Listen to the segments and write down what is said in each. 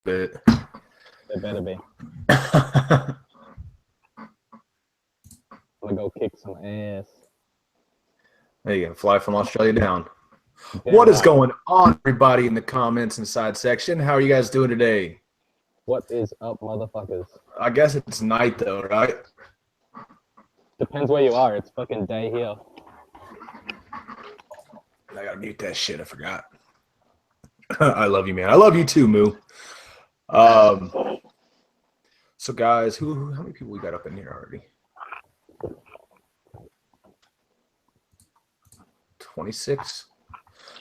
bit. They better be. I'm gonna go kick some ass. There you go. Fly from Australia down. Damn What is right. going on, everybody, in the comments inside section? How are you guys doing today? What is up, motherfuckers? I guess it's night, though, right? Depends where you are. It's fucking day here. I gotta mute that shit. I forgot. I love you, man. I love you too, Moo. So, guys, how many people we got up in here already? 26.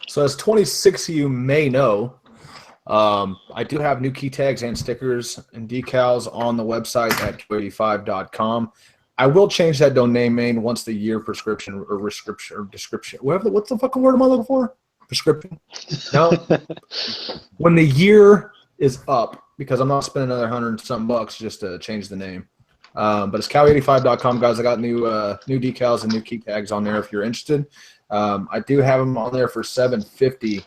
So, as 26 of you may know, I do have new key tags and stickers and decals on the website at go85.com. I will change that domain name once the year prescription or description. What's the fucking word am I looking for? Prescription? No. When the year is up, because I'm not spending another $100-something just to change the name. But it's Kawi85.com, guys. I got new decals and new key tags on there if you're interested. I do have them on there for $750.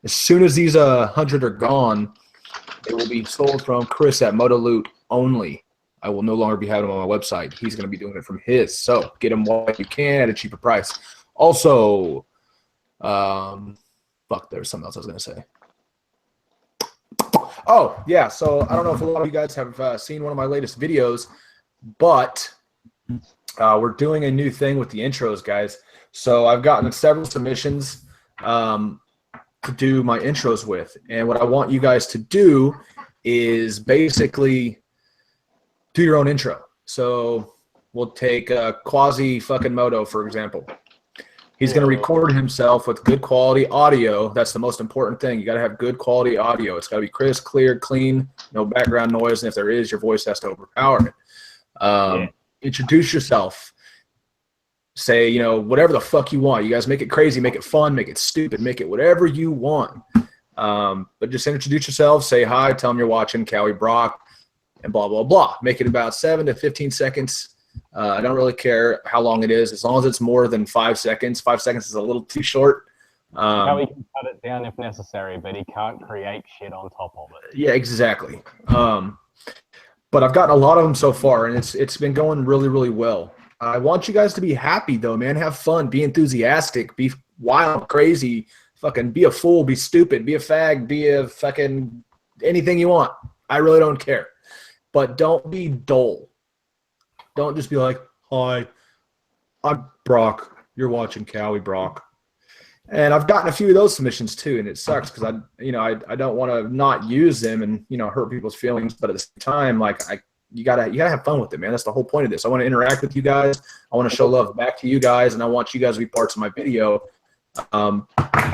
As soon as these 100 are gone, they will be sold from Chris at Moto Loot only. I will no longer be having them on my website. He's going to be doing it from his. So get them while you can at a cheaper price. Also, fuck, there's something else I was going to say. Oh, yeah. So I don't know if a lot of you guys have seen one of my latest videos, but we're doing a new thing with the intros, guys. So I've gotten several submissions to do my intros with. And what I want you guys to do is basically do your own intro. So we'll take Quasi fucking Moto, for example. He's going to record himself with good quality audio. That's the most important thing. You got to have good quality audio. It's got to be crisp, clear, clean, no background noise. And if there is, your voice has to overpower it. Introduce yourself. Say, you know, whatever the fuck you want. You guys make it crazy, make it fun, make it stupid, make it whatever you want. But just introduce yourself, say hi, tell them you're watching Kawi Brock, and blah, blah, blah. Make it about 7 to 15 seconds. I don't really care how long it is, as long as it's more than 5 seconds. 5 seconds is a little too short. Kawi can cut it down if necessary, but he can't create shit on top of it. Yeah, exactly. But I've gotten a lot of them so far, and it's been going really, really well. I want you guys to be happy, though, man. Have fun. Be enthusiastic. Be wild, crazy. Fucking be a fool. Be stupid. Be a fag. Be a fucking anything you want. I really don't care. But don't be dull. Don't just be like, hi, I'm Brock. You're watching Kawi Brock. And I've gotten a few of those submissions, too, and it sucks because I don't want to not use them and, you know, hurt people's feelings. But at the same time, like, you gotta have fun with it, man. That's the whole point of this. I want to interact with you guys. I want to show love back to you guys, and I want you guys to be parts of my video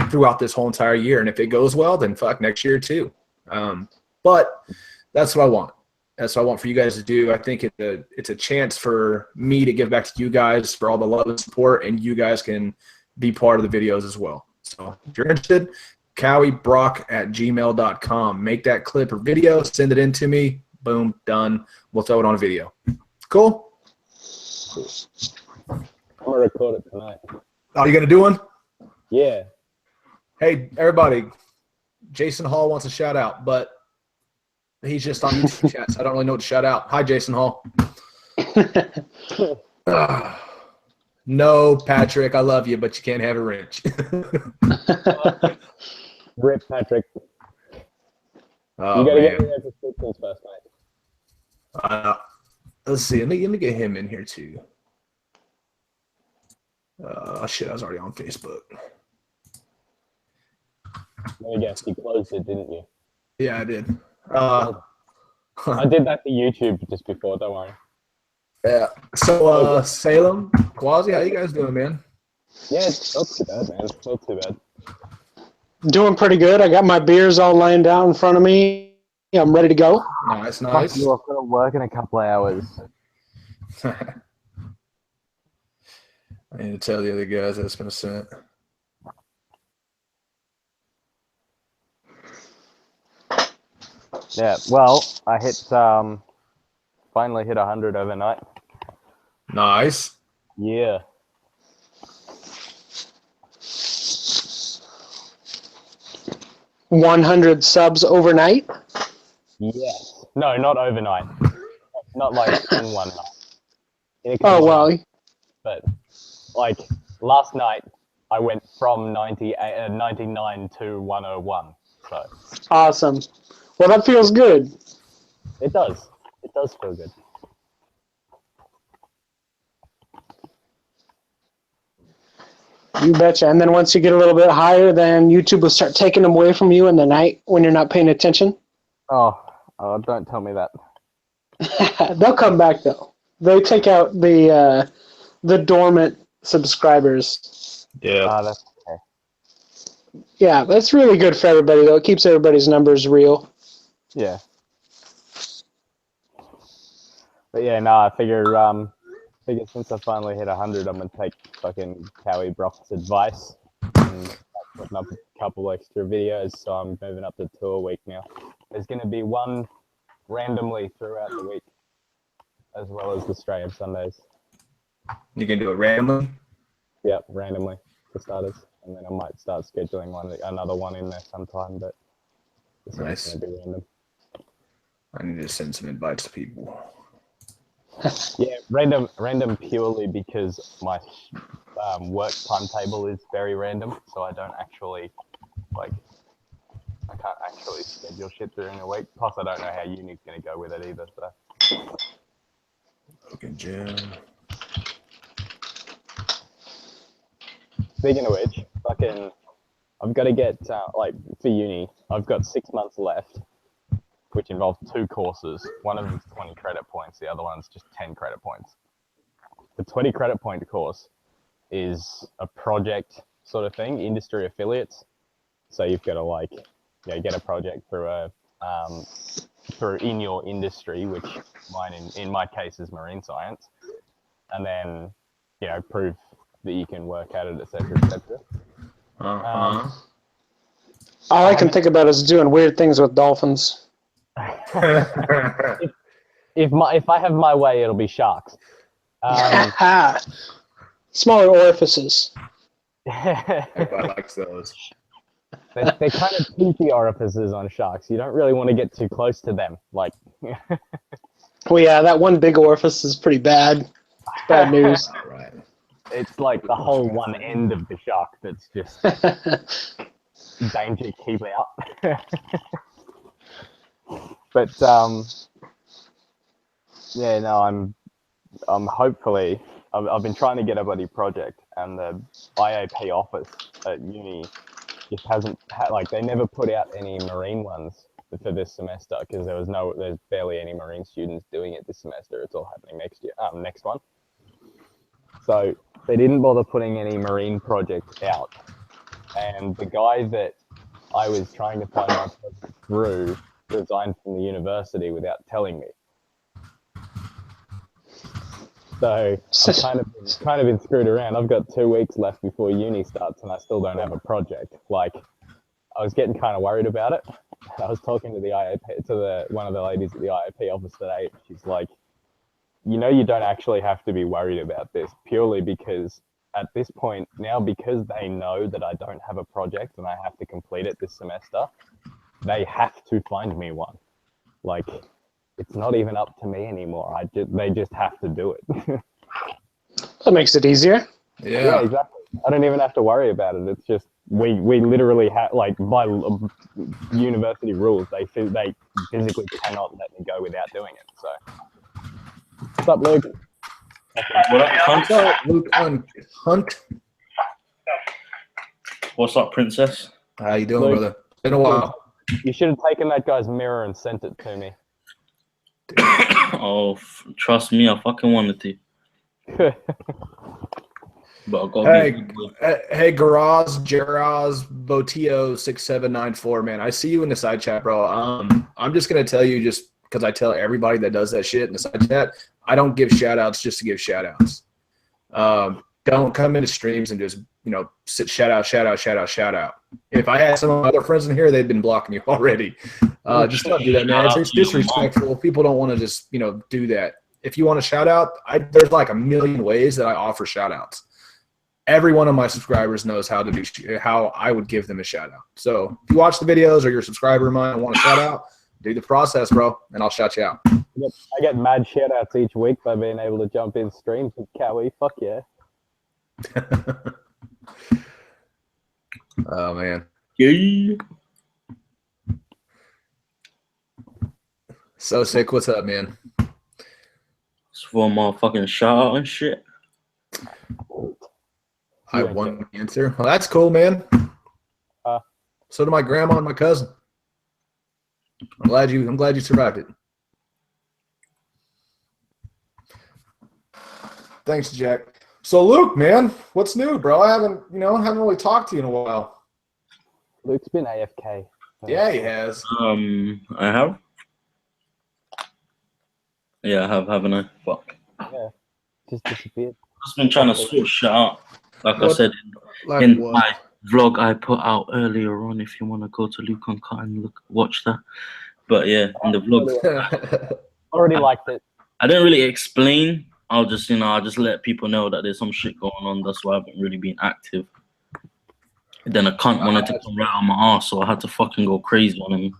throughout this whole entire year. And if it goes well, then fuck, next year too. But that's what I want. That's what I want for you guys to do. I think it's a chance for me to give back to you guys for all the love and support, and you guys can be part of the videos as well. So if you're interested, kawibrock@gmail.com. Make that clip or video, send it in to me. Boom, done. We'll throw it on a video. Cool? I'm going to record it tonight. Are you going to do one? Yeah. Hey, everybody. Jason Hall wants a shout out, but he's just on YouTube chat, so I don't really know what to shout out. Hi, Jason Hall. No, Patrick, I love you, but you can't have a wrench. Rip, Patrick. Oh, you got to man. get me their prescriptions first, mate. Let's see. Let me get him in here too. Shit, I was already on Facebook. Let me guess, you closed it, didn't you? Yeah, I did. I did that to YouTube just before, don't worry. Yeah. So, Salem, Quasi, how you guys doing, man? Yeah, it's not too bad, man. It's not too bad. Doing pretty good. I got my beers all laying down in front of me. I'm ready to go. Nice. Fuck you, I've got to work in a couple of hours. I need to tell the other guys that's been sent. Yeah, well, I finally hit 100 overnight. Nice. Yeah. 100 subs overnight? Yes. No, not overnight. Not like in one night. In a Oh, couple well, of nights. But like last night, I went from 99 to 101. So awesome. Well, that feels good. it does. It does feel good. You betcha. And then once you get a little bit higher, then YouTube will start taking them away from you in the night when you're not paying attention. Oh, don't tell me that. They'll come back, though. They take out the dormant subscribers. Yeah. That's okay. Yeah, that's really good for everybody, though. It keeps everybody's numbers real. Yeah. But yeah, no, I figure since I finally hit 100, I'm gonna take fucking Kawi Brock's advice and start putting up a couple extra videos. So I'm moving up to 2 a week now. There's gonna be one randomly throughout the week, as well as the straight up Sundays. You can do it randomly? Yep, randomly for starters, and then I might start scheduling another one in there sometime. But this one's Nice. gonna be random. I need to send some invites to people. Yeah, random purely because my work timetable is very random, so I don't actually I can't actually schedule shit during the week. Plus, I don't know how uni's gonna go with it either. So. Okay, Jim. Speaking of which, I've got to get for uni. I've got 6 months left, which involves 2 courses. One of them is 20 credit points. The other one's just 10 credit points. The 20 credit point course is a project sort of thing, industry affiliates. So you've got to get a project through in your industry, which mine in my case is marine science, and then prove that you can work at it, etc., etc. All I can think about is doing weird things with dolphins. If I have my way, it'll be sharks. Smaller orifices. Everybody likes those. They're kind of pinky orifices on sharks. You don't really want to get too close to them. Well, yeah, that one big orifice is pretty bad. It's bad news. All right. It's like the whole one end of the shark that's just danger, keep out. But yeah, no, I'm hopefully I've been trying to get a bloody project, and the IAP office at uni just hasn't they never put out any marine ones for this semester because there's barely any marine students doing it this semester. It's all happening next one. So they didn't bother putting any marine projects out, and the guy that I was trying to find my project through resigned from the university without telling me. So I've kind of been screwed around. I've got 2 weeks left before uni starts, and I still don't have a project. I was getting kind of worried about it. I was talking to the IAP, one of the ladies at the IAP office today. She's like, you don't actually have to be worried about this, purely because at this point now, because they know that I don't have a project and I have to complete it this semester, they have to find me one. It's not even up to me anymore. They just have to do it. That makes it easier. Yeah, exactly. I don't even have to worry about it. It's just we literally have by university rules, they physically cannot let me go without doing it. So, what's up, Luke? What up, What's up, Luke Hunt? What's up, Princess? How you doing, Luke. brother? It's been a while. You should have taken that guy's mirror and sent it to me. Oh, trust me, I fucking wanted to. But I got Hey, Garaz, Jaraz, Botio 6794, man. I see you in the side chat, bro. I'm just gonna tell you, just because I tell everybody that does that shit in the side chat, I don't give shout outs just to give shout outs. Don't come into streams and just sit shout out. If I had some of my other friends in here, they'd been blocking you already. Just don't do that, man. It's disrespectful. People don't want to just do that. If you want a shout out, there's like a million ways that I offer shout outs. every one of my subscribers knows how to do how I would give them a shout out. So if you watch the videos or you're a subscriber of mine and want a shout out, do the process, bro, and I'll shout you out. I get mad shout outs each week by being able to jump in streams with Kawi. Fuck yeah. Oh man. Yeah. So sick. What's up, man? It's for my fucking shout out and shit. I won the answer. Well, that's cool, man. So did my grandma and my cousin. I'm glad you survived it. Thanks, Jack. So Luke, man, what's new, bro? I haven't really talked to you in a while. Luke's been AFK. Yeah, he has. I have. Yeah, I have, haven't I? Fuck. Yeah. Just disappeared. I've been trying to sort shit out. Like I said Like in what? my vlog I put out earlier on, if you want to go to Luke on Cut and watch that. But yeah, in the vlog, Already liked it. I didn't really explain. I'll just let people know that there's some shit going on. That's why I haven't really been active. Then a cunt wanted to come right on my ass, so I had to fucking go crazy on him.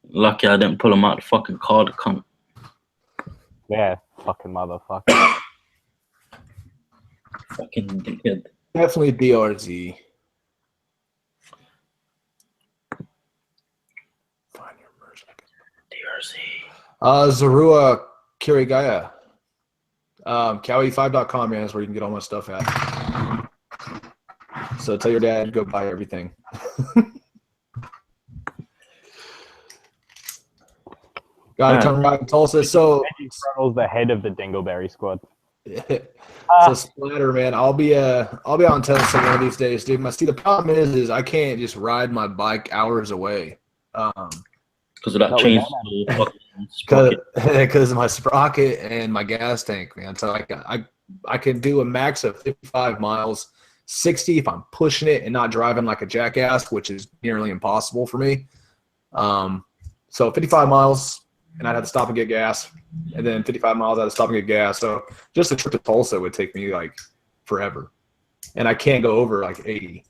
Lucky I didn't pull him out the fucking car, the cunt. Yeah, fucking motherfucker. Fucking dickhead. Definitely DRZ. Find your merch. DRZ. Zarua Kirigaya. Kawi5.com, man, is where you can get all my stuff at. So tell your dad, go buy everything. Gotta come right in Tulsa. So Frontals the head of the Dingleberry squad. so Splatter, man, I'll be on Tulsa one of these days, dude. The problem is I can't just ride my bike hours away. Because of that chain. Because of my sprocket and my gas tank, man. So I can do a max of 55 miles, 60 if I'm pushing it and not driving like a jackass, which is nearly impossible for me. So 55 miles, and I'd have to stop and get gas, and then 55 miles, I'd have to stop and get gas. So just a trip to Tulsa would take me like forever, and I can't go over like 80.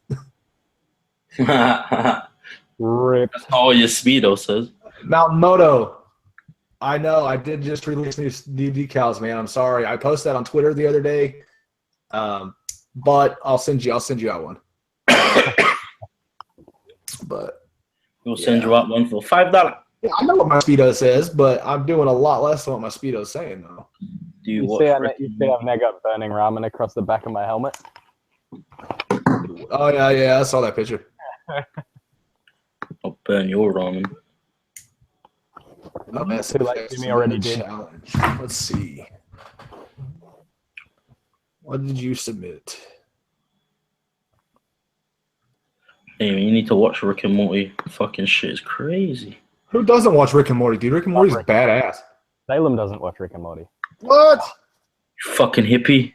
Rip. That's all your speedo says. Mountain Moto. I know. I did just release new decals, man. I'm sorry. I posted that on Twitter the other day, but I'll send you out one. But We'll send you out one for $5. yeah, I know what my speedo says, but I'm doing a lot less than what my speedo's saying, though. Do you You see I've now got burning ramen across the back of my helmet? Oh yeah, I saw that picture. I'll burn your ramen. Oh, man, Too late, Jimmy already did. Challenge. Let's see. What did you submit? Hey, you need to watch Rick and Morty. Fucking shit is crazy. Who doesn't watch Rick and Morty, dude? Rick and Morty's badass. Salem doesn't watch Rick and Morty. What? You fucking hippie.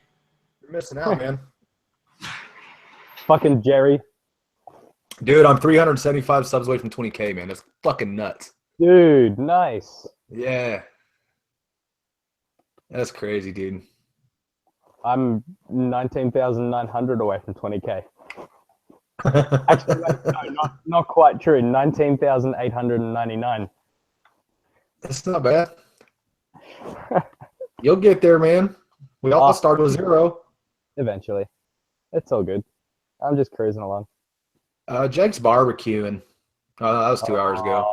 You're missing out, man. Fucking Jerry. Dude, I'm 375 subs away from 20K, man. That's fucking nuts. Dude, nice. Yeah. That's crazy, dude. I'm 19,900 away from 20K. Actually, no, not quite true. 19,899. That's not bad. You'll get there, man. We all start with 0. Eventually. It's all good. I'm just cruising along. Jake's barbecuing. Oh, that was 2 hours ago.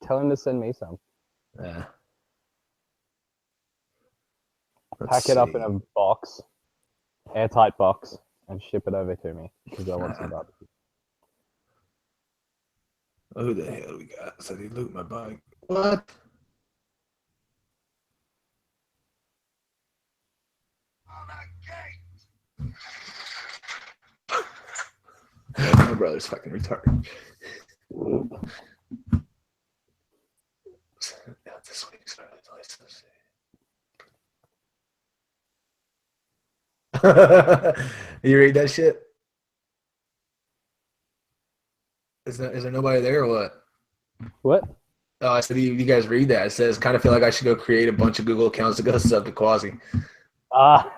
Tell him to send me some. Yeah. Pack it up in a box, airtight box, and ship it over to me because I want some barbecue. Oh, who the hell we got? Said he loot my bike. What? My brother's fucking retarded. This week's You read that shit? Is there nobody there or what? What? Oh, I said, you guys read that? It says, kind of feel like I should go create a bunch of Google accounts to go sub to Quasi. Ah.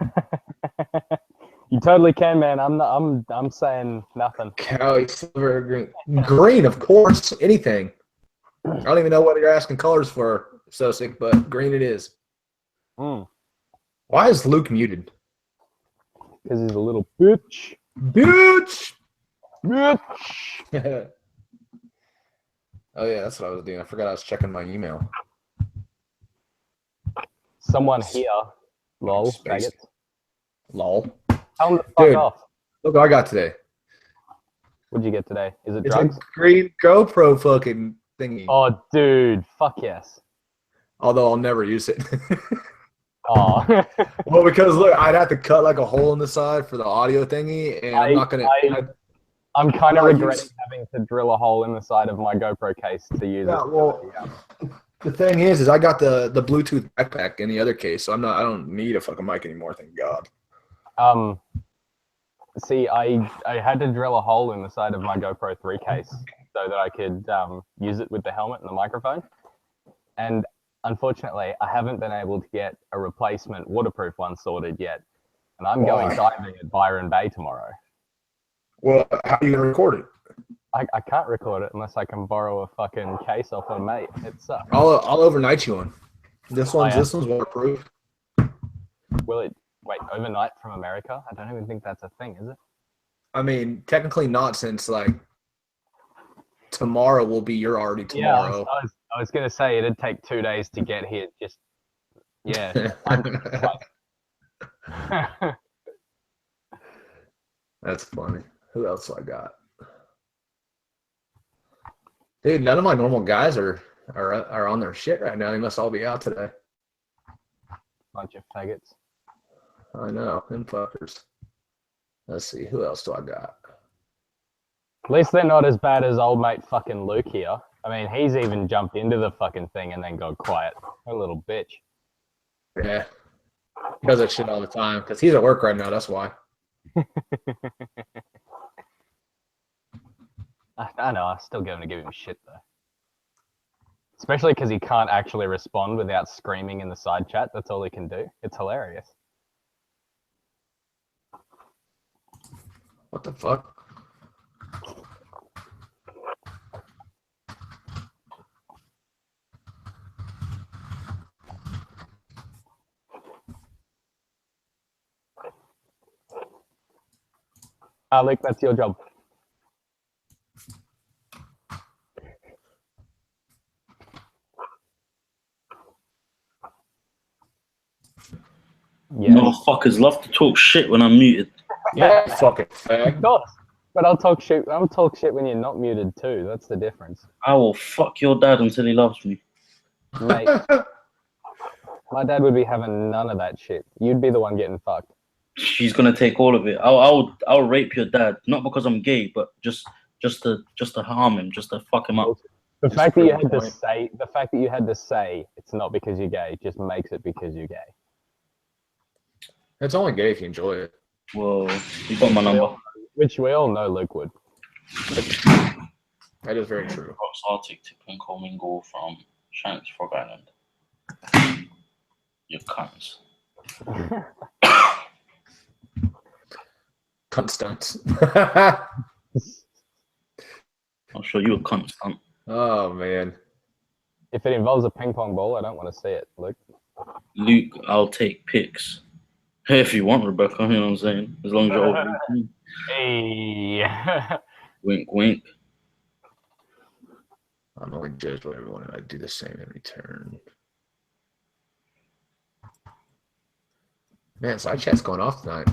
You totally can, man. I'm saying nothing. Kawi, silver, green. Green, of course. Anything. I don't even know what you're asking colors for, Sosic, but green it is. Mm. Why is Luke muted? Because he's a little bitch. Bitch! Bitch. Oh, yeah, that's what I was doing. I forgot I was checking my email. Someone here. Lol. Space. Faggots. Lol. Tell them to fuck Dude. off. Look what I got today. What'd you get today? Is it It's drugs? a green GoPro fucking thingy. Oh, dude. Fuck yes. Although I'll never use it. Oh. Well, because look, I'd have to cut like a hole in the side for the audio thingy, and I'm not gonna. I'm kind of not regretting having to drill a hole in the side of my GoPro case to use Yeah, it. well, the thing is I got the Bluetooth backpack in the other case, so I don't need a fucking mic anymore. Thank God. See, I had to drill a hole in the side of my GoPro 3 case so that I could use it with the helmet and the microphone. And unfortunately, I haven't been able to get a replacement waterproof one sorted yet. And I'm going diving at Byron Bay tomorrow. Well, how are you gonna record it? I can't record it unless I can borrow a fucking case off a mate. It sucks. I'll overnight you one. This one's waterproof. Will it wait overnight from America? I don't even think that's a thing, is it? I mean, technically not, since like tomorrow will be your already tomorrow. Yeah, I was gonna say it'd take 2 days to get here. Just That's funny. Who else do I got? Dude, none of my normal guys are on their shit right now. They must all be out today. Bunch of faggots. I know, them fuckers. Let's see, who else do I got? At least they're not as bad as old mate fucking Luke here. I mean, he's even jumped into the fucking thing and then got quiet. A little bitch. Yeah, he does that shit all the time because he's at work right now. That's why. I know. I'm still going to give him shit though. Especially because he can't actually respond without screaming in the side chat. That's all he can do. It's hilarious. What the fuck? Luke, that's your job. Yeah. Motherfuckers love to talk shit when I'm muted. Yeah, fucking Of fag. course. But I'll talk shit when you're not muted too. That's the difference. I will fuck your dad until he loves me. Mate, my dad would be having none of that shit. You'd be the one getting fucked. She's gonna take all of it. I'll rape your dad, not because I'm gay, but just to harm him, just to fuck him up. The fact that you had to say it's not because you're gay just makes it because you're gay. It's only gay if you enjoy it. Whoa, you got my number. Which we all know Luke would. That is very true. Arctic tip and commingle from Shanks Frog Island. You cunts. Cunt stunts. I'll show you a cunt stunt. Oh man. If it involves a ping pong ball, I don't want to see it, Luke. Luke, I'll take pics. Hey, if you want, Rebecca, you know what I'm saying? As long as you're over 18. Hey. Wink, wink. I'm only judged by everyone, and I do the same in return. Man, side chat's going off tonight.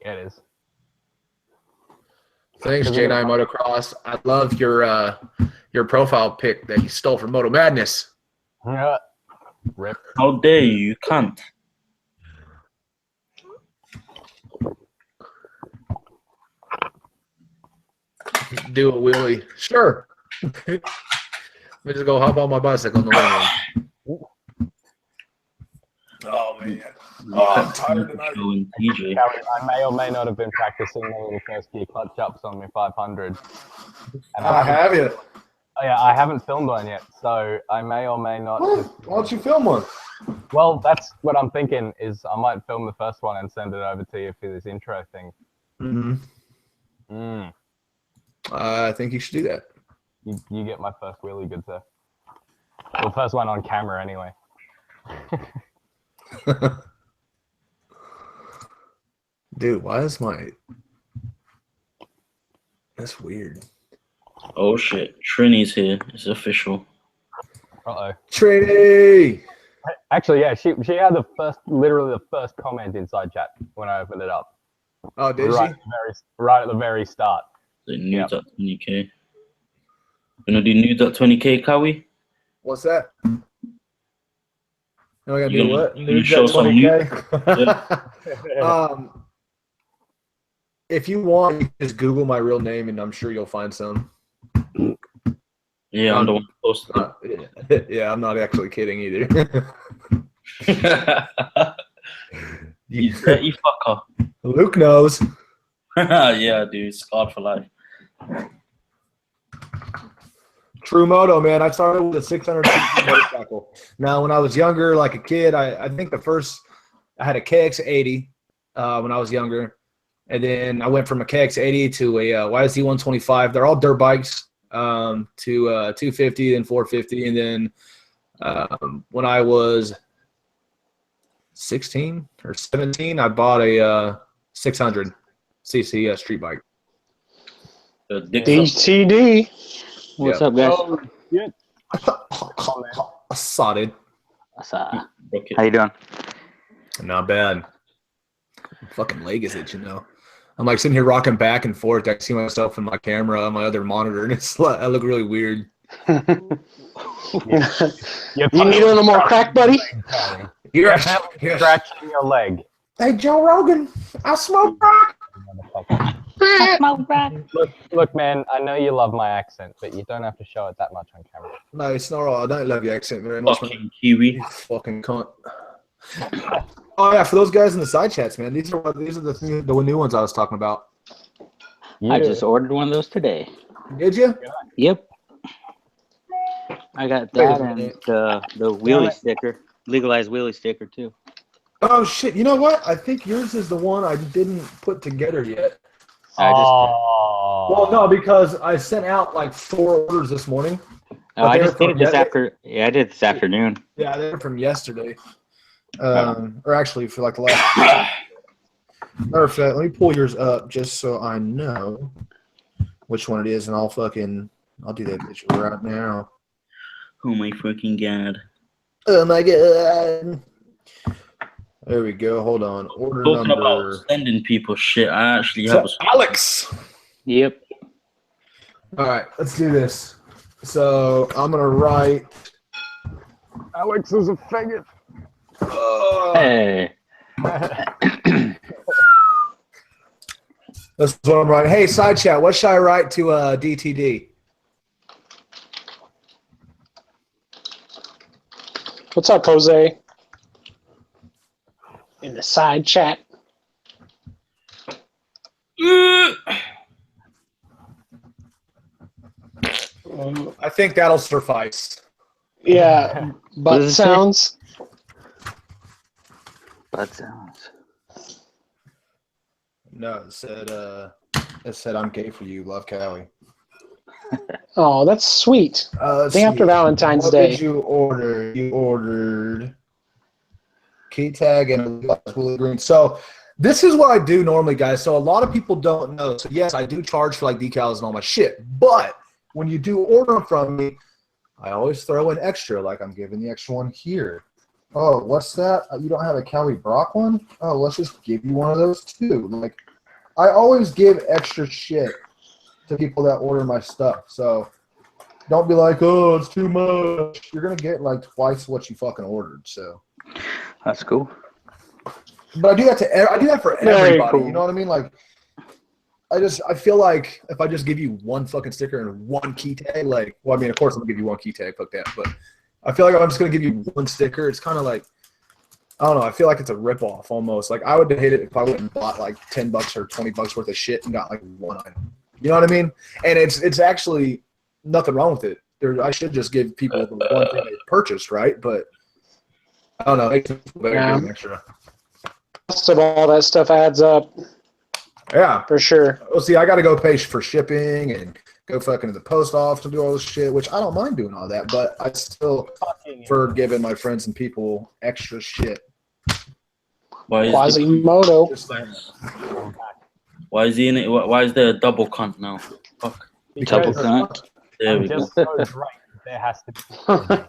Yeah, it is. Thanks, J9 Motocross. I love your profile pic that you stole from Moto Madness. Yeah. Rip. How dare you? You can't. Do a wheelie. Sure. Let me just go hop on my bicycle in the living room. Oh, man. Oh, I'm tired tonight. TJ. I may or may not have been practicing my little first gear clutch ups on my 500. And I have you. Oh, yeah, I haven't filmed one yet, so I may or may not. Why don't you film one? Well, that's what I'm thinking. Is I might film the first one and send it over to you for this intro thing. I think you should do that. You get my first wheelie, good sir. Well, first one on camera, anyway. Dude, why is my... That's weird. Oh shit, Trini's here. It's official. Uh-oh. Trini! Actually, yeah, she had literally the first comment inside chat when I opened it up. Oh, did right she? Right at the very start. The nudes at 20k. Gonna do nudes at 20k, Kawi? What's that? No, I gotta You do gonna- what? you gonna Nudes show at some 20K? If you want, you can just Google my real name, and I'm sure you'll find some. Yeah, I'm the one who posted Yeah, I'm not actually kidding either. it. You dirty fucker. Luke knows. Yeah, dude, scarred for life. True moto, man. I started with a 600cc motorcycle. Now, when I was younger, like a kid, I think I had a KX80 when I was younger. And then I went from a KX80 to a YZ125. They're all dirt bikes to 250 and 450. And then when I was 16 or 17, I bought a 600cc street bike. The dick DTD. What's Yeah. up, guys? Oh, shit. Sodded. How bucket. you doing? Not bad. Fucking leg is itching though. I'm like sitting here rocking back and forth. I see myself in my camera on my other monitor, and I look really weird. You need a little more crack, buddy? You're Scratching your leg. Hey, Joe Rogan, I smoke crack. Look, man, I know you love my accent, but you don't have to show it that much on camera. No, it's not all. I don't love your accent very much. Fucking Kiwi. You fucking cunt. Oh yeah, for those guys in the side chats, man. These are the new ones I was talking about. I just ordered one of those today. Did you? Yep. I got Wait a that and minute. the wheelie sticker, legalized wheelie sticker too. Oh shit! You know what? I think yours is the one I didn't put together yet. Oh. Well, no, because I sent out like 4 orders this morning. I they're just did it from this yesterday. I did it this afternoon. Yeah, they're from yesterday. Or actually for like the last. Matter of fact, let me pull yours up just so I know which one it is, and I'll do that bitch right now. Oh my fucking god. Oh my god. There we go. Hold on. Order Talking about number. sending people shit, I actually have So, a Alex. Yep. All right, let's do this. So I'm gonna write. Alex is a faggot. Hey. That's what I'm writing. Hey, side chat. What should I write to DTD? What's up, Jose? In the side chat. I think that'll suffice. Yeah, What butt does it say? sounds. Butt sounds. No, it said I'm gay for you. Love Kawi. Oh, that's sweet. Let's Day after see. Valentine's What Day. did you order? You ordered key tag and a Willie Green. So this is what I do normally, guys. So a lot of people don't know. So yes, I do charge for like decals and all my shit. But when you do order them from me, I always throw an extra. Like I'm giving the extra one here. Oh, what's that? You don't have a Kawi Brock one? Oh, let's just give you one of those too. Like I always give extra shit to people that order my stuff. So don't be like, oh, it's too much. You're gonna get like twice what you fucking ordered. So, That's cool. but I do that for Very everybody. cool. You know what I mean? Like, I feel like if I just give you one fucking sticker and one key tag, like, well, I mean, of course I'm gonna give you one key tag, fuck that. But I feel like if I'm just gonna give you one sticker, it's kind of like, I don't know. I feel like it's a ripoff almost. Like I would hate it if I went and bought like $10 or $20 worth of shit and got like one item. You know what I mean? And it's actually nothing wrong with it. I should just give people the one thing they purchased, right? But I don't know. Makes me feel better Yeah. getting extra. Cost of all that stuff adds up Yeah. for sure. Well, see, I got to go pay for shipping and go fucking to the post office and do all this shit, which I don't mind doing all that, but I still for giving my friends and people extra shit. Quasimodo. Just like, Why is he in it? Why is there a double cunt now? Fuck. Double cunt. There I'm we go. just so great. There has to be.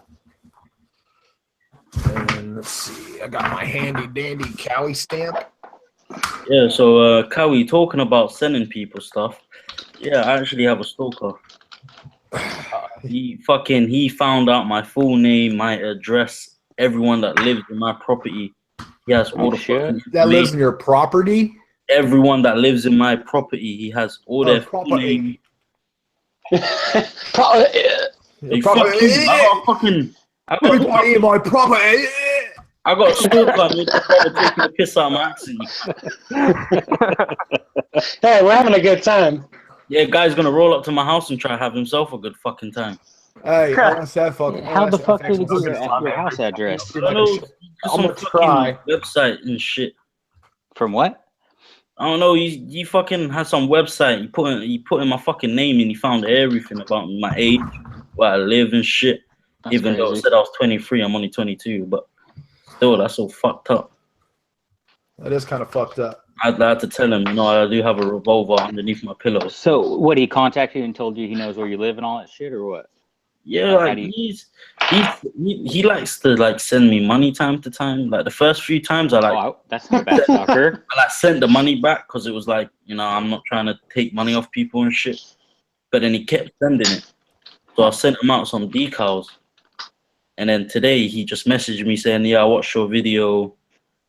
and let's see. I got my handy dandy Kawi stamp. Yeah, so Kawi, talking about sending people stuff. Yeah, I actually have a stalker. He found out my full name, my address, everyone that lives in my property. He has all the fucking that lives in your property. Everyone that lives in my property, he has all their full name. I got Everybody in my property. I got a stalker and with the brother taking the piss out of my accent. Hey, we're having a good time. Yeah, guy's gonna roll up to my house and try to have himself a good fucking time. Hey, OSF fucking. How the fuck did he actually get your house address? I know I'm gonna some try. fucking website and shit. From what? I don't know. He fucking has some website. He put in my fucking name and he found everything about me, my age, where I live and shit. That's Even though it said I was 23, I'm only 22. But still, that's so fucked up. That is kind of fucked up. I'd like to tell him, you know, I do have a revolver underneath my pillow. So, what, he contacted you and told you he knows where you live and all that shit, or what? Yeah, like he likes to like send me money time to time. Like the first few times, That's not bad, Stalker. I like sent the money back because it was like, you know, I'm not trying to take money off people and shit. But then he kept sending it, so I sent him out some decals. And then today he just messaged me saying, "Yeah, I watched your video.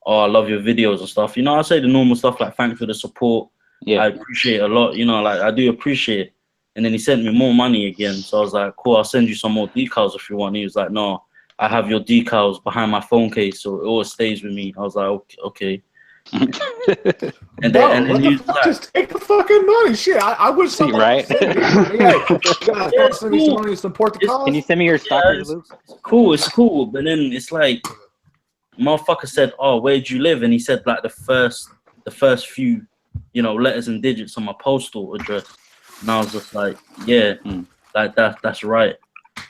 Oh, I love your videos and stuff." You know, I say the normal stuff like, "Thanks for the support. Yeah. I appreciate it a lot." You know, like I do appreciate it. And then he sent me more money again. So I was like, "Cool, I'll send you some more decals if you want." And he was like, "No, I have your decals behind my phone case, so it always stays with me." I was like, "Okay." And then he was like, just take the fucking money. Shit, I wish someone right? send me some money to support the cause. Can you send me your Stalker, Luke? It's cool. But then it's like, motherfucker said, "Oh, where'd you live?" And he said like the first few, you know, letters and digits on my postal address. And I was just like, yeah, like that's right.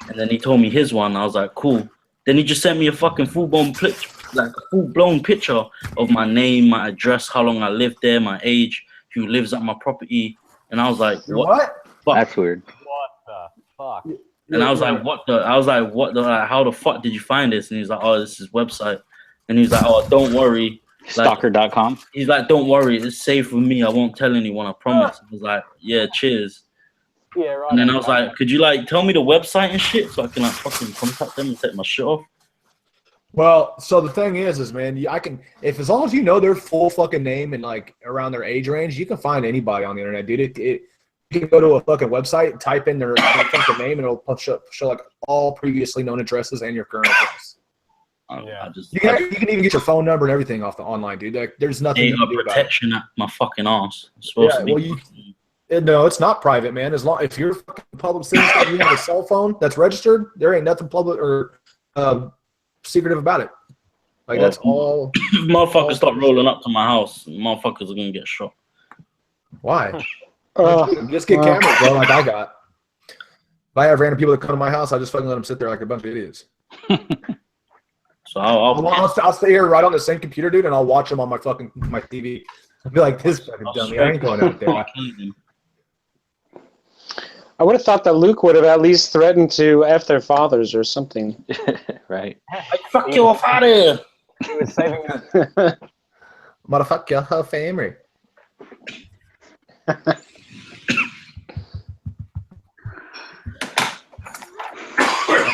And then he told me his one. I was like, cool. Then he just sent me a fucking full-blown picture of my name, my address, how long I lived there, my age, who lives at my property. And I was like, what? Fuck? That's weird. What the fuck? And I was like, what the? Like, how the fuck did you find this? And he's like, oh, this is website. And he's like, oh, don't worry. Stalker.com. He's like, don't worry, it's safe with me. I won't tell anyone, I promise. I was like, yeah, cheers. Yeah, right. And then I was like, could you like tell me the website and shit so I can like fucking contact them and take my shit off? Well, so the thing is man, I can, if as long as you know their full fucking name and like around their age range, you can find anybody on the internet, dude. You can go to a fucking website, type in their fucking name, and it'll show like all previously known addresses and your current address. Yeah. You can even get your phone number and everything off the online, dude. Like, there's nothing you can do about it. Protection at my fucking ass. It's supposed to be. No, it's not private, man. As long if you're a fucking public citizen and you have a cell phone that's registered, there ain't nothing public or secretive about it. Like that's all. Motherfuckers start rolling up to my house. Motherfuckers are gonna get shot. Why? Just get cameras, bro. Like I got. If I have random people that come to my house, I just fucking let them sit there like a bunch of idiots. So I'll stay here right on the same computer, dude, and I'll watch them on my TV. I'll be like, this fucking dummy. I ain't going out there. I would have thought that Luke would have at least threatened to F their fathers or something. Right. Fuck your father. He was saving us. Motherfucker, your whole family.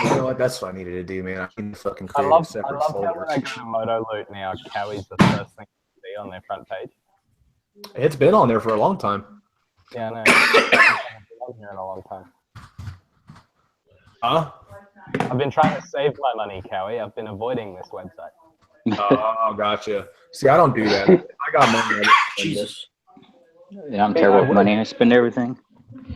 You know what? That's what I needed to do, man. I need to fucking create a separate folder. How when I go to Moto Loot now, Kawi's the first thing to see on their front page. It's been on there for a long time. Yeah, I know. I've been on here in a long time. Huh? I've been trying to save my money, Kawi. I've been avoiding this website. Oh, gotcha. See, I don't do that. I got money. Jesus. Yeah, I'm terrible with money. I spend everything.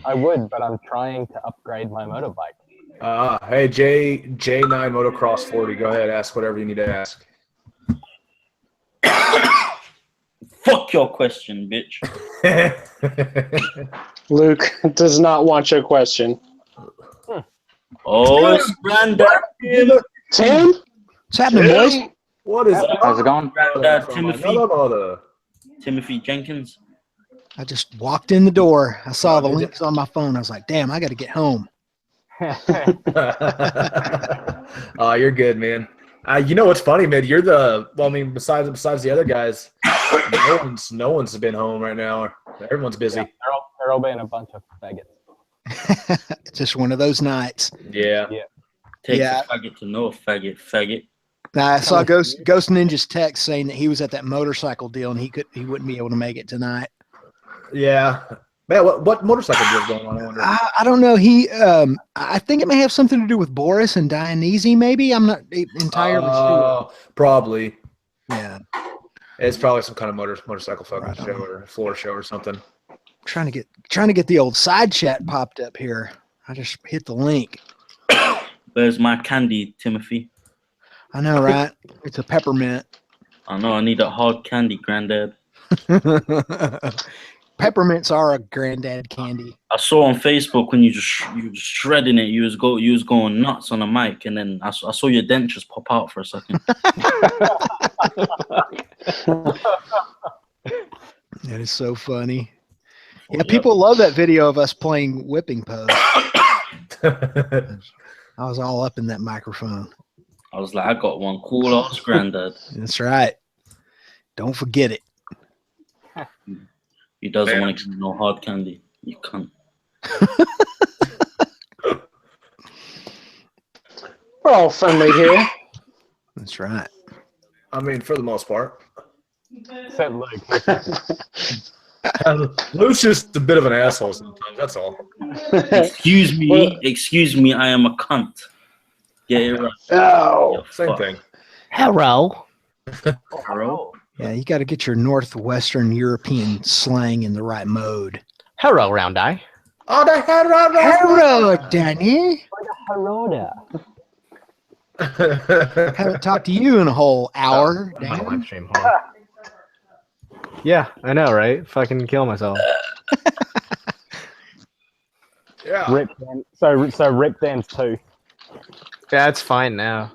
I would, but I'm trying to upgrade my motorbike. Hey, J9 Motocross 40. Go ahead, ask whatever you need to ask. Fuck your question, bitch. Luke does not want your question. Oh, it's Granddad Tim. Tim? What's happening, boys? What is How's it going? Granddad from Timothy. another mother? Timothy Jenkins. I just walked in the door. I saw the links on my phone. I was like, damn, I got to get home. Oh, you're good, man. You know what's funny, man? You're besides the other guys, no one's been home right now. Everyone's busy. Yeah, they're all being a bunch of faggots. It's just one of those nights. Yeah. Takes Yeah. a faggot to know a faggot. I saw Ghost Ninja's text saying that he was at that motorcycle deal and he wouldn't be able to make it tonight. Yeah. Man, what motorcycle deal's going on? I wonder. I don't know. I think it may have something to do with Boris and Dionysi. Maybe I'm not entirely sure. Probably. Yeah, It's probably some kind of motorcycle fucking Right show on. or floor show or something. trying to get the old side chat popped up here. I just hit the link. Where's my candy, Timothy? I know, right? It's a peppermint. I know I need that hard candy, Granddad. Peppermints are a granddad candy. I saw on Facebook when you was shredding it. You was going nuts on the mic, and then I saw your dentures pop out for a second. That is so funny. Yeah, people love that video of us playing whipping pose. I was all up in that microphone. I was like, I got one cool ass Granddad. That's right. Don't forget it. He doesn't want to give me no hard candy. You can't. We're all friendly here. That's right. I mean, for the most part. Except Luke. Lou's just a bit of an asshole sometimes. That's all. Excuse me. I am a cunt. Get it right. Oh, Same thing. Hello. Bro. Yeah, you got to get your Northwestern European slang in the right mode. Hello, Round Eye. Oh, the head Hello, Danny. Haroda. Haven't talked to you in a whole hour, I'm on a Dan. live stream. Hold on. Yeah, I know, right? Fucking kill myself. Yeah. Rip Dan. So Rip Dan's tooth. Yeah, it's fine now.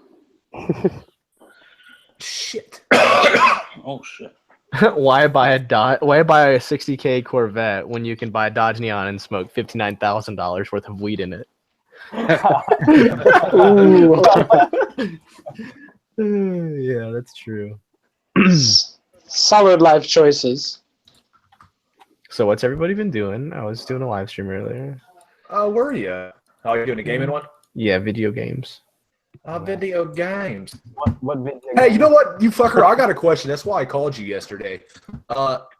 Shit. Oh shit. Why buy a 60K Corvette when you can buy a Dodge Neon and smoke $59,000 worth of weed in it? Yeah, that's true. solid life choices. So what's everybody been doing? I was doing a live stream earlier. Where are you? Oh, you doing a gaming one? Yeah, video games. Video games. What video? Hey, you know what, you fucker? I got a question. That's why I called you yesterday.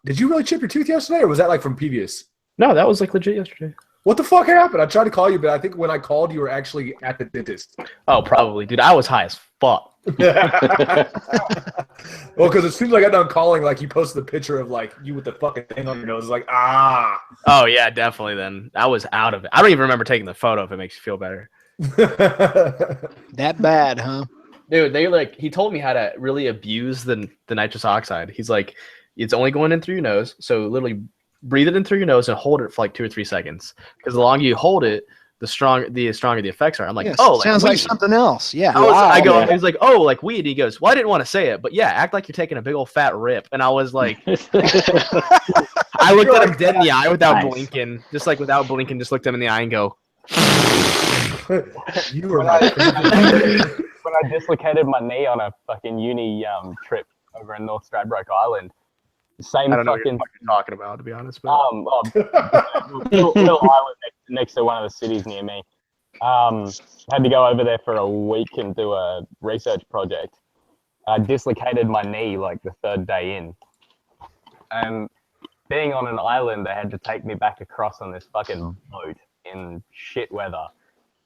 Did you really chip your tooth yesterday, or was that like from previous? No, that was like legit yesterday. What the fuck happened? I tried to call you, but I think when I called, you were actually at the dentist. Oh, probably, dude. I was high as fuck. Well, because as soon as I got done calling, like you posted the picture of like you with the fucking thing on your nose, like Oh yeah, definitely. Then I was out of it. I don't even remember taking the photo. If it makes you feel better. That bad, huh? Dude, he told me how to really abuse the nitrous oxide. He's like, it's only going in through your nose, so literally breathe it in through your nose and hold it for like 2 or 3 seconds. Because the longer you hold it, the stronger the effects are. I'm like, Yes, oh, like sounds weed. like something else. Yeah. I go, man. he's like, oh, like weed. He goes, well, I didn't want to say it, but yeah, act like you're taking a big old fat rip. And I was like, I looked at him dead in the eye without blinking, just looked him in the eye and go, You were my When I dislocated my knee on a fucking uni trip over in North Stradbroke Island, same I don't know what fucking you're talking about, to be honest. But little island next to one of the cities near me. Had to go over there for a week and do a research project. I dislocated my knee like the 3rd day in. And being on an island, they had to take me back across on this fucking boat in shit weather.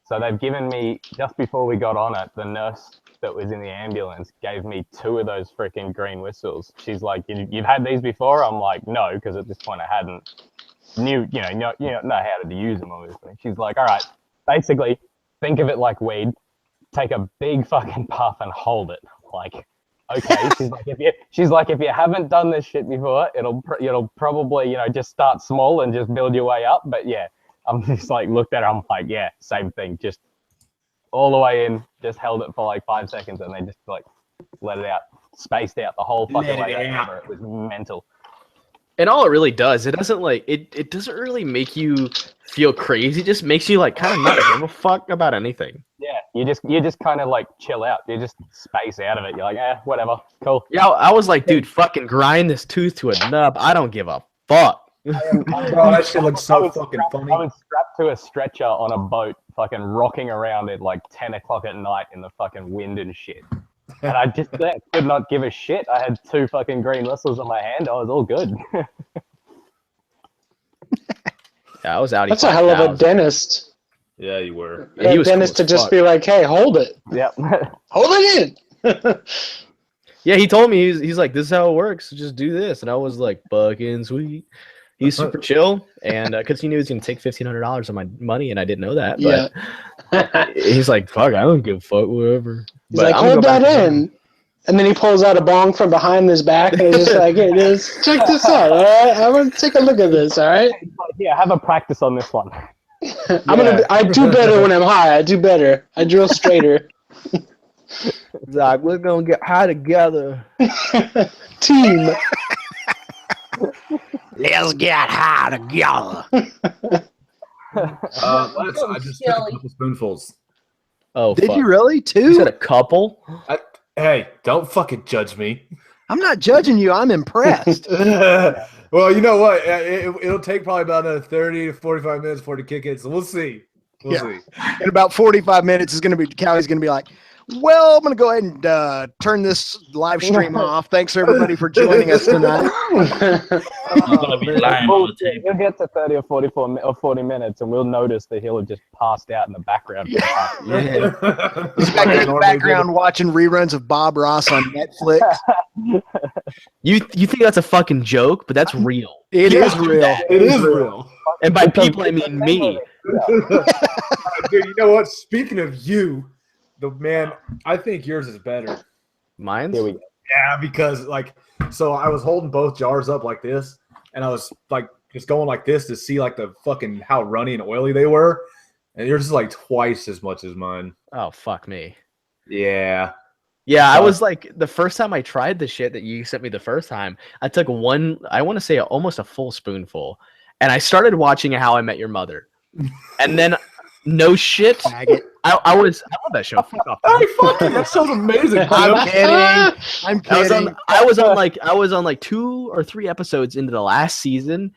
So they've given me, just before we got on it, the nurse that was in the ambulance gave me 2 of those freaking green whistles. She's like, "You've had these before?" I'm like, "No," because at this point I hadn't know how to use them, obviously. She's like, "All right, basically, think of it like weed. Take a big fucking puff and hold it. Like, okay. She's like, if you haven't done this shit before, it'll probably, you know, just start small and just build your way up. But yeah, I'm just like, looked at her. I'm like, yeah, same thing. Just all the way in, just held it for like 5 seconds and then just like let it out, spaced out the whole fucking way over. It was mental. And all it really does, it doesn't like it doesn't really make you feel crazy. It just makes you like kind of not give a fuck about anything. Yeah, you just kind of like chill out. You just space out of it. You're like, whatever, cool. Yeah, I was like, dude, fucking grind this tooth to a nub. I don't give a fuck. Oh, that shit looks so fucking funny. I was strapped to a stretcher on a boat, fucking rocking around at like 10 o'clock at night in the fucking wind and shit. And I just could not give a shit. I had 2 fucking green whistles on my hand. I was all good. Yeah, I was out. That's a hell of a dentist. Yeah, you were. Yeah, he was dentist cool to as just fuck. be like, hey, hold it. Yep. Hold it in. Yeah, he told me he's like, this is how it works. Just do this, and I was like, fucking sweet. He's super chill, and because he knew he was gonna take $1,500 of my money, and I didn't know that. But he's like, fuck, I don't give a fuck, whatever. He's like, hold that in. And then he pulls out a bong from behind his back and he's just like, here it is. Check this out, all right? I'm going to take a look at this, all right? Yeah, have a practice on this one. I do better when I'm high. I do better. I drill straighter. Like, we're going to get high together. Team. Let's get high together. I just took a couple spoonfuls. Oh, Did fuck. you really? 2? You said a couple? Hey, don't fucking judge me. I'm not judging you. I'm impressed. Well, you know what? It'll take probably about another 30 to 45 minutes for it to kick in, so we'll see. We'll see. In about 45 minutes, Callie's going to be like, well, I'm going to go ahead and turn this live stream off. Thanks, everybody, for joining us tonight. He's gonna be lying on the tape. He'll get to 30 or 40 minutes, and we'll notice that he'll have just passed out in the background. Yeah. He's back in the background watching reruns of Bob Ross on Netflix. You think that's a fucking joke, but that's real. It is real. It is real. And by people, I mean me. Dude, you know what? Speaking of you, I think yours is better. Mine's? Here we go. Yeah, because so I was holding both jars up like this, and I was like just going like this to see like the fucking how runny and oily they were, and yours is like twice as much as mine. Oh, fuck me. Yeah. Yeah, I was like, the first time I tried the shit that you sent me the first time, I took I want to say almost a full spoonful, and I started watching How I Met Your Mother. And then, no shit, I love that show. Fuck off. Hey, fuck you. That show's amazing. I'm kidding. I was on like 2 or 3 episodes into the last season,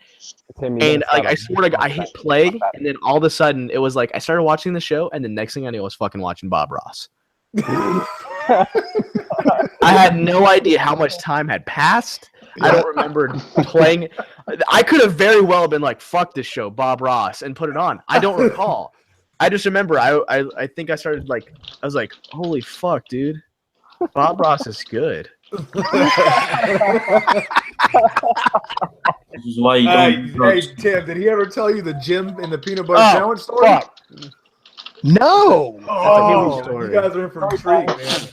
and like I swear to God, I hit play, and then all of a sudden it was like I started watching the show, and the next thing I knew I was fucking watching Bob Ross. I had no idea how much time had passed. I don't remember playing. I could have very well been like, fuck this show, Bob Ross, and put it on. I don't recall. I just remember I think I started like, I was like, holy fuck, dude. Bob Ross is good. This is why you don't. Hey, Tim, did he ever tell you the Jim and the peanut butter sandwich story? Fuck. No. Oh, That's a huge you guys are in for a treat, man.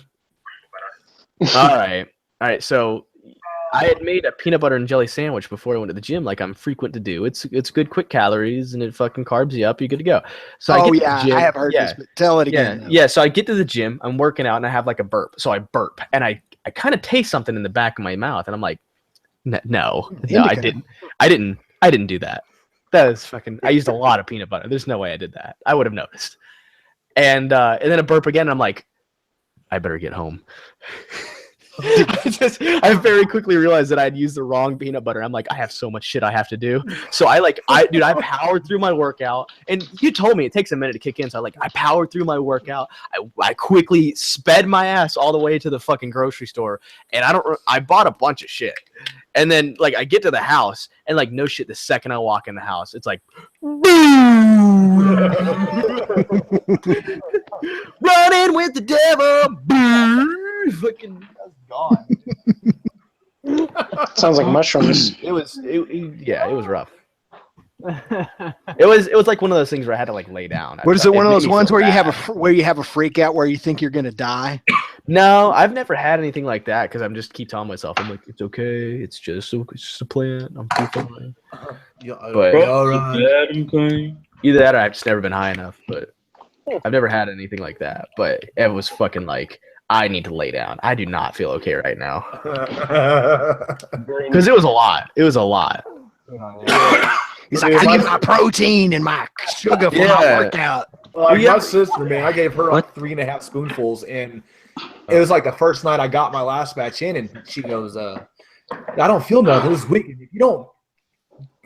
All right. So I had made a peanut butter and jelly sandwich before I went to the gym, like I'm frequent to do. It's good, quick calories, and it fucking carbs you up. You're good to go. So I get to the gym. I have heard this, but tell it again. Yeah. So I get to the gym. I'm working out, and I have like a burp. So I burp, and I kind of taste something in the back of my mouth, and I'm like, no, I didn't do that. That is fucking. I used a lot of peanut butter. There's no way I did that. I would have noticed. And then a burp again. And I'm like, I better get home. I very quickly realized that I'd used the wrong peanut butter. I'm like, I have so much shit I have to do. So I powered through my workout, and you told me it takes a minute to kick in. So I powered through my workout. I quickly sped my ass all the way to the fucking grocery store, and I bought a bunch of shit. And then like I get to the house, and like no shit, the second I walk in the house, it's like, boom! Running with the devil, boom! Fucking gone. Sounds like mushrooms. It was rough. It was like one of those things where I had to like lay down. What is it? One of made those me ones feel where you have bad. where you have a freak out where you think you're gonna die? No, I've never had anything like that because I'm just keep telling myself I'm like it's okay, it's just a plant. I'm too fine. But either that or I've just never been high enough. But I've never had anything like that. But it was fucking like I need to lay down. I do not feel okay right now because it was a lot. It was a lot. He's like, I need my protein and my sugar for my workout. Like my sister, man, I gave her like 3.5 spoonfuls, and it was like the first night I got my last batch in, and she goes, "I don't feel nothing this weekend. If you don't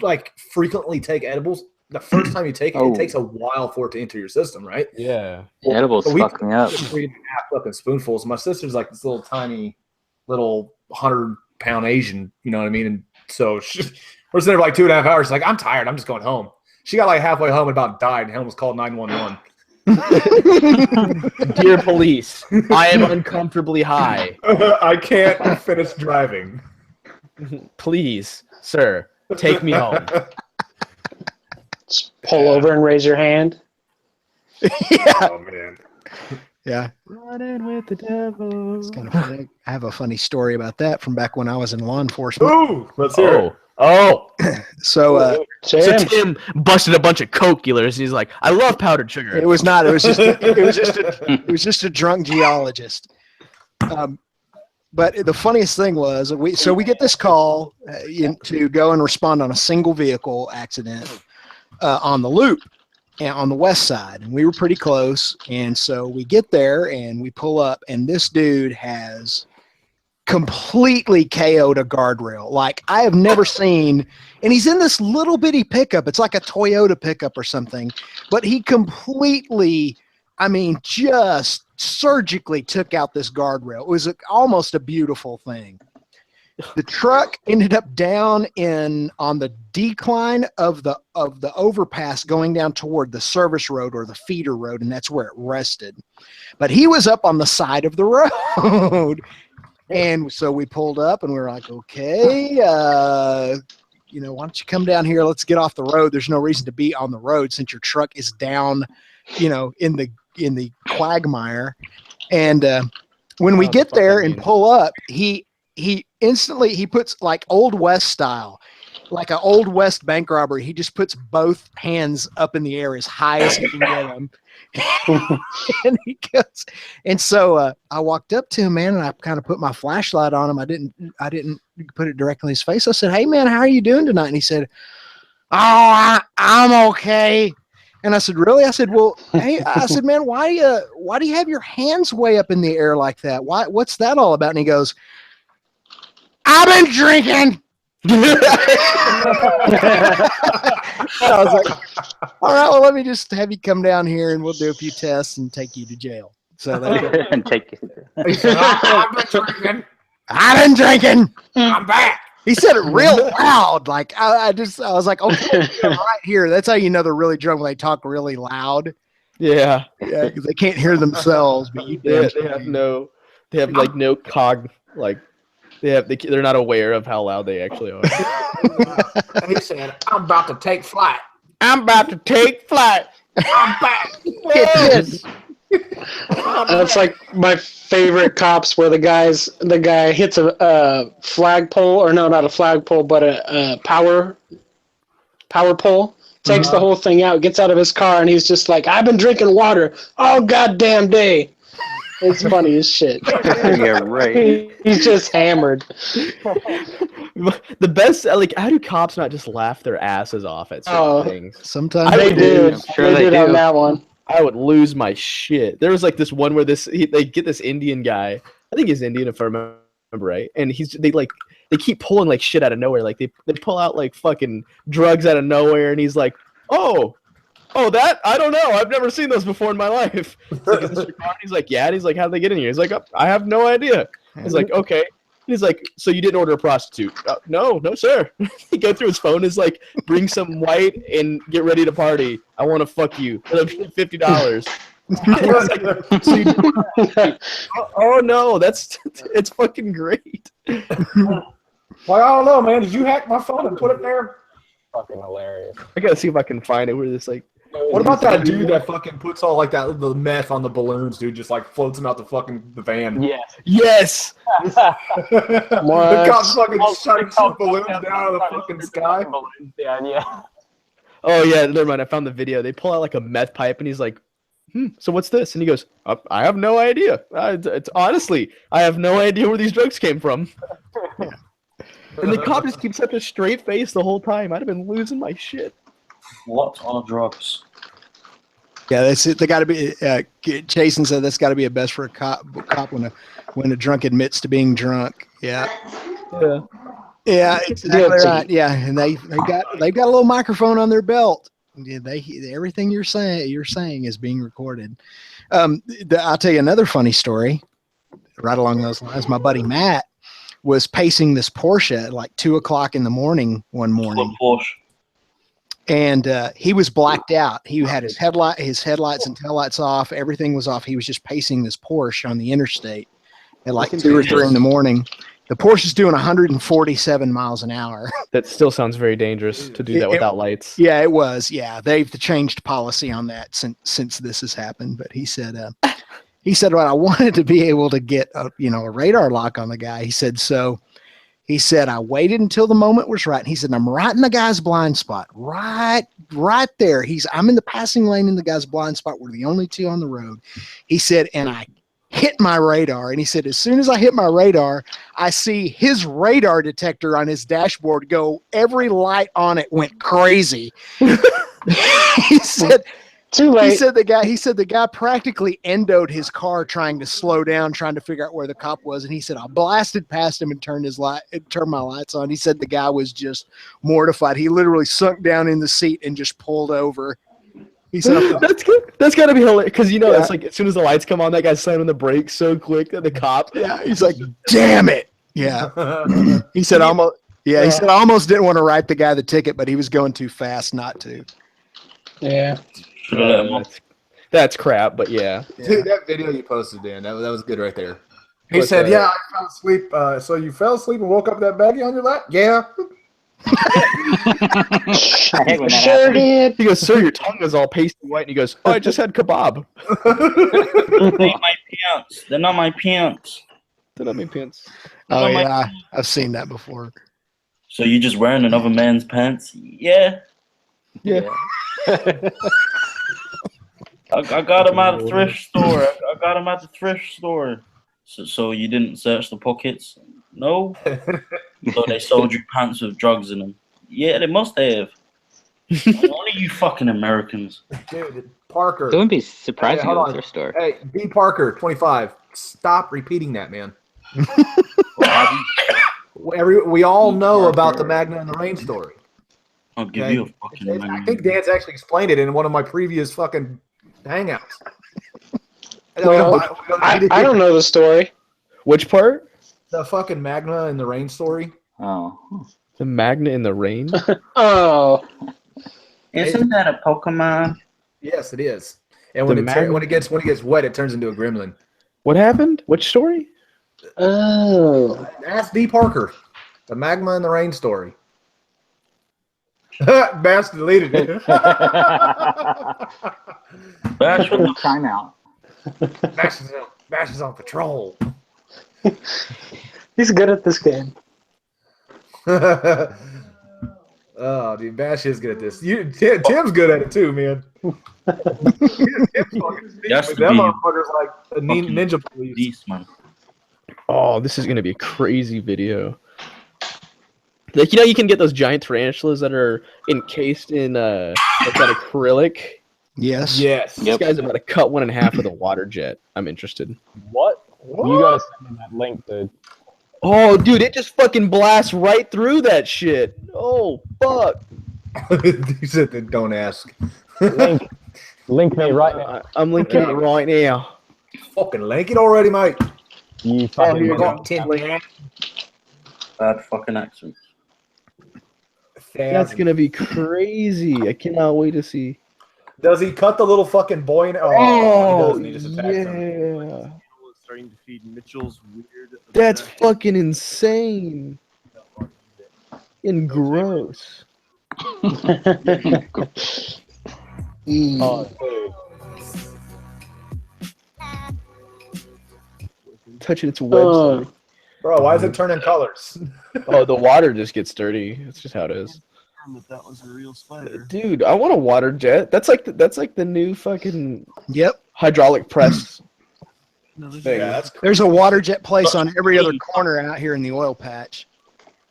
like frequently take edibles, the first time you take it, it takes a while for it to enter your system, right?" Yeah. The edibles fucked me up. 3.5 fucking spoonfuls. My sister's like this little tiny, little 100-pound Asian, you know what I mean? And so we're sitting there for like 2.5 hours. She's like, I'm tired. I'm just going home. She got like halfway home and about died, and almost called 911. Dear police, I am uncomfortably high. I can't finish driving. Please, sir, take me home. Just pull over and raise your hand. Yeah. Oh man. Yeah. Running with the devil. It's kind of funny. I have a funny story about that from back when I was in law enforcement. Ooh, let's hear it. Oh. So So Tim busted a bunch of coke dealers. He's like, I love powdered sugar. it was not. It was just a drunk geologist. But the funniest thing was we get this call to go and respond on a single vehicle accident on the loop and on the west side, and we were pretty close. And so we get there and we pull up, and this dude has completely KO'd a guardrail like I have never seen. And he's in this little bitty pickup. It's like a Toyota pickup or something, but he completely, I mean, just surgically took out this guardrail. It was almost a beautiful thing. The truck ended up down on the decline of the overpass going down toward the service road or the feeder road, and that's where it rested. But he was up on the side of the road. And so we pulled up and we were like, okay, why don't you come down here? Let's get off the road. There's no reason to be on the road since your truck is down, in the quagmire. And when we get there and pull up, he instantly puts like Old West style, like an Old West bank robbery. He just puts both hands up in the air as high as he can get them. And he goes, and so I walked up to him, man, and I kind of put my flashlight on him. I didn't put it directly in his face. I said, "Hey, man, how are you doing tonight?" And he said, "Oh, I'm okay." And I said, "Really?" I said, "Well, hey," I said, "Man, why do you have your hands way up in the air like that? What's that all about?" And he goes, "I've been drinking." I was like, all right, well, let me just have you come down here and we'll do a few tests and take you to jail. So And take it. I've been drinking. I'm back. He said it real loud. Like I was like, okay, right here. That's how you know they're really drunk when they talk really loud. Yeah. Yeah, because they can't hear themselves. But They have no cog, like they're not aware of how loud they actually are. He said, "I'm about to take flight. I'm about to take flight. I'm back." That's like my favorite cops, where the guy hits a flagpole, or no, not a flagpole, but a power pole. Takes the whole thing out, gets out of his car, and he's just like, "I've been drinking water all goddamn day." It's funny as shit. Yeah, right. He's just hammered. The best, like, how do cops not just laugh their asses off at certain things? Sometimes They did. I'm sure they they did on do. that one. I would lose my shit. There was like this one where they get this Indian guy. I think he's Indian if I remember right, and they keep pulling like shit out of nowhere. Like they pull out like fucking drugs out of nowhere, and he's like, Oh, that? I don't know. I've never seen those before in my life. Like, is this your car? He's like, yeah. And he's like, how'd they get in here? He's like, I have no idea. He's like, okay. And he's like, so you didn't order a prostitute? No, sir. He go through his phone. Is like, bring some white and get ready to party. I want to fuck you. $50. Like, so oh no, it's fucking great. Well, I don't know, man. Did you hack my phone and put it there? fucking hilarious. I gotta see if I can find it where this like. What about that dude that fucking puts all like that the meth on the balloons, dude? Just like floats them out the van. Yes. Yes. The cops fucking shooting some balloons down out of the fucking sky. Balloons down, yeah. Oh yeah, never mind. I found the video. They pull out like a meth pipe, and he's like, so what's this? And he goes, I have no idea. It's honestly, I have no idea where these drugs came from. And the cop just keeps such a straight face the whole time. I'd have been losing my shit. What are drugs? Yeah, that's it. They got to be. Jason said that's got to be a best for a cop when a drunk admits to being drunk. Yeah. Yeah. Yeah, exactly right. Yeah, and they've got a little microphone on their belt. Yeah, everything you're saying is being recorded. I'll tell you another funny story. Right along those lines, my buddy Matt was pacing this Porsche at like 2:00 in the morning one morning. Porsche. And he was blacked out. He had his headlights and taillights off. Everything was off. He was just pacing this Porsche on the interstate at like 2 or 3 in the morning. The Porsche is doing 147 miles an hour. That still sounds very dangerous to do that without lights. Yeah, it was. Yeah, they've changed policy on that since this has happened. But he said, well, I wanted to be able to get a radar lock on the guy. He said, I waited until the moment was right. And he said, I'm right in the guy's blind spot, right there. I'm in the passing lane in the guy's blind spot. We're the only two on the road. He said, and I hit my radar. And he said, as soon as I hit my radar, I see his radar detector on his dashboard go. Every light on it went crazy. He said, Too late. He said the guy practically endoed his car trying to slow down, trying to figure out where the cop was. And he said, I blasted past him and turned my lights on. He said the guy was just mortified. He literally sunk down in the seat and just pulled over. He said, that's good. That's gotta be hilarious. Because it's like as soon as the lights come on, that guy's slamming the brakes so quick that the cop. Yeah, he's like, damn it. Yeah. He said almost. Yeah, he said I almost didn't want to write the guy the ticket, but he was going too fast not to. Yeah. That's crap, but yeah. Dude, that video you posted, Dan, that was good right there. He said, "Yeah, I fell asleep. So you fell asleep and woke up with that baggie on your lap? Yeah." I hate when that Sure happens. did. He goes, sir, your tongue is all pasty white. And he goes, oh, I just had kebab. They ain't my pants. They're not my pants. Did I mean pants? Oh yeah, I've seen that before. So you just wearing another man's pants? Yeah. Yeah. I got them at a thrift store. I got them at the thrift store. So you didn't search the pockets? No. So they sold you pants with drugs in them? Yeah, they must have. Only you fucking Americans. Dude, Parker. It wouldn't be surprising hold at on. their store. Hey, B. Parker, 25. Stop repeating that, man. We all know about the Magna and the Rain story. I'll give you a fucking. I think Dan's actually explained it in one of my previous fucking hangouts. Well, I don't know the story. Which part? The fucking Magna and the Rain story. Oh. The Magna in the rain? Oh. Isn't that a Pokemon? Yes, it is. And when it gets wet, it turns into a gremlin. What happened? Which story? Oh. Ask D. Parker. The Magma and the Rain story. Bash deleted it. Bash with the Timeout. Bash is on patrol. He's good at this game. Oh, dude, Bash is good at this. Tim's good at it too, man. That's the That motherfucker's like a ninja police. beast, man. Oh, this is going to be a crazy video. Like, you can get those giant tarantulas that are encased in like that acrylic. Yes. Yes. This guy's about to cut one in half with a water jet. I'm interested. What? You gotta send me that link, dude. Oh, dude, it just fucking blasts right through that shit. Oh, fuck. He said that don't ask. Link me right now. I'm linking it right now. Fucking link it already, mate. You Oh, fucking here you go. go. 10 link. Bad fucking accent. That's going to be crazy. I cannot wait to see. Does he cut the little fucking boy in? Oh, he doesn't. He just attacks him. yeah. Starting to feed Mitchell's weird. That's fucking insane. And gross. Oh, dude. Touching its website. Bro, why is it turning colors? Oh, the water just gets dirty. That's just how it is. That was a real spider. Dude, I want a water jet. That's like the new fucking Yep. hydraulic press No, thing. Yeah, that's There's a water jet place on every other corner out here in the oil patch.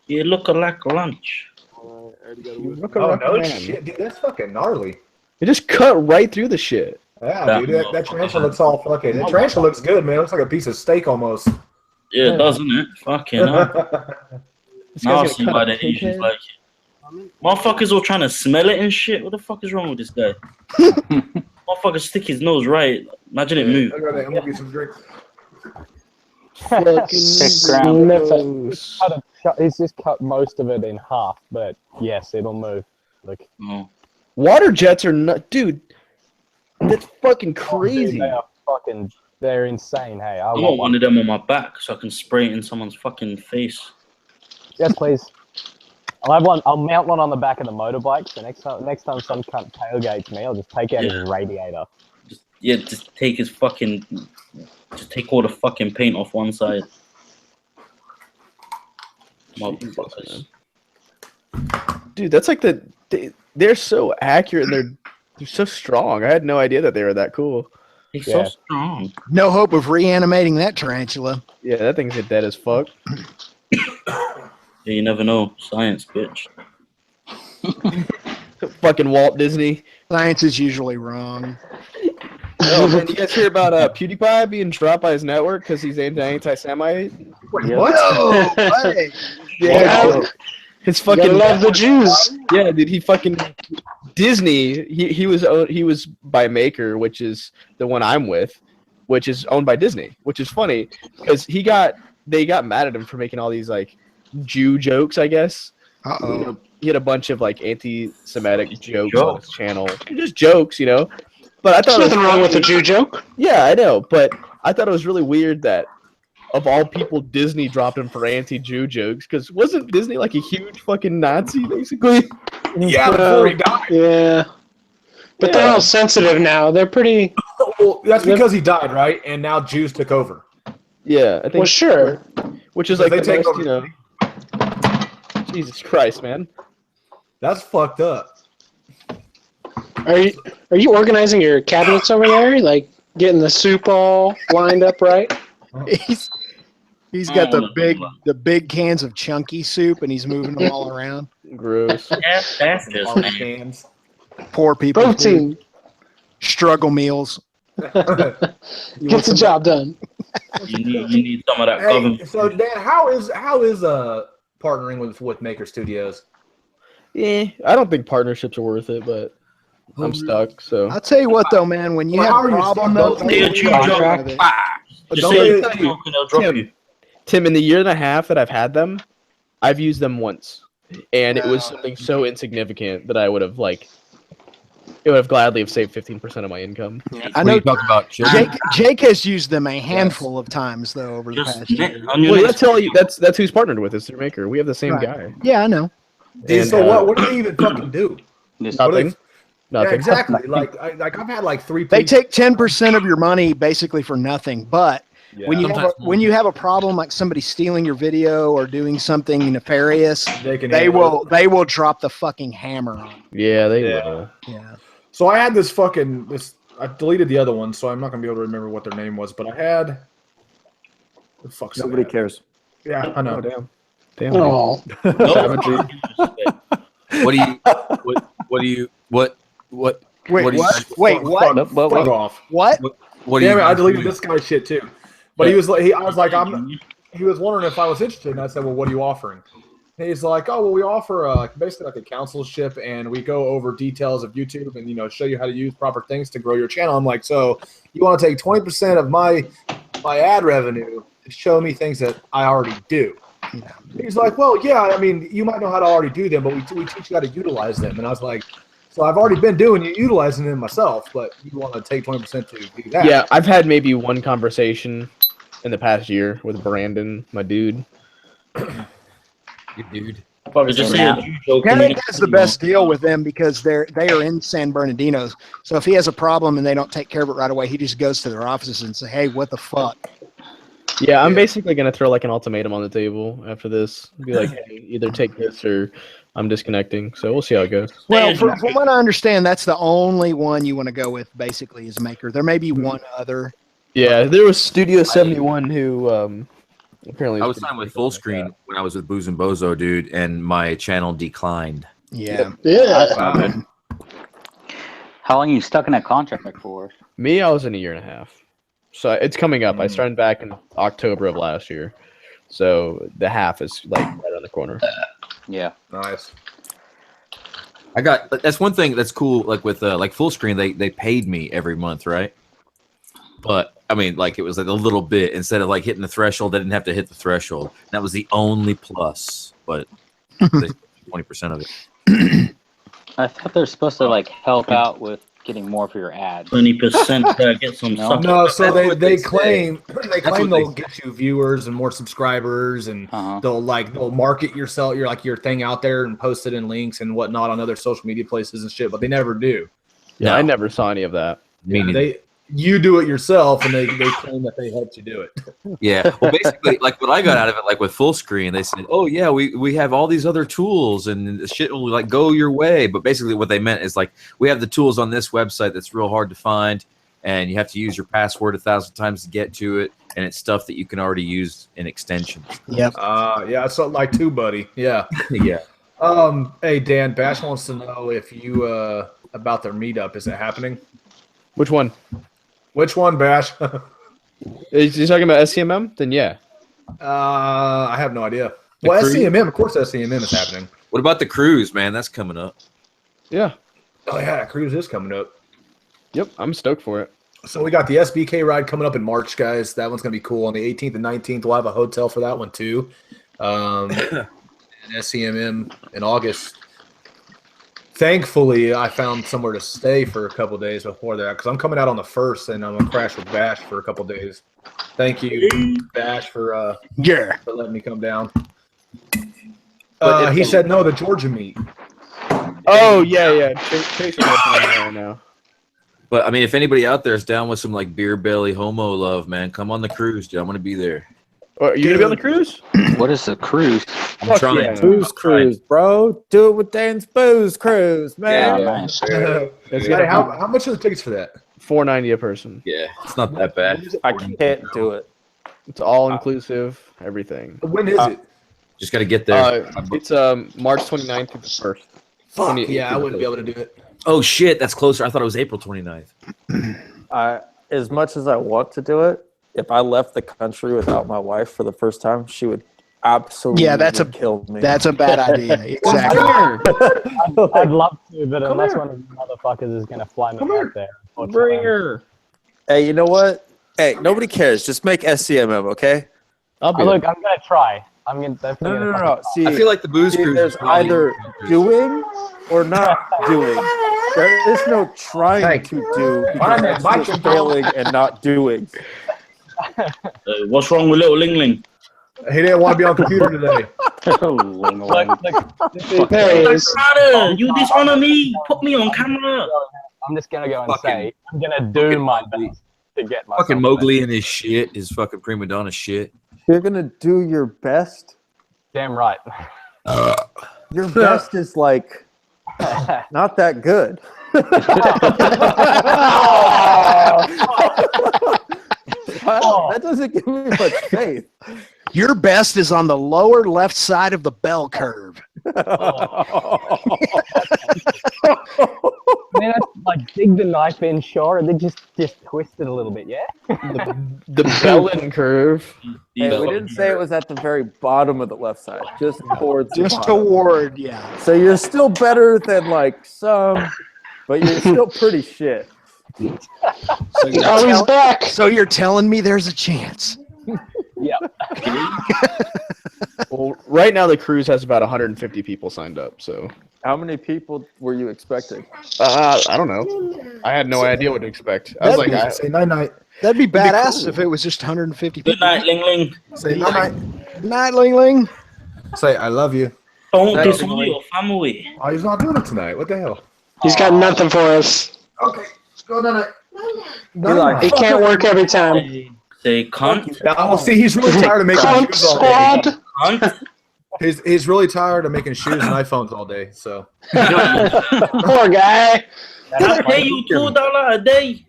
You look like lunch. Look oh at no man. shit, dude. That's fucking gnarly. It just cut right through the shit. Yeah, dude. That tarantula looks all fucking. That tarantula looks good, man. It looks like a piece of steak almost. Yeah, it doesn't it? Fucking hell. This Now I guy's see gonna why cut a the pig Asians head. like it. Motherfuckers all trying to smell it and shit. What the fuck is wrong with this guy? Motherfucker stick his nose right. Imagine it move. Look at that. I'm gonna get some drink. Fucking Sniff it. He's just cut most of it in half, but yes, it'll move. Like, Oh. Water jets are not, dude. That's fucking dude, crazy. they're insane. Hey, I I want want one of them on my back so I can spray it in someone's fucking face. Yes, please. I'll have one. I'll mount one on the back of the motorbike. So next time some cunt tailgates me, I'll just take out his radiator. Just take his fucking, just take all the fucking paint off one side. Motherfuckers. Dude, that's like they're so accurate and they're so strong. I had no idea that they were that cool. He's Yeah. so strong. No hope of reanimating that tarantula. Yeah, that thing's dead as fuck. Yeah, you never know. Science, bitch. Fucking Walt Disney. Science is usually wrong. Oh man, you guys hear about PewDiePie being dropped by his network because he's anti-Semite? What? Hey. Yeah, his fucking Gotta love the Jews. Yeah, dude, he fucking Disney. He was by Maker, which is the one I'm with, which is owned by Disney, which is funny because they got mad at him for making all these like Jew jokes, I guess. Uh-oh. He had a bunch of like anti-Semitic jokes on his channel, just jokes, you know. But I thought There's nothing wrong with a Jew joke. Yeah, I know, but I thought it was really weird that of all people, Disney dropped him for anti-Jew jokes because wasn't Disney like a huge fucking Nazi basically? Yeah, before he died. Yeah. But they're all sensitive now. They're pretty. Well, that's because he died, right? And now Jews took over. Yeah, I think. Well, sure. Which is Because like they the take most, over. you know. Jesus Christ, man. That's fucked up. Are you organizing your cabinets over there? Like getting the soup all lined up right? He's got the big cans of chunky soup and he's moving them all around. Gross. That's this, All man. cans. Poor people. Protein Struggle meals. gets the job done. You need some of that government. Hey, so Dan, how is partnering with Maker Studios? Yeah, I don't think partnerships are worth it, but I'm stuck. So I'll tell you what though, man, when you Well, have how are a you problem stuck? though, Say a Jew joke. Just Don't say they- a Jew joke and they'll drop you. Tim, in the year and a half that I've had them, I've used them once, and it was something so insignificant that I would have gladly have saved 15% of my income. I know talk about children. Jake has used them a handful of times though over the Just past year. on your Well, next- that's who's partnered with us through Maker. We have the same Right. guy. Yeah, I know. Dude, And, so what do they even fucking do? This Nothing. Yeah, Nothing. exactly. Like I've had like 3 They people. take 10% of your money basically for nothing, but when you have a problem like somebody stealing your video or doing something nefarious, they will drop the fucking hammer on you. Yeah, they Yeah. will. Yeah. So I had this. I deleted the other one, so I'm not gonna be able to remember what their name was. But I had. The fuck's Nobody that? cares. Yeah, I know. Oh, damn. Damn. Oh, No, Savagery. What do you? What do you? What? Wait, What do you- what? Wait, what? Fuck off. What? What do you? Damn it! I guys deleted do? this guy's shit too. But he was like, I was like, he was wondering if I was interested, and I said, well, what are you offering? And he's like, oh, well, we offer basically like a counselship, and we go over details of YouTube, and show you how to use proper things to grow your channel. I'm like, so you want to take 20% of my ad revenue to show me things that I already do? Yeah. He's like, well, yeah, I mean, you might know how to already do them, but we teach you how to utilize them. And I was like, so I've already been utilizing them myself, but you want to take 20% to do that? Yeah, I've had maybe one conversation in the past year with Brandon, my dude. You dude. Fucking just say a Jew joke. and Derek you has the best deal with them because they are in San Bernardino. So if he has a problem and they don't take care of it right away, he just goes to their offices and say, "Hey, what the fuck?" Yeah, I'm basically gonna throw like an ultimatum on the table after this. Be like, hey, either take this or I'm disconnecting. So we'll see how it goes. Well, from what I understand, that's the only one you want to go with. Basically, is Maker. There may be one other. Yeah, there was Studio 71 who apparently I was signed with full screen when I was with Booze and Bozo, dude, and my channel declined. Yeah. Yeah. How long are you stuck in that contract for? Me, I was in a year and a half. So it's coming up. I started back in October of last year. So the half is like right around the corner. Yeah. Nice. That's one thing that's cool. Like with like full screen, they paid me every month, right? But I mean, like it was like a little bit instead of like hitting the threshold. They didn't have to hit the threshold. That was the only plus. But 20% of it. I thought they're supposed to like help out with getting more for your ads. 20% get some No? No, so That's what they they claim what they'll they get you viewers and more subscribers, and they'll market yourself, your thing out there and post it in links and whatnot on other social media places and shit. But they never do. Yeah, I never saw any of that. You do it yourself, and they claim that they helped you do it. Yeah. Well, basically, like what I got out of it, like with full screen, they said, "Oh yeah, we have all these other tools, and the shit will like go your way." But basically, what they meant is like we have the tools on this website that's real hard to find, and you have to use your password 1,000 times to get to it, and it's stuff that you can already use in extensions. Yep. Yeah, it's something like TubeBuddy. Yeah. Yeah. Hey Dan, Bash wants to know if you about their meetup. Is it happening? Which one? Which one, Bash? Is you talking about SCMM? Then yeah. I have no idea. Well, SCMM, of course, SCMM is happening. What about the cruise, man? That's coming up. Yeah. Oh yeah, cruise is coming up. Yep, I'm stoked for it. So we got the SBK ride coming up in March, guys. That one's gonna be cool. On the 18th and 19th, we'll have a hotel for that one too. And SCMM in August. Thankfully, I found somewhere to stay for a couple days before that because I'm coming out on the 1st and I'm gonna crash with Bash for a couple days. Thank you, Bash, for letting me come down. He said no, the Georgia meet. Oh yeah. Chase right now. But I mean, if anybody out there is down with some like beer belly homo love, man, come on the cruise, dude. I'm gonna be there. Are you gonna be on the cruise? What is the cruise? I'm trying. Yeah. Booze cruise, bro. Do it with Dan's booze cruise, man. Yeah, nice. Hey, how much are the tickets for that? $4.90 a person. Yeah, it's not that bad. I can't do it. It's all inclusive, everything. When is it? Just gotta get there. It's March 29th through the 1st. Fuck, yeah, I wouldn't be able to do it. Oh shit, that's closer. I thought it was April 29th. As much as I want to do it, if I left the country without my wife for the first time, she would absolutely kill me. That's a bad idea. Exactly. I'd love to, but unless one of the motherfuckers is gonna fly me out there. Bring her. Hey, you know what? Hey, nobody cares. Just make SCMM, okay? Look, I'm gonna try. I'm gonna definitely. No. See, I feel like the booze cruise. there's either doing or not doing. There is no trying to do because that's just failing and not doing. What's wrong with little Ling Ling? He didn't want to be on computer today. You dishonor me. Put me on camera. I'm just gonna go and say I'm gonna do my best to get my fucking Mowgli and his shit, his fucking prima donna shit. You're gonna do your best. Damn right. Your best is like not that good. That doesn't give me much faith. Your best is on the lower left side of the bell curve. Man, like dig the knife in short, and then just twist it a little bit, yeah. The Bellin curve. Hey, we didn't say it was at the very bottom of the left side, just towards. Just toward, yeah. So you're still better than like some, but you're still pretty shit. He's back. So you're telling me there's a chance? Yeah. Well, right now the cruise has about 150 people signed up. So how many people were you expecting? I don't know. I had no idea what to expect. I was like, say night night. That'd be badass if it was just 150 people. Good night, Ling Ling. Say night night. Night, Ling Ling. Say I love you. Oh, No. this one, family. Oh, he's not doing it tonight. What the hell? He's got nothing for us. Okay, go down it. It can't work every time. Say cunt. Now, see, he's really tired of making Cunt shoes all day. squad. Cunt. He's really tired of making shoes and iPhones all day. So Poor guy. I pay you $2 a day.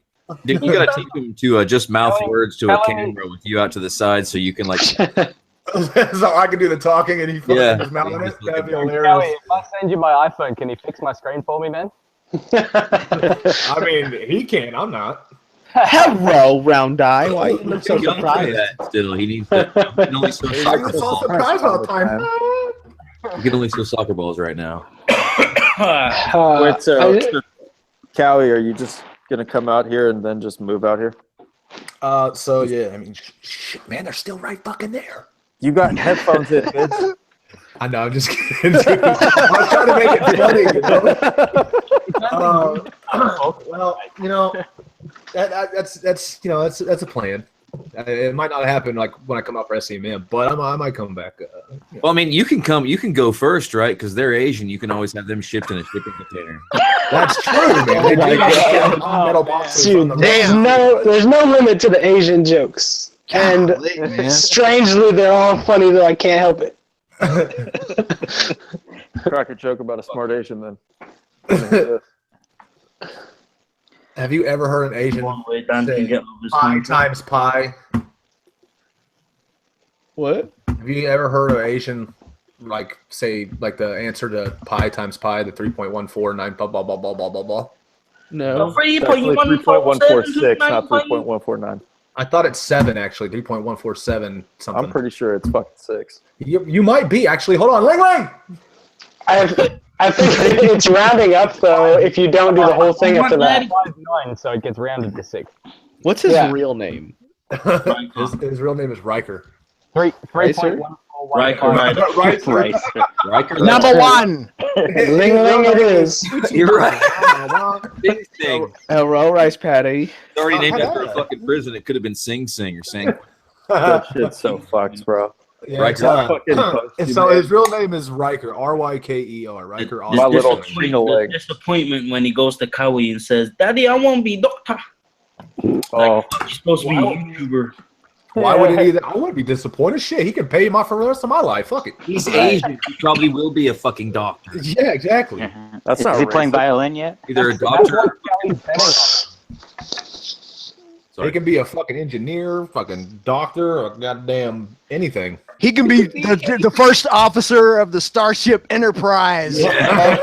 Dude, you gotta teach him to just mouth words to a camera with you out to the side, so you can like. so I can do the talking and he fucking just mouthing it. That'd be hilarious. Kelly, if I send you my iPhone, can you fix my screen for me, man? I mean, he can. I'm not. Hello, round eye. Why you look so Young for surprised? that still, he needs to. He can only throw Are soccer you so balls. surprised all the time? He can only throw soccer balls right now. Wait, Kawi, are you just gonna come out here and then just move out here? So yeah, I mean, shit, man, they're still right fucking there. You got headphones in, bitch. I know, I'm just kidding. Dude. I was trying to make it funny, you know. Well, you know, that's you know that's a plan. It might not happen like when I come out for SEMM, but I might come back. Well, I mean, you can go first, right? Because they're Asian. You can always have them shipped in a shipping container. That's true, man. They do have metal boxes on the There's no limit to the Asian jokes, and strangely, they're all funny. Though I can't help it. Crack a joke about a smart Asian, then. Have you ever heard an Asian way Dan can get pi times pi? What? Have you ever heard an Asian like say like the answer to pi times pi, the 3.149 blah blah blah blah blah blah blah? No. 3.146, not 3.149. I thought it's 7 actually, 3.147 something. I'm pretty sure it's fucking 6. You might be actually. Hold on, ring ring. I think it's rounding up though. If you don't do the whole thing after that. 5.9, so it gets rounded to 6. What's his real name? his real name is Riker. 3.141. Riker. Number one. Ling ling it is. You're right. Big thing. Hello, Rice Patty. It's already named after a fucking prison. It could have been Sing Sing or Sang. That shit's so fucked, bro. Yeah, Riker. so his real name is Riker. Ryker. Riker. My little ching-a-leg. Disappointment when he goes to Kawi and says, "Daddy, I won't be doctor." Oh, He's supposed to be a YouTuber. Why would he? I wouldn't be disappointed. Shit, he can pay him off for the rest of my life. Fuck it. He's Asian. He probably will be a fucking doctor. Yeah, exactly. that's Is not he racist. playing violin yet? Either a doctor. He can be a fucking engineer, fucking doctor, or goddamn anything. He can be the first officer of the Starship Enterprise. Yeah.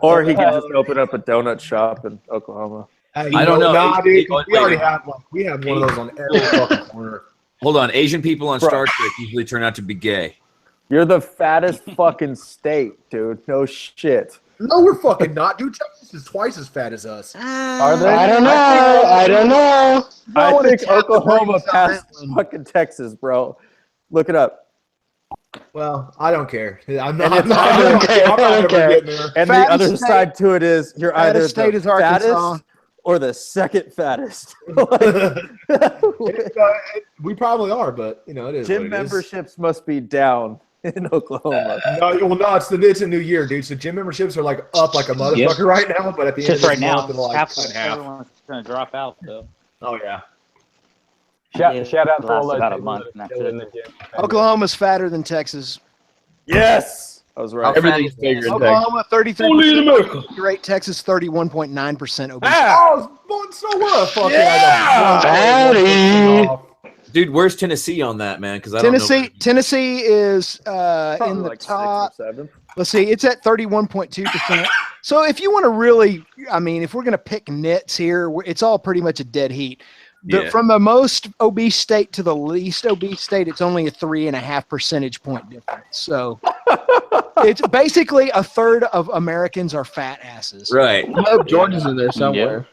Or he can just open up a donut shop in Oklahoma. I don't know. Nah, dude, Wait, we already have one. We have one of those on every fucking corner. Hold on. Asian people on Star Trek usually turn out to be gay. You're the fattest fucking state, dude. No shit. No, we're fucking not, dude. Texas is twice as fat as us. Are they? I don't know. I think Oklahoma passed fucking Texas, bro. Look it up. Well, I don't care. I'm And not. it's- I'm not ever getting there. And the Fattest other state- side to it is you're either fattest state the is Arkansas. fattest or the second fattest. We probably are, but you know it is. Gym what it is. memberships must be down in Oklahoma. No, well, no, it's a new year, dude. So gym memberships are like up like a motherfucker right now, but at the end Just of right the now, month, they're like half cut in half. everyone's going to drop out though. Oh yeah. Shout out to all Lasts those about a people month, that and are that's still it. in the gym. Oklahoma's fatter than Texas. Yes, I was right. Everything's bigger in Texas. Oklahoma 33%. Rate Texas 31.9% obese. Oh, so what? Fucking Fatty. Dude, where's Tennessee on that, man? Because I don't know. Tennessee is in Probably the like 6 top. or 7. Let's see, it's at 31.2%. So if you want to really, I mean, if we're going to pick nits here, it's all pretty much a dead heat. Yeah. From the most obese state to the least obese state, it's only a 3.5 percentage point difference. So it's basically a third of Americans are fat asses. Right. Well, Georgia's in there somewhere.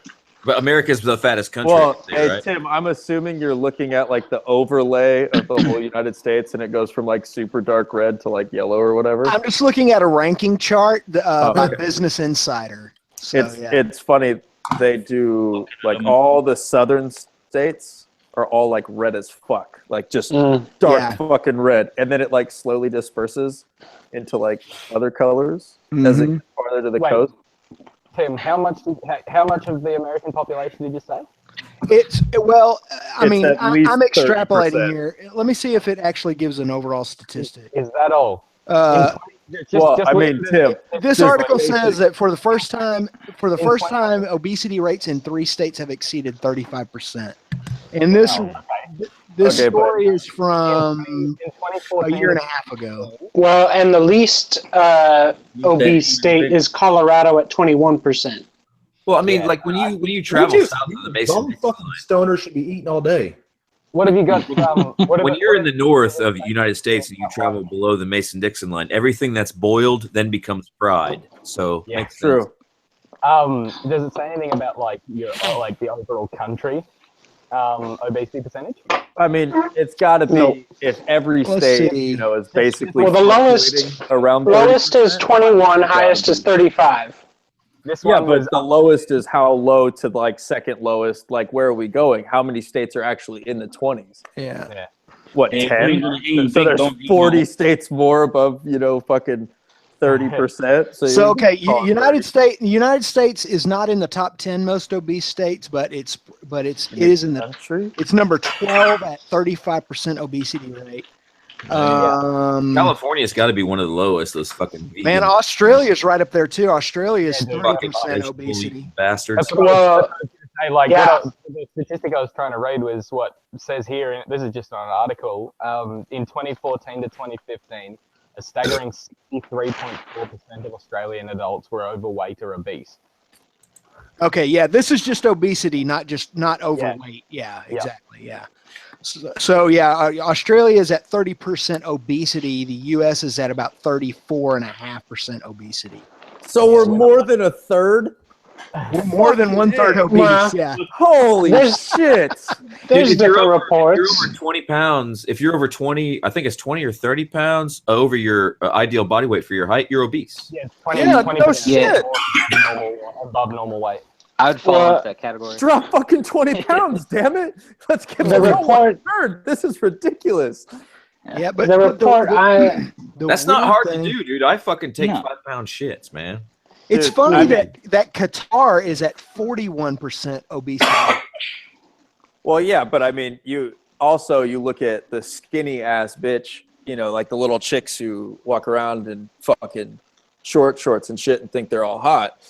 But America's the fattest country. Well, there, hey, right? Tim, I'm assuming you're looking at like the overlay of the whole United States, and it goes from like super dark red to like yellow or whatever. I'm just looking at a ranking chart by Business Insider. So, It's funny. They do like all the southern states are all like red as fuck, like just dark Yeah. fucking red, and then it like slowly disperses into like other colors as it gets farther to the coast. Tim, how much of the American population did you say? I mean, at least I'm extrapolating 30%. here. Let me see if it actually gives an overall statistic. Is that all? Tim, this article says that for the first time, obesity rates in 3 states have exceeded 35%. And this story is from a year and a half ago. Well, and the least obese state is Colorado at 21%. Well, I mean, like when you travel south of the Mason, Some fucking stoner should be eating all day. What have you got? When you're in the north of the United States and you travel below the Mason-Dixon line, everything that's boiled then becomes fried. So makes sense. Does it say anything about like the overall country obesity percentage? I mean, it's got to be if every state is basically the lowest around 30%. Is 21, highest is 35. But the lowest is how low to like second lowest? Like, where are we going? How many states are actually in the 20s? Yeah. What, 10? So there's 40 states more above, fucking 30%. So okay, United States is not in the top 10 most obese states, but it is in the country. It's number 12 at 35% obesity rate. California's got to be one of the lowest. Those fucking vegan man, Australia's right up there too. Australia is 30% obesity. Bastards. The statistic I was trying to read was what says here. And this is just on an article. In 2014 to 2015, a staggering 63.4% of Australian adults were overweight or obese. Okay, yeah, this is just obesity, not overweight. Yeah, exactly. Yeah. So Australia is at 30% obesity. The U.S. is at about 34.5% obesity. So we're more than a third. We're more than 1/3 obese. Yeah. Holy shit! There's different reports. If you're over 20 pounds, if you're over 20, I think it's 20 or 30 pounds over your ideal body weight for your height, you're obese. Yeah, 20 no shit. Above normal weight. I'd fall into that category. Drop fucking 20 pounds, damn it! Let's get the report. This is ridiculous. Yeah, but the report. That's not hard to do, dude. I fucking take 5-pound shits, man. It's funny that Qatar is at 41% obesity. Well, yeah, but I mean, you look at the skinny ass bitch, like the little chicks who walk around in fucking shorts and shit and think they're all hot.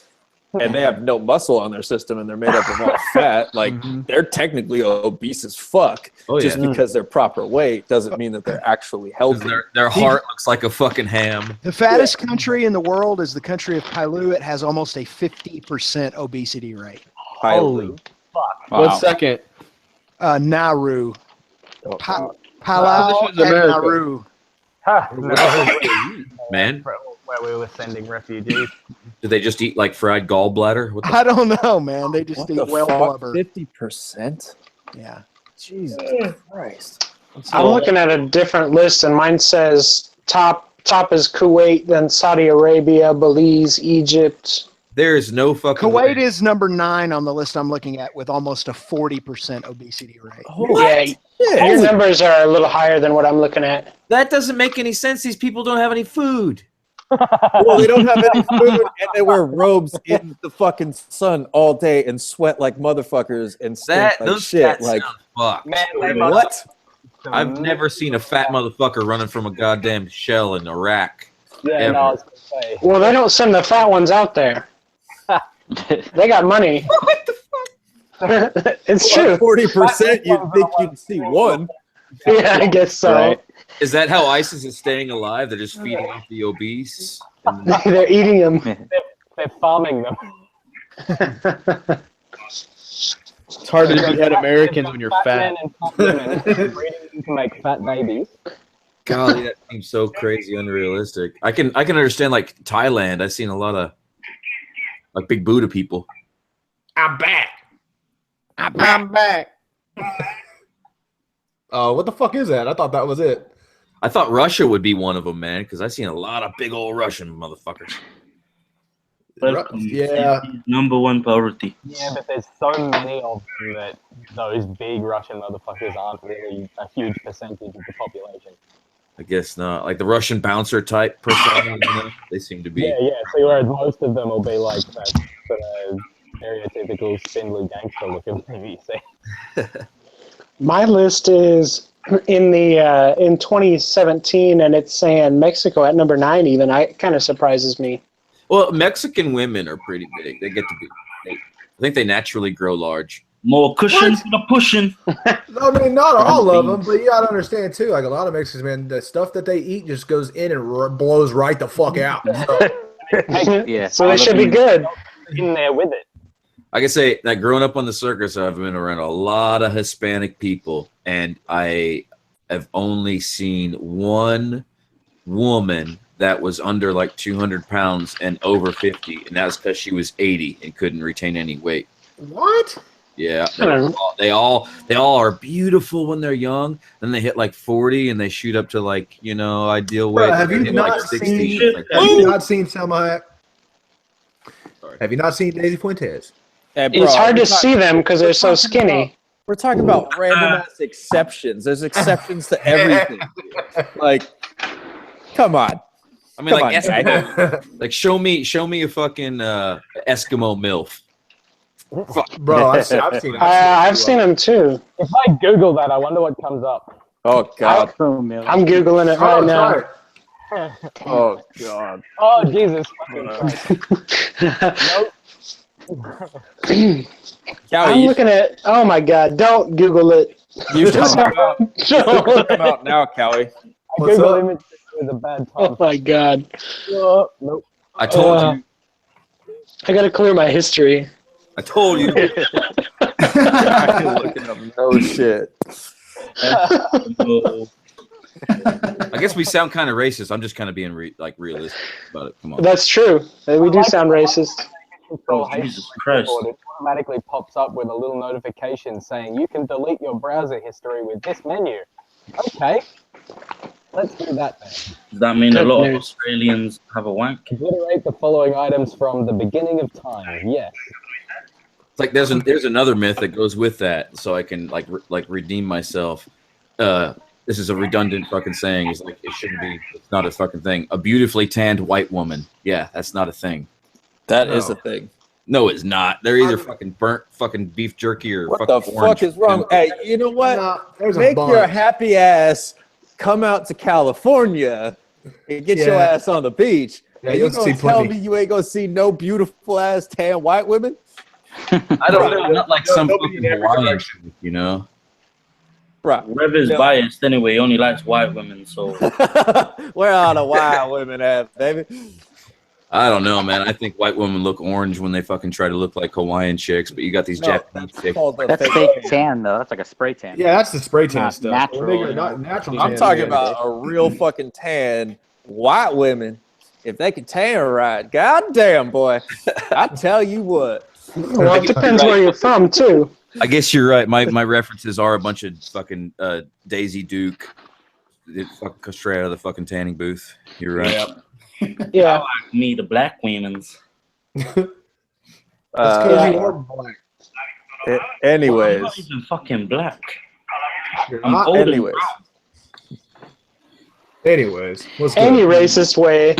And they have no muscle on their system and they're made up of all fat. Like, they're technically obese as fuck. Just because they're proper weight doesn't mean that they're actually healthy. Their heart looks like a fucking ham. The fattest country in the world is the country of Palau. It has almost a 50% obesity rate. Holy fuck. Wow. What's second? Nauru. Palau this was and America. Nauru. Man. Where we were sending refugees. Do they just eat like fried gallbladder? I don't know, man. They just eat whale blubber. 50%? Yeah. Jesus Christ. I'm looking at a different list, and mine says top is Kuwait, then Saudi Arabia, Belize, Egypt. There's no fucking Kuwait way. is number 9 on the list I'm looking at with almost a 40% obesity rate. Yeah, your numbers are a little higher than what I'm looking at. That doesn't make any sense. These people don't have any food. Well, they don't have any food, and they wear robes in the fucking sun all day and sweat like motherfuckers and stink like shit. Like, fuck. Man, what? I've never seen a fat motherfucker running from a goddamn shell in Iraq. Yeah, ever. no, I was gonna say. Well, they don't send the fat ones out there. They got money. What the fuck? It's true. 40%, you'd think you'd see one. Yeah, I guess so. Right. Is that how ISIS is staying alive? They're just feeding off the obese? They're eating them. They're farming them. It's hard to behead Americans when you're fat. Men and fat women breeding them to make fat babies. Golly, that seems so crazy unrealistic. I can understand like Thailand. I've seen a lot of like big Buddha people. I'm back. I'm back. What the fuck is that? I thought that was it. I thought Russia would be one of them, man, because I've seen a lot of big old Russian motherfuckers. Welcome. Yeah. Number one priority. Yeah, but there's so many of them that those big Russian motherfuckers aren't really a huge percentage of the population. I guess not. Like the Russian bouncer type persona, they seem to be. Yeah. So whereas most of them will be like that sort of stereotypical spindly gangster looking babysitter. My list is in 2017, and it's saying Mexico at number 9. Even it kind of surprises me. Well, Mexican women are pretty big. They get to be. I think they naturally grow large. More cushion for the pushing. I mean, not all of them, but you gotta understand too. Like a lot of Mexicans, man, the stuff that they eat just goes in and blows right the fuck out. So, Yeah. So they should be good. In there with it. I can say that growing up on the circus, I've been around a lot of Hispanic people, and I have only seen one woman that was under like 200 pounds and over 50, and that's because she was 80 and couldn't retain any weight. what? Yeah, they all are beautiful when they're young. Then they hit like 40 and they shoot up to like ideal weight. Bro, have you Hit, not like 60? seen? Like, Have you not seen Selma Hayek? Sorry. Have you not seen Daisy Fuentes? Hey, bro, It's hard we're to see them because they're so skinny. We're talking about random ass exceptions. There's exceptions to everything. Like, come on. I mean, Come like on, Eskimo, like show me a fucking Eskimo MILF. Bro, I've seen them too. If I Google that, I wonder what comes up. Oh god. I'm Googling it right now. Oh god. Oh Jesus. Nope. I'm looking at. Oh my god! Don't Google it. You just come out now, Kawi. Google images with a bad time. Oh my god! Nope. I told you. I gotta clear my history. I told you. Looking up no shit. I guess we sound kind of racist. I'm just kind of being realistic about it. Come on. That's true. We do sound racist. Jesus Christ. It automatically pops up with a little notification saying you can delete your browser history with this menu. Okay, let's do that then. Does that mean a lot of Australians have a wank? Obliterate the following items from the beginning of time. Yes. It's like there's another myth that goes with that, so I can like redeem myself. This is a redundant fucking saying. It's like it shouldn't be. It's not a fucking thing. A beautifully tanned white woman. Yeah, that's not a thing. That is a thing. No, it's not. They're either fucking burnt fucking beef jerky or What fucking the orange. fuck is wrong? Hey, you know what? There's a Make bunch. your happy ass come out to California and get your ass on the beach. Yeah, and you'll you gonna see tell plenty. me you ain't gonna see no beautiful ass tan white women? I don't know. Not like some nobody fucking ever Hawaiian directs shit, you know. Right. Rev is biased anyway. He only likes white women, so Where are the white women at, baby? I don't know, man. I think white women look orange when they fucking try to look like Hawaiian chicks, but you got these Japanese chicks. That's fake tan, though. That's like a spray tan. Yeah, that's the spray tan Not stuff. natural, Not natural. I'm tan, talking yeah. about a real fucking tan white women. If they can tan right, goddamn boy, I tell you what. Well, it depends where you're from too. I guess you're right. My references are a bunch of fucking Daisy Duke, fucking straight out of the fucking tanning booth. You're right. Yep. Yeah. like me, the black women's. That's because you are black. I'm Anyways, not even fucking black. You're I'm not. old and anyways. Anyways, let's go. Any racist way.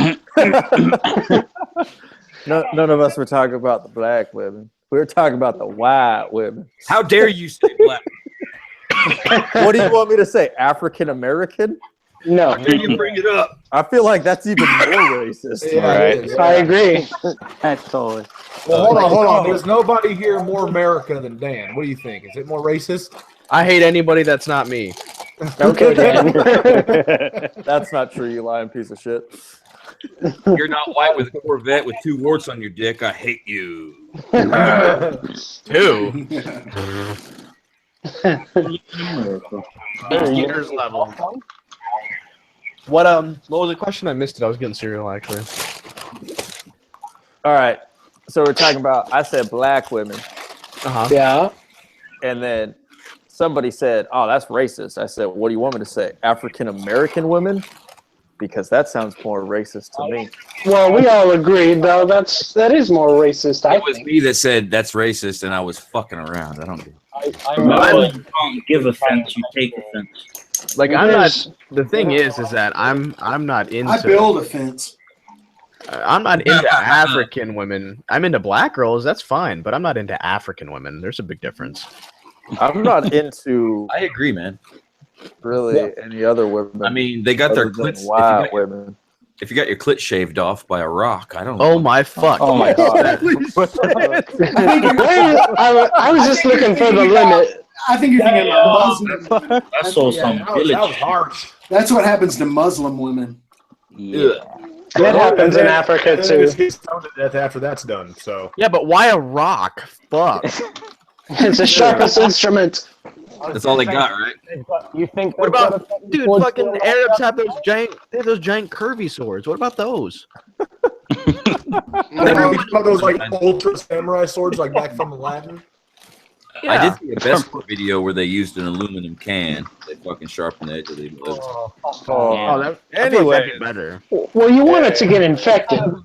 None of us were talking about the black women. We were talking about the white women. How dare you say black? What do you want me to say? African American? No. How dare you bring it up? I feel like that's even more racist. Yeah, Right. it is. I agree. That's totally. Well, hold on. There's nobody here more American than Dan. What do you think? Is it more racist? I hate anybody that's not me. Okay, Dan. That's not true, you lying piece of shit. You're not white with a Corvette with 2 warts on your dick. I hate you. 2. Skeeter's level. What was the question? I missed it. I was getting cereal actually. All right. So we're talking about, I said black women. Yeah. And then somebody said, oh, that's racist. I said, what do you want me to say? African American women? because that sounds more racist to me. Well, we all agreed though. That is more racist. I It was think. me that said that's racist, and I was fucking around. I don't get it. You can't give offense, you take offense. Like I'm not. The thing is that I'm not into. I build a fence. I'm not into African women. I'm into black girls. That's fine, but I'm not into African women. There's a big difference. I'm not into. I agree, man. Really, any other women? I mean, they got their clits. Wow, women. If you got your clit shaved off by a rock, I don't. Oh my fuck! Oh my god! I was just looking for the limit. I think you're thinking of Muslim. I saw some village. That was harsh. That's what happens to Muslim women. Yeah. That happens in Africa And then too. it gets stoned to death after that's done. So Yeah, but why a rock? Fuck. It's the sharpest instrument. That's all they got, right? You think? What about dude? Fucking Arabs have those giant. They have those giant curvy swords. What about those? Never about those like ultra samurai swords like back from Aladdin. I did see a best video where they used an aluminum can. They fucking sharpened the edge of the blade. Oh, Anyway, better. Well, you want it to get infected. You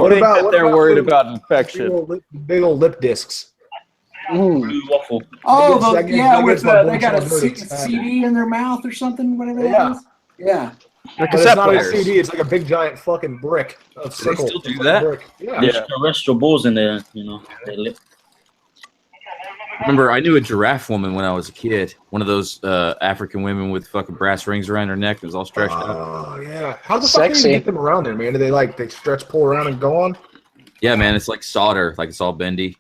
What think about- that what they're about worried the- about infection? Big old lip discs. Blue waffle. Oh, That gets- yeah, that with gets my they got a bones on notice. CD in their mouth or something, whatever Yeah. that is. Yeah. But it's not a CD. It's like a big giant fucking brick of Do they circle. still do that? Brick. Yeah. You should rest your balls in there, you know. They lip. Remember, I knew a giraffe woman when I was a kid. One of those African women with fucking brass rings around her neck that was all stretched out. Oh yeah. How the fuck do Sexy. you get them around there, man? Do they stretch, pull around, and go on? Yeah, man, it's like solder. Like it's all bendy.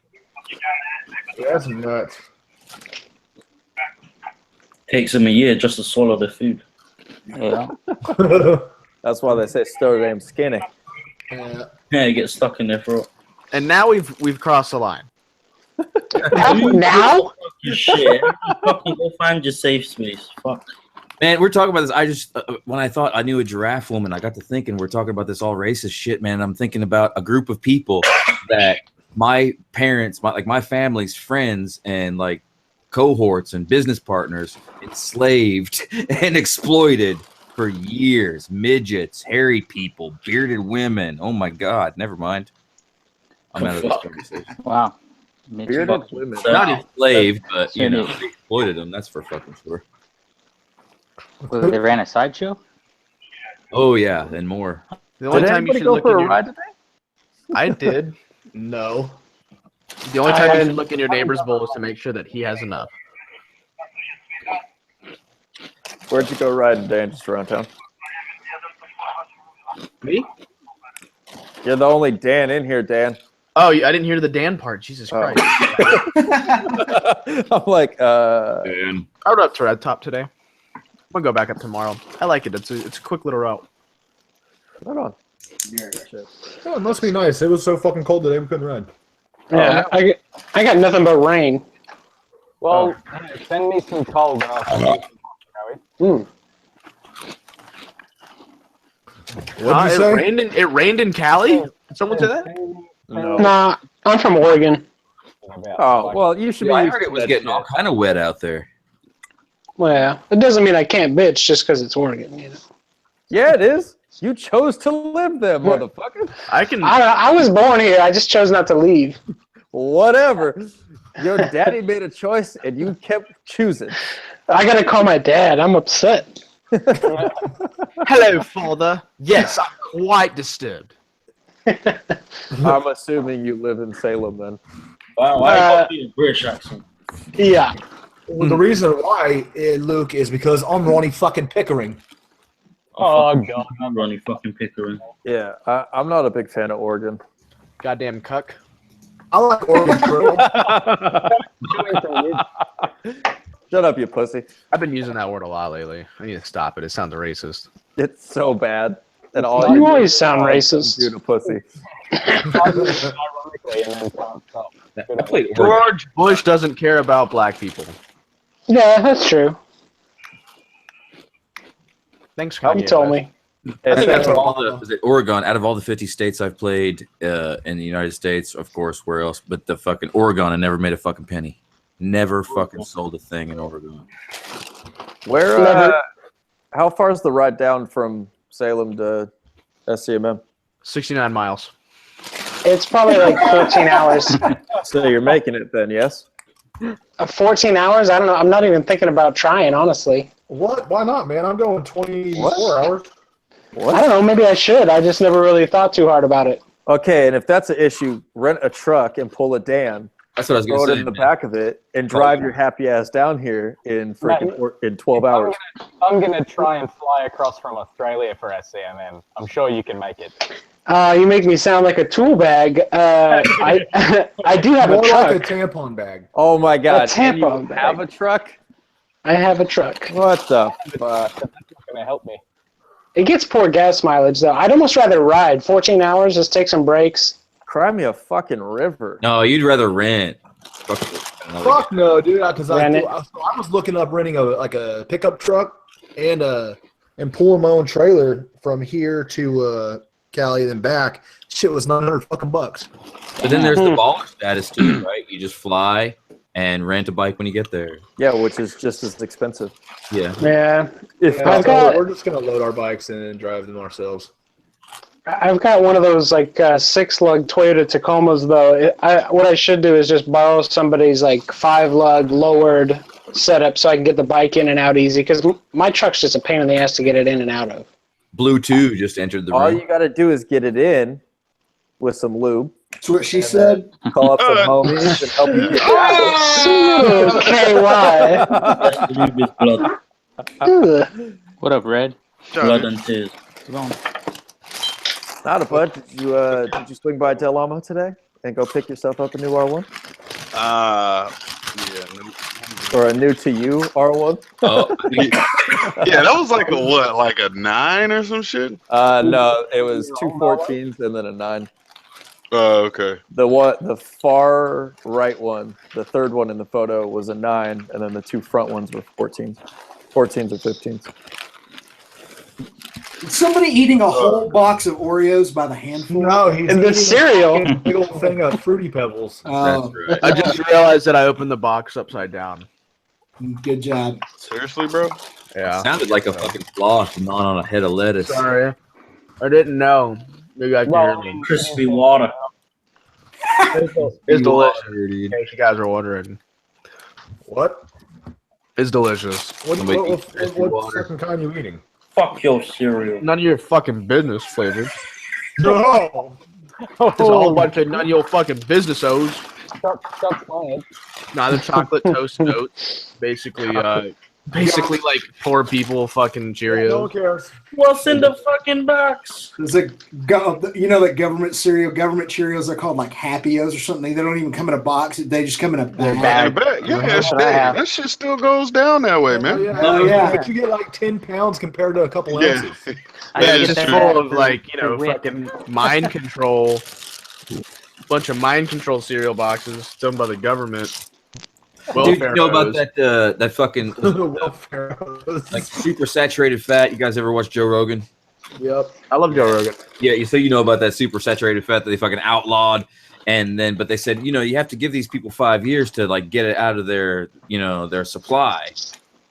Yeah, that's nuts. Takes them a year just to swallow the food. Yeah. That's why they say stow damn skinny. Yeah. Yeah, it gets stuck in their throat. And now we've crossed the line. Now? You shit. Fucking go find your safe space. Fuck. Man, we're talking about this. I just when I thought I knew a giraffe woman, I got to thinking we're talking about this all racist shit, man. I'm thinking about a group of people that my parents, my family's friends, and like cohorts and business partners enslaved and exploited for years. Midgets, hairy people, bearded women. Oh my god, never mind. I'm out of this conversation. Wow. Bearded women. Not enslaved, but you Yeah. know, they exploited them. That's for fucking sure. They ran a sideshow? Oh yeah, and more. The only Did time you anybody should go look for in a your ride today? I did. No. The only time you should look in your neighbor's bowl is to make sure that he has enough. Where'd you go ride today? Just around town? Me? You're the only Dan in here, Dan. Oh, I didn't hear the Dan part. Jesus Oh. Christ. I'm like, I rode up to Red Top today. I'm gonna go back up tomorrow. I like it. It's a quick little route. hold on. Oh, it must be nice. It was so fucking cold today we couldn't ride. Yeah, I got nothing but rain. Well, send me some cold. And I'll What'd you say? It rained in Cali? Someone say that? No. Nah, I'm from Oregon. Oh, well, you should be. I used heard to it was that getting all shit. kind of wet out there. Well, it doesn't mean I can't bitch just because it's Oregon. You know? Yeah, it is. You chose to live there, motherfucker. I was born here. I just chose not to leave. Whatever. Your daddy made a choice, and you kept choosing. I gotta call my dad. I'm upset. Hello, father. Yes, I'm quite disturbed. I'm assuming you live in Salem then. Wow, why got a British accent? Yeah. Well, the reason why, Luke, is because I'm Ronnie fucking Pickering. Oh, God. I'm Ronnie fucking Pickering. Yeah, I'm not a big fan of Oregon. Goddamn cuck. I like Oregon Trail. Shut up, you pussy. I've been using that word a lot lately. I need to stop it. It sounds racist. It's so bad. And all You always sound racist. Dude, a pussy. George Bush doesn't care about black people. Yeah, that's true. Thanks, You told me. I think out of all the is it Oregon, out of all the 50 states I've played in the United States, of course, where else? But the fucking Oregon, I never made a fucking penny. Never fucking sold a thing in Oregon. Where? How far is the ride down from Salem to SCMM? 69 miles. It's probably like 14 hours. So you're making it then, yes? 14 hours? I don't know. I'm not even thinking about trying, honestly. What? Why not, man? I'm going 24 hours. What? I don't know. Maybe I should. I just never really thought too hard about it. Okay, and if that's an issue, rent a truck and pull it down. That's what I was Throw going it to say. in the back of it and drive your happy ass down here in in 12 hours. I'm gonna try and fly across from Australia for SCMM. I'm sure you can make it. You make me sound like a tool bag. I do have More a truck. like a tampon bag. Oh my God! A And you tampon bag. have a truck? I have a truck. What the fuck? That's not gonna help me. It gets poor gas mileage, though. I'd almost rather ride 14 hours, just take some breaks. Cry me a fucking river. No, you'd rather rent. Fuck no, dude. Because I Rent it. was looking up renting a pickup truck and pulling my own trailer from here to Cali and back. Shit was $900 fucking bucks. But then there's the baller status too, right? You just fly and rent a bike when you get there. Yeah, which is just as expensive. Yeah. Yeah. We're just gonna load our bikes and drive them ourselves. I've got one of those like 6-lug Toyota Tacomas though. What I should do is just borrow somebody's like 5-lug lowered setup so I can get the bike in and out easy because my truck's just a pain in the ass to get it in and out of. Blue 2 just entered the All room. you got to do is get it in with some lube. That's what she said. Call up some homies and help you get it out. KY. What up, Red? Blood and tears. Not a bud. Did you swing by Del Amo today and go pick yourself up a new R1? Yeah. Or a new to you R1? Oh, Yeah, that was like a 9 or some shit? No, it was 2 14s and then a 9. Oh, okay. The far right one, the third one in the photo was a 9, and then the 2 front ones were 14s or 15s. Somebody eating a whole box of Oreos by the handful. No, he's And the cereal. a big old thing of Fruity Pebbles. Oh, That's right. I just realized that I opened the box upside down. good job. Seriously, bro? Yeah. Sounded like a fucking floss not on a head of lettuce. Sorry. I didn't know. You guys can hear me. Crispy water. It's delicious. Dude. In case you guys are wondering. What? It's delicious. What Somebody what eats crispy what water. fucking kind are you eating? Fuck your cereal. None of your fucking business, flavored. No. There's a whole bunch of none of your fucking business O's. Not the chocolate toast oats. Basically, like poor people fucking No Cheerios. one cares. What's in the fucking box? There's like, that government cereal, government Cheerios, they're called like Happy-O's or something. They don't even come in a box. They just come in a bag. Yeah, that shit still goes down that way, man. Yeah. But you get like 10 pounds compared to a couple Yeah. ounces. That It's is just true. full of like, fucking mind control. Bunch of mind control cereal boxes done by the government. Dude, you Welfare know about O's. that fucking Welfare. like super saturated fat? You guys ever watch Joe Rogan? Yep. I love Joe Rogan. Yeah, so you know about that super saturated fat that they fucking outlawed, but they said you have to give these people 5 years to like get it out of their their supply.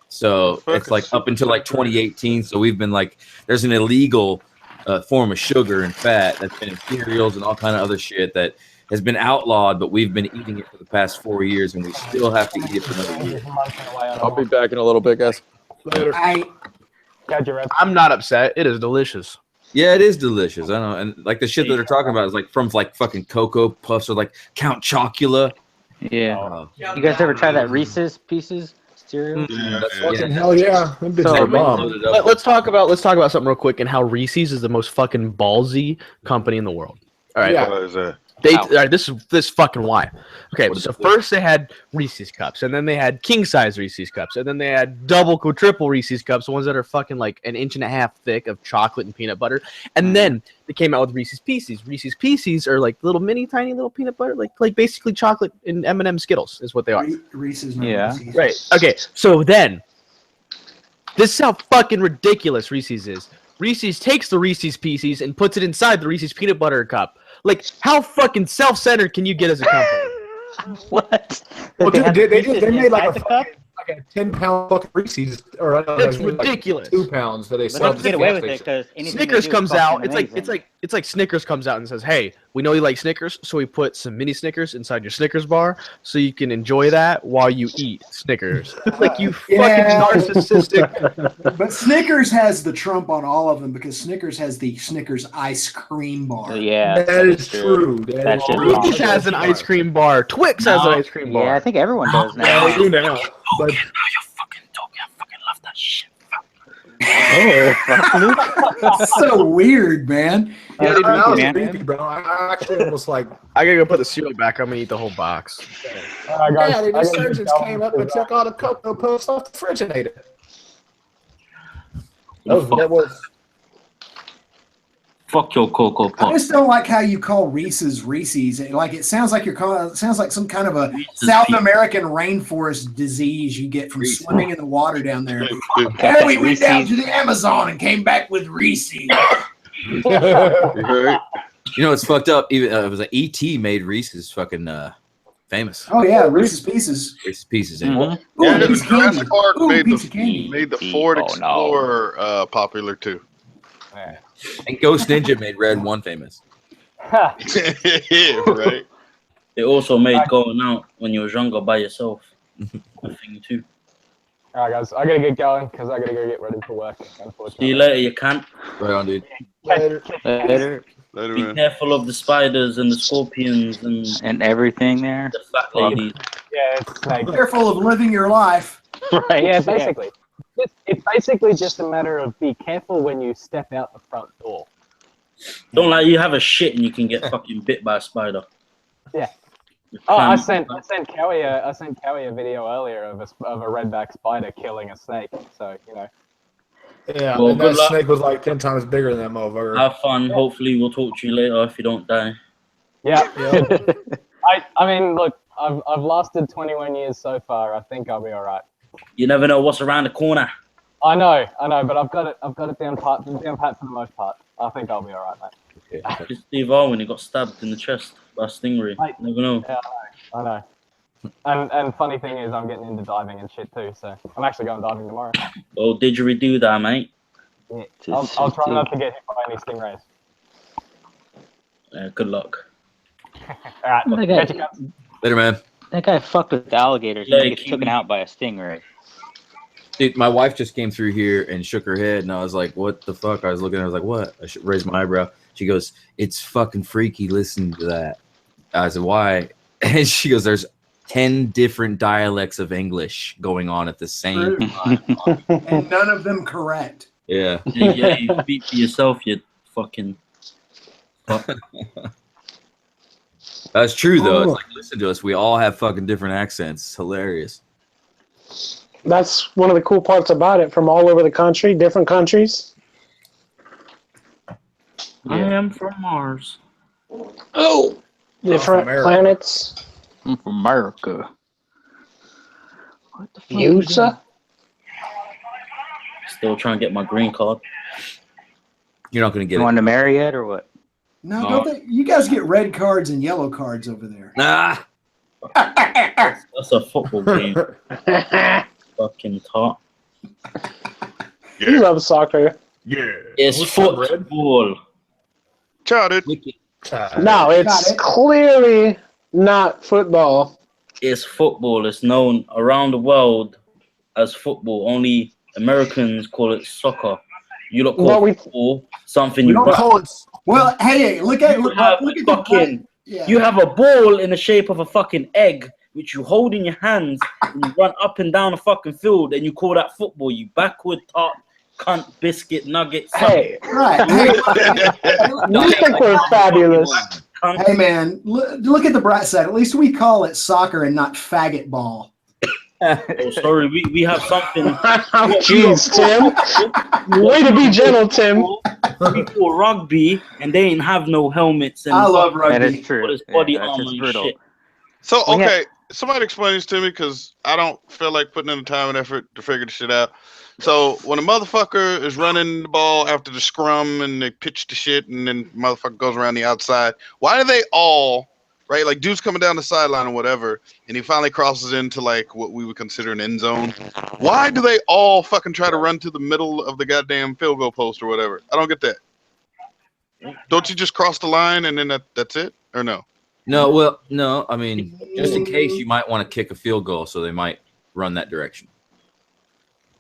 So it's like up until like 2018. So we've been like, there's an illegal form of sugar and fat that's been in cereals and all kind of other shit that has been outlawed, but we've been eating it for the past 4 years, and we still have to eat it for another year. I'll be back in a little bit, guys. Later. I'm not upset. It is delicious. Yeah, it is delicious. I know, and like the shit that they're talking about is like from like fucking Cocoa Puffs or like Count Chocula. Yeah. You guys ever try that Reese's Pieces cereal? Fucking hell yeah. Them bitches are bomb. Let's talk about something real quick and how Reese's is the most fucking ballsy company in the world. All right. Yeah. What is that? All right, this is fucking why. Okay, so first they had Reese's cups, and then they had king size Reese's cups, and then they had double, quadruple Reese's cups, the ones that are fucking like 1.5 inches thick of chocolate and peanut butter, and then they came out with Reese's Pieces. Reese's Pieces are like little tiny little peanut butter, like basically chocolate and M&M Skittles is what they are. Reese's. Yeah. Reese's. Right. Okay. So then, this is how fucking ridiculous Reese's is. Reese's takes the Reese's Pieces and puts it inside the Reese's peanut butter cup. Like, how fucking self-centered can you get as a company? What? Well, dude, they made like a like a 10-pound fucking Reese's, or That's like ridiculous. 2 pounds that they But sell. don't at get the away gas with it station. because Snickers comes out. It's like Snickers comes out and says, "Hey, we know you like Snickers, so we put some mini Snickers inside your Snickers bar, so you can enjoy that while you eat Snickers." Like you fucking narcissistic. But Snickers has the trump on all of them because Snickers has the Snickers ice cream bar. Yeah, that is true. That is true. Reese's has an ice cream bar. Twix has an ice cream bar. Yeah, I think everyone does now. Yeah, they do now. But love that shit. That's so weird, man. Yeah, they do, that was man. creepy, bro. I actually almost like. I gotta go put the cereal back. I'm gonna eat the whole box. Yeah, the resurgents came up and took all the cocoa puffs off the fridge and ate it. That was. Fuck your cocoa I pop. just don't like how you call Reese's. Like it sounds like you're calling. It sounds like some kind of a Reese's South Pieces. American rainforest disease you get from swimming in the water down there. And we went down to the Amazon and came back with Reese's. You know it's fucked up. Even it was an ET made Reese's fucking famous. Oh yeah, Reese's Pieces. Reese's Pieces in Ooh, Yeah, piece of candy. Jurassic Park Ooh, made piece of candy. the Ford Oh, no. Explorer popular too. And Ghost Ninja made Red 1 famous. Yeah, right. It also made going out when you was younger by yourself a thing too. All right, guys, I gotta get going because I gotta go get ready for work. See you later, you can't. Right on, dude. Later. Later, Be man. careful of the spiders and the scorpions And everything there. the fat ladies. Yeah, it's like Careful of living your life. Right. yeah, basically. It's basically just a matter of be careful when you step out the front door. Don't like you have a shit and you can get fucking bit by a spider. Yeah. Oh, I sent Kawi a video earlier of a redback spider killing a snake. So you know. Yeah, Well, and good that luck. snake was like 10 times bigger than that motherfucker. Have fun. Hopefully we'll talk to you later if you don't die. Yeah. I mean, look, I've lasted 21 years so far. I think I'll be all right. You never know what's around the corner. I know, but I've got it down pat for the most part. I think I'll be all right, mate. Just Steve Irwin, he got stabbed in the chest by a stingray. Mate. Never know. Yeah, I know. And funny thing is, I'm getting into diving and shit too. So I'm actually going diving tomorrow. Well, didgeridoo that, mate. Yeah. I'll try not to get hit by any stingrays. Good luck. All right. That Catch you guy, guys. Later, man. that guy fucked with alligators. Yeah, He gets taken out by a stingray. Dude, my wife just came through here and shook her head, and I was like, "What the fuck?" I was looking at her, I was like, "What?" I should raise my eyebrow. She goes, "It's fucking freaky. Listen to that." I said, "Why?" And she goes, "There's 10 different dialects of English going on at the same time." And none of them correct. Yeah. Yeah, you speak for yourself, you fucking. That's true, though. It's like, listen to us. We all have fucking different accents. It's hilarious. That's one of the cool parts about it. From all over the country, different countries. I am from Mars. Oh, different America. planets. I'm from America. What the fuck? USA. Still trying to get my green card. You're not going to get You it. want to marry yet or what? No, No. don't they, you guys get red cards and yellow cards over there. Nah. That's a football game. Fucking top. You love soccer. Yeah. It's What's up, Red? football. Chowded. No, it's it. clearly not football. It's football. It's known around the world as football. Only Americans call it soccer. You don't Well, call we- football something We you don't run. call it. Well, hey, look at You have look a at the fucking. yeah. You have a ball in the shape of a fucking egg, which you hold in your hands and you run up and down the fucking field, and you call that football. You backward top, cunt, biscuit, nugget. Hey, Right. Hey, you think we're fabulous? Cunt. hey, man, look at the bright side. At least we call it soccer and not faggot ball. Oh, sorry, we have something. Jeez, Tim. Way to be gentle, Tim. We call rugby, and they ain't have no helmets. And I love That rugby. is true. Put his body Yeah, that's armor just and brutal. shit. So Well, yeah. okay, somebody explain this to me because I don't feel like putting in the time and effort to figure this shit out. So when a motherfucker is running the ball after the scrum and they pitch the shit and then motherfucker goes around the outside, why do they all right? Like dude's coming down the sideline or whatever, and he finally crosses into like what we would consider an end zone. Why do they all fucking try to run to the middle of the goddamn field goal post or whatever? I don't get that. Don't you just cross the line and then that's it, or no? No, well, no. I mean, just in case you might want to kick a field goal, so they might run that direction.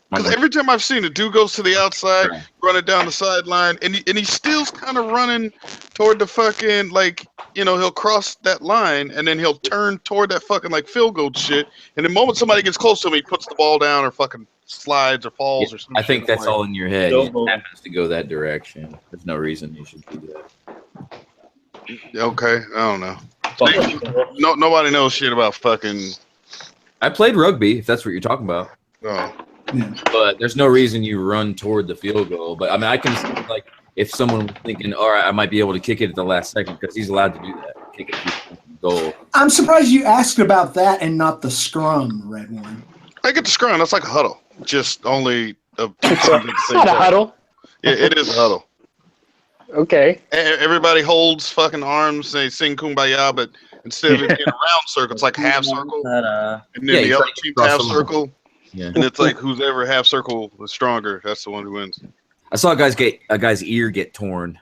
Because every time I've seen it, dude goes to the outside, running down the sideline, and he still's kind of running toward the fucking, like, you know, he'll cross that line, and then he'll turn toward that fucking, like, field goal shit, and the moment somebody gets close to him, he puts the ball down or fucking slides or falls or something. I think that's all in your head. He happens to go that direction. There's no reason you should do that. Okay, I don't know. No, nobody knows shit about fucking... I played rugby, if that's what you're talking about. Oh. But there's no reason you run toward the field goal. But I mean, I can see, like, if someone was thinking, all right, I might be able to kick it at the last second, because he's allowed to do that. Kick it to the goal. I'm surprised you asked about that and not the scrum, Red One. I get the scrum. That's like a huddle. Just only It's not a huddle. Yeah, it is a huddle. Okay. Everybody holds fucking arms. They sing Kumbaya, but instead of it being a round circle, it's like half circle. And then the other team's half circle. Yeah. And it's like who's ever half circle is stronger. That's the one who wins. I saw a guy's ear get torn.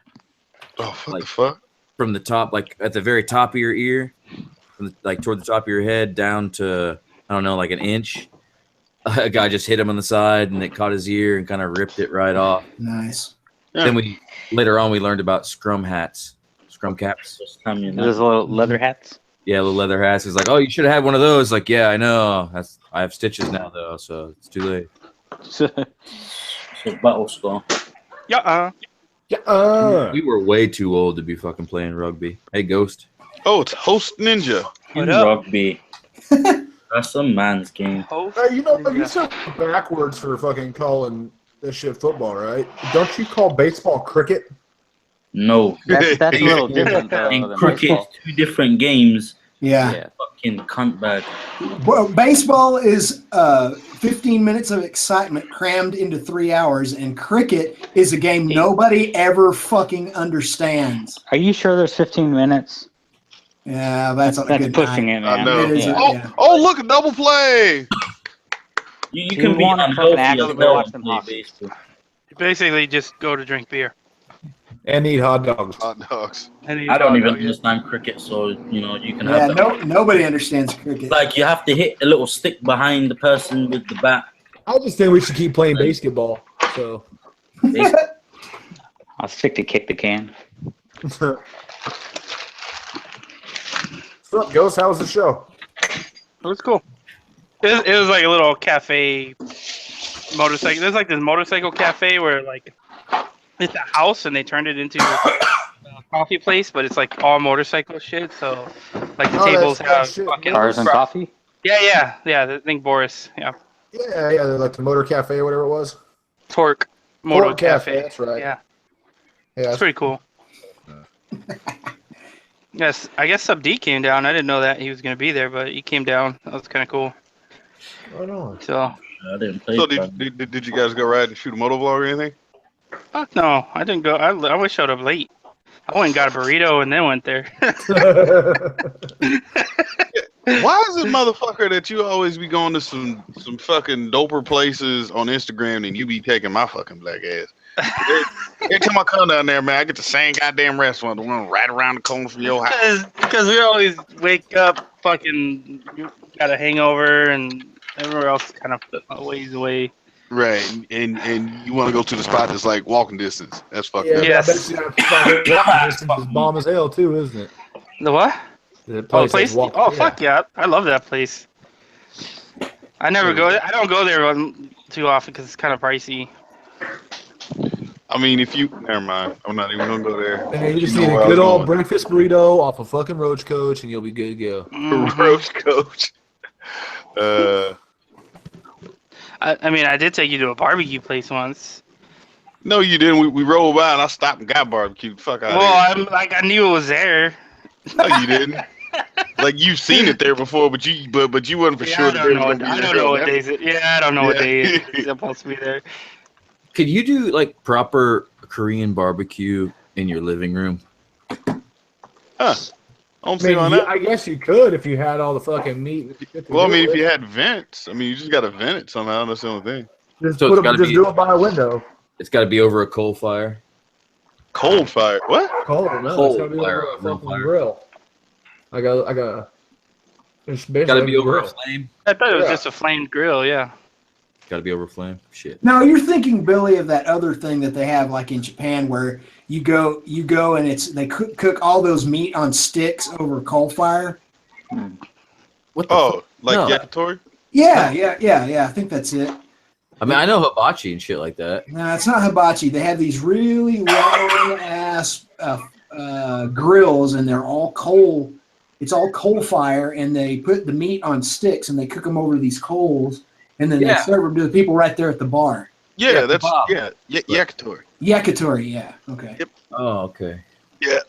Oh, what the fuck? From the top, like at the very top of your ear, like toward the top of your head down to, I don't know, like an inch. A guy just hit him on the side and it caught his ear and kind of ripped it right off. Nice. Yeah. Then later on we learned about scrum hats, scrum caps. Those little leather hats. Yeah, little leather hats. He's like, oh, you should have had one of those. Like, yeah, I know. I have stitches now though, so it's too late. So battle scar. Yeah. We were way too old to be fucking playing rugby. Hey, Ghost. Oh, it's Host Ninja. In rugby. That's a man's game. You know, you said backwards for fucking calling this shit football, right? Don't you call baseball cricket? No. That's a little different though. In than cricket, baseball. it's two different games. Yeah. Fucking cunt bag. Well, baseball is 15 minutes of excitement crammed into 3 hours, and cricket is a game nobody ever fucking understands. Are you sure there's 15 minutes? Yeah, that's on a good pushing night. it, man. I know. It is Oh, look, a double play. You can be unhealthy as well and play baseball. You basically just go to drink beer. And eat hot dogs. Hot dogs. I don't even understand cricket, so you know you can Yeah, have that. nobody understands cricket. Like you have to hit a little stick behind the person with the bat. I just think we should keep playing basketball. So I'll stick to kick the can. What's up, Ghost? How was the show? It was cool. It was like a little cafe motorcycle. There's like this motorcycle cafe where like it's a house and they turned it into a coffee place, but it's like all motorcycle shit. So like the tables have fucking Cars and coffee. Yeah. I think Boris. Yeah. Yeah, like the Motor Cafe or whatever it was. Torque Motor Torque Cafe. That's right. Yeah. Yeah, It's pretty cool. Yes, I guess Sub D came down. I didn't know that he was going to be there, but he came down. That was kind of cool. I know. So, I didn't play. So did you guys go ride and shoot a motovlog or anything? fuck no, I didn't go. I wish showed up late. I went and got a burrito and then went there. Why is it, motherfucker, that you always be going to some fucking doper places on Instagram and you be taking my fucking black ass? Every time I come down there, man, I get the same goddamn restaurant, the one right around the corner from your house. Because we always wake up fucking got a hangover and everywhere else is kind of a ways away. Right, and you want to go to the spot that's like walking distance. That's fucked up. Yes. It's bomb as hell too, isn't it? The what? The place? Oh, fuck yeah. I love that place. I never go there. I don't go there too often because it's kind of pricey. I mean, never mind. I'm not even gonna go there. Man, you just need a good old breakfast burrito off a fucking Roach Coach, and you'll be good to go. Roach Coach. I mean, I did take you to a barbecue place once. No, you didn't. We rolled by and I stopped and got barbecue. Fuck out. Well, I knew it was there. No, you didn't. Like you've seen it there before, but you wasn't for sure. I don't know what days it. Yeah, I don't know what day it's supposed to be there. Could you do like proper Korean barbecue in your living room? Huh. I don't see why not. I guess you could if you had all the fucking meat. Well, I mean, if you had vents, I mean, you just got to vent it somehow. That's the only thing. Just So put it's gotta just be- do it by a window. It's got to be over a coal fire. Cold fire. What? Cold, no, Cold it's gotta be fire, over a real fucking fire. grill. I got. It's basically Got to be a over a grill. flame. I thought it was Yeah. just a flamed grill. Yeah. Got to be over flame. Shit. Now you're thinking, Billy, of that other thing that they have, like in Japan, where you go and they cook all those meat on sticks over a coal fire. What the Oh, like No. yakitori? Yeah. I think that's it. I mean, I know hibachi and shit like that. No, it's not hibachi. They have these really long ass grills, and they're all coal. It's all coal fire, and they put the meat on sticks, and they cook them over these coals, and then they serve them to the people right there at the bar. Yeah, that's yakitori. Yakitori, yeah. Okay. Yep. Oh, okay. Yeah.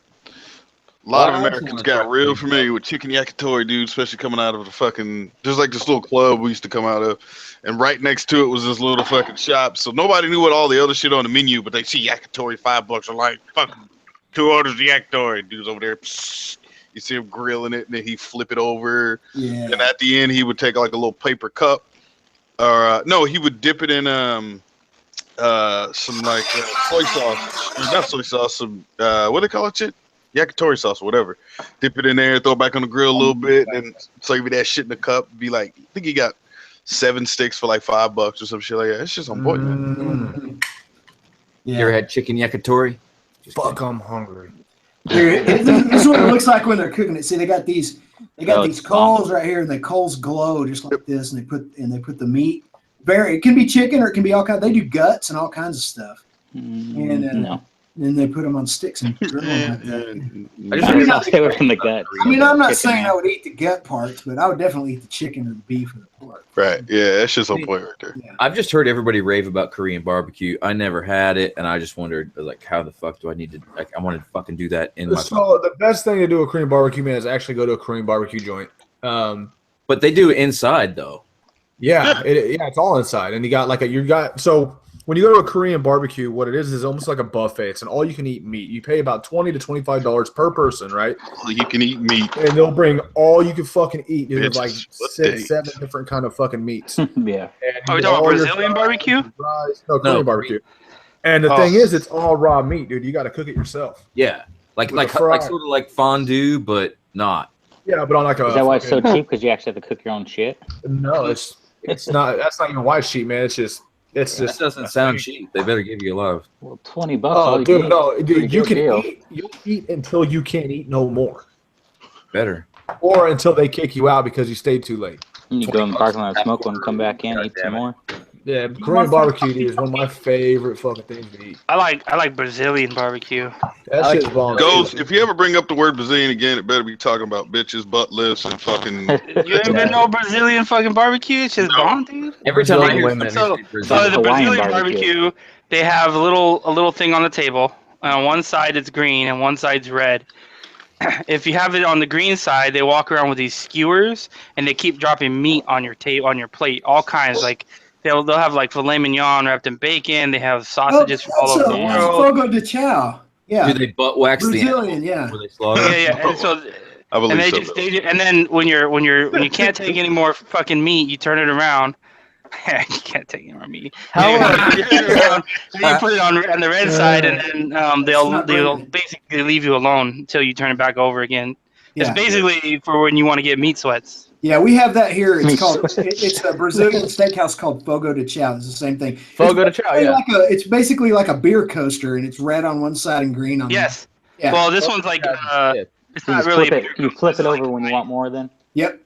A lot of Well, I Americans wanna got try real food. familiar with chicken yakitori, dude, especially coming out of the fucking, just like this little club we used to come out of. And right next to it was this little fucking shop. So nobody knew what all the other shit on the menu, but they see yakitori, $5. Are like, fucking 2 orders of yakitori. Dude's over there. Psst. You see him grilling it, and then he flip it over. Yeah. And at the end, he would take like a little paper cup. Or, no, he would dip it in some like soy sauce. Not soy sauce, some, what do they call it shit? Yakitori sauce or whatever. Dip it in there, throw it back on the grill a little bit, and save that shit in the cup. Be like, I think he got 7 sticks for like $5 or some shit like that. It's just on point, man. You ever had chicken yakitori? Fuck, I'm hungry. Here, this is what it looks like when they're cooking it. See, they got these coals right here, and the coals glow just like this, and they put the meat. It can be chicken or it can be all kinds. They do guts and all kinds of stuff, and they put them on sticks and grill them like that. I'll stay away from the gut. I mean, I'm not saying I would eat the gut parts, but I would definitely eat the chicken or the beef or the pork. Right. Yeah, that's just on point right there. I've just heard everybody rave about Korean barbecue. I never had it, and I just wondered, like, how the fuck do I need to? Like, I want to fucking do that in my. So the best thing to do a Korean barbecue, man, is actually go to a Korean barbecue joint. But they do it inside though. Yeah, it's all inside, and you got so when you go to a Korean barbecue, what it is almost like a buffet. It's an all-you-can-eat meat. You pay about $20 to $25 per person, right? All you can eat meat, and they'll bring all you can fucking eat. Dude, Bitches. like What 6, day? 7 different kind of fucking meats. Yeah. Are we talking Brazilian barbecue? No, Korean barbecue. And the thing is, it's all raw meat, dude. You got to cook it yourself. Yeah, like sort of like fondue, but not. Yeah, but on like a. Is that why it's so cheap? Because you actually have to cook your own shit? No, it's not. That's not even why it's cheap, man. It's just. That doesn't sound cheap. They better give you a lot of. Well, $20. Oh, dude, no, dude, you can deal. eat. You'll eat until you can't eat no more, Better. or until they kick you out because you stayed too late. You go in the parking lot, smoke one, come back in, eat some more. Yeah, Korean barbecue dude, is one of my favorite fucking things to eat. I like Brazilian barbecue. That shit's bomb. Ghost, if you ever bring up the word Brazilian again, it better be talking about bitches, butt lifts, and fucking. You ain't been no Brazilian fucking barbecue? It's just bomb, dude. Every time I hear women. So the Hawaiian Brazilian barbecue. barbecue, they have a little thing on the table. On one side it's green and one side's red. If you have it on the green side, they walk around with these skewers and they keep dropping meat on your plate, all kinds. Like they'll have like filet mignon wrapped in bacon. They have sausages from all over the world. Fogo de chao. Yeah. Do they butt wax Brazilian, the yeah. animal before they slaughter? Yeah. And so. I believe And they so. just and then when you can't take any more fucking meat, you turn it around. You can't take any more meat. You put it on the red side, and then they'll basically leave you alone until you turn it back over again. Yeah. It's basically for when you want to get meat sweats. Yeah, we have that here. It's a Brazilian steakhouse called Fogo de Chao. It's the same thing. Fogo de Chao, yeah. It's basically like a beer coaster, and it's red on one side and green on the other. Yes. Yeah. Well, this one's like it's You not just really. flip it over when you want more then? Yep.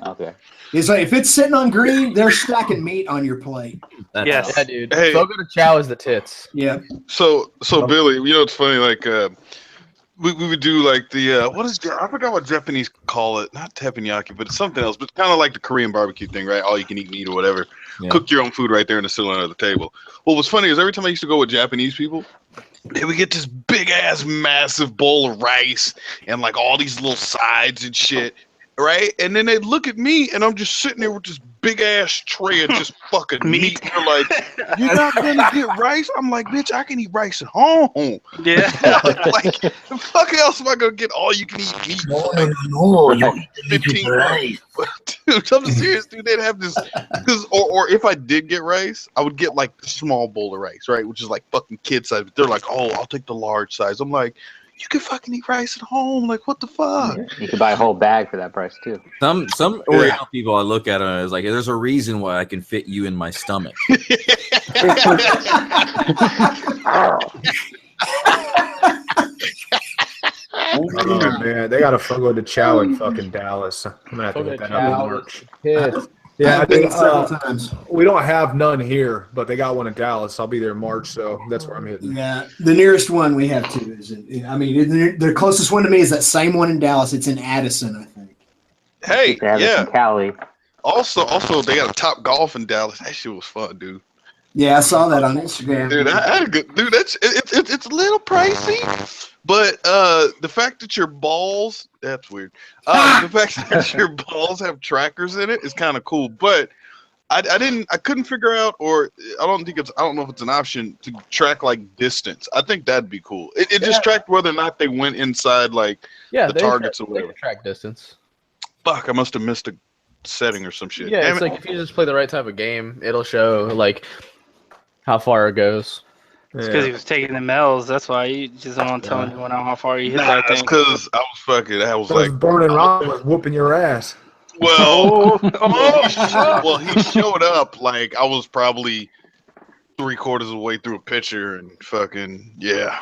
Okay. It's like if it's sitting on green, they're stacking meat on your plate. Yes. Yeah, dude. Hey. Fogo de Chao is the tits. Yeah. So Billy, you know it's funny, like we would do like the I forgot what Japanese call it, not teppanyaki, but it's something else, but kind of like the Korean barbecue thing, right? All you can eat meat or whatever. Yeah. Cook your own food right there in the cylinder of the table. Well, what's funny is every time I used to go with Japanese people, they would get this big ass massive bowl of rice and like all these little sides and shit. right? And then they look at me, and I'm just sitting there with this big ass tray of just fucking meat. They're like, "You're not gonna get rice?" I'm like, "Bitch, I can eat rice at home." Yeah. Like, the fuck else am I gonna get all you can eat meat? No, you eat 15 rice. Dude, I'm serious, dude. They'd have this, or if I did get rice, I would get like the small bowl of rice, right, which is like fucking kid size. But they're like, "Oh, I'll take the large size." I'm like, "You can fucking eat rice at home. Like, what the fuck?" You could buy a whole bag for that price too. Some Oriental people, I look at them as like, there's a reason why I can fit you in my stomach. Oh man, they got a Fogo de Chao in fucking Dallas. I'm gonna have to Fogo hit de that up in Chao March. is Yeah, I've been several times. we don't have none here, but they got one in Dallas. I'll be there in March, so that's where I'm hitting. Yeah, the nearest one we have too is the closest one to me is that same one in Dallas. It's in Addison, I think. Hey, They have it yeah. in Cali. Also, they got a Top Golf in Dallas. That shit was fun, dude. Yeah, I saw that on Instagram. Dude, I had a good dude. It's a little pricey, but the fact that your balls—that's weird. The fact that your balls have trackers in it is kind of cool. But I couldn't figure out, or I don't know if it's an option to track like distance. I think that'd be cool. It just tracked whether or not they went inside like the targets or They whatever. can track distance. Fuck, I must have missed a setting or some shit. Yeah, Damn it's it. like if you just play the right type of game, it'll show like how far it goes. It's because he was taking the L's. That's why you just don't want to tell anyone how far you hit that That's thing. because I was fucking. I was like, Burning Ron was whooping your ass. well, he showed up like I was probably 3/4 of the way through a picture and fucking yeah.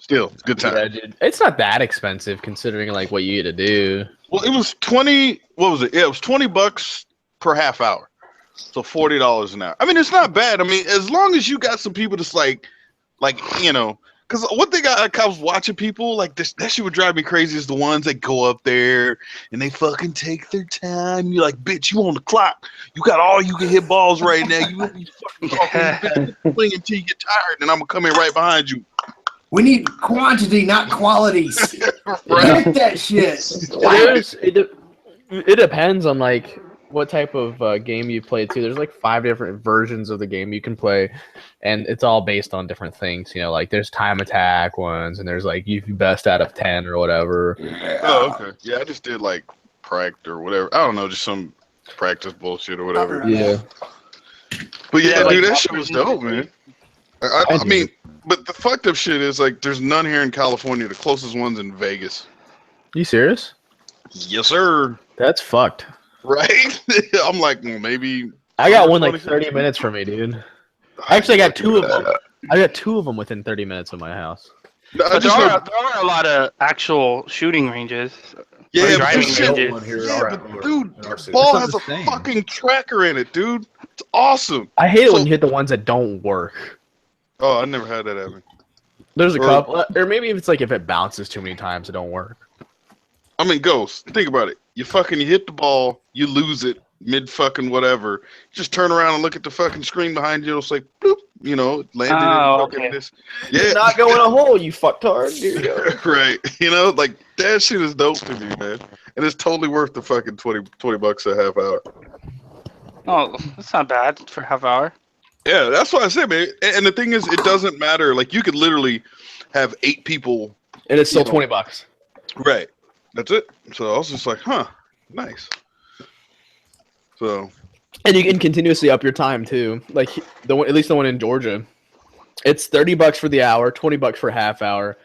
Still, good time. Yeah, dude. It's not that expensive considering like what you get to do. Well, it was 20. What was it? Yeah, it was $20 per half hour, so $40 an hour. I mean, it's not bad. I mean, as long as you got some people that's like you know, because what they got, like, I was watching people like this. That shit would drive me crazy. Is the ones that go up there and they fucking take their time. You're like, bitch, you on the clock. You got all you can hit balls right now. You let me fucking talking swing until you get tired, and I'm gonna come in right behind you. We need quantity, not qualities. Right. Get that shit. It depends on like what type of game you play too. There's like 5 different versions of the game you can play, and it's all based on different things. You know, like there's time attack ones, and there's like you best out of 10 or whatever. Oh, okay. Yeah, I just did like pract or whatever. I don't know, just some practice bullshit or whatever. Yeah. But yeah, Yeah, dude, like, that shit was dope, man. I mean, but the fucked up shit is like there's none here in California. The closest one's in Vegas. You serious? Yes, sir. That's fucked. Right? I'm like, well, maybe. I got one like 30 minutes from me, dude. Actually, I got 2 of them. I got 2 of them within 30 minutes of my house. No, But there are a lot of actual shooting ranges. Yeah, or but driving this shit- ranges. dude, ball has a fucking tracker in it, dude. It's awesome. I hate it when you hit the ones that don't work. Oh, I never had that happen. There's a couple, or maybe if it's like if it bounces too many times, it don't work. I mean, Ghost, think about it. You hit the ball, you lose it mid fucking whatever. Just turn around and look at the fucking screen behind you. It'll say, bloop, you know, landed in fucking this. Yeah, You're not going a hole, you fucktard. Here you go. Right. You know, like that shit is dope to me, man. And it's totally worth the fucking $20 a half hour. Oh, that's not bad for a half hour. Yeah, that's what I said, man. And the thing is, it doesn't matter. Like, you could literally have 8 people. And it's still $20. Right. That's it. So I was just like, huh, nice. So. And you can continuously up your time too. Like the one, at least the one in Georgia, it's $30 for the hour, $20 for a half hour,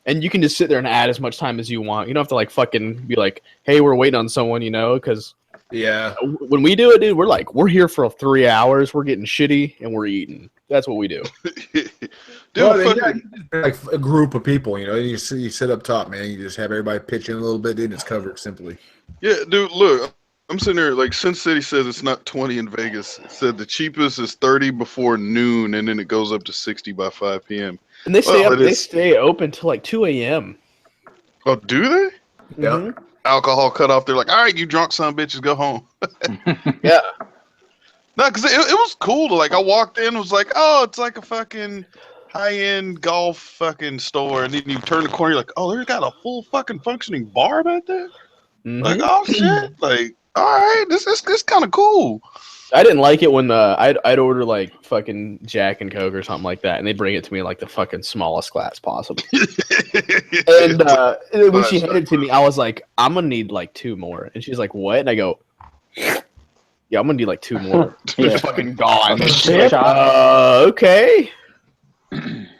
and you can just sit there and add as much time as you want. You don't have to like fucking be like, hey, we're waiting on someone, you know, because. Yeah. When we do it, dude, we're here for 3 hours. We're getting shitty and we're eating. That's what we do. Like a group of people, you know, you sit up top, man. You just have everybody pitch in a little bit, dude. It's covered simply. Yeah, dude. Look, I'm sitting there. Like, Sin City says it's not 20 in Vegas. It said the cheapest is 30 before noon, and then it goes up to 60 by 5 p.m. And they stay They stay open till like 2 a.m. Oh, do they? Yeah. Mm-hmm. Alcohol cut off. They're like, all right, you drunk son of bitches, go home. Yeah. No, because it was cool to, like, I walked in, was like, oh, it's like a fucking high-end golf fucking store, and then you turn the corner, you're like, oh, there's got a full fucking functioning bar back there? Like, oh shit! Like, all right, this kind of cool. I didn't like it when I'd order like fucking Jack and Coke or something like that, and they bring it to me in like the fucking smallest glass possible. And when she handed it to me, I was like, "I'm gonna need like 2 more," and she's like, "What?" And I go, "Yeah, I'm gonna need like 2 more." It's fucking gone. Okay.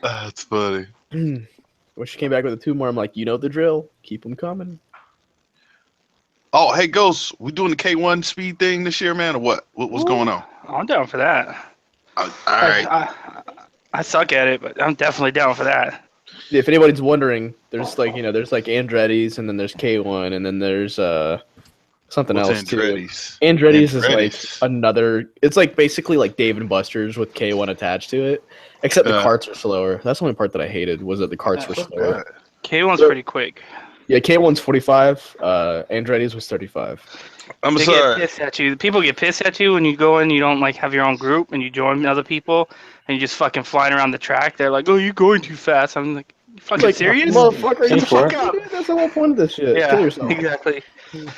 That's funny. When she came back with the 2 more, I'm like, "You know the drill. Keep them coming." Oh, hey, Ghost, we doing the K1 speed thing this year, man, or what? What's going on? I'm down for that. All right. I suck at it, but I'm definitely down for that. If anybody's wondering, there's like there's like Andretti's, and then there's K1, and then there's something What's else Andretti's? too. Andretti's is Andretti's. like another. It's like basically like Dave and Buster's with K1 attached to it, except the carts are slower. That's the only part that I hated was that the carts were slower. K1's pretty quick. Yeah, K1's 45. Andretti's was 35. I'm They sorry. get pissed at you. People get pissed at you when you go in. You don't like have your own group, and you join other people, and you just fucking flying around the track. They're like, "Oh, you're going too fast." I'm like, "You fucking Like, serious? motherfucker, you fuck out. That's the whole point of this shit. Yeah, Kill yourself. exactly. And,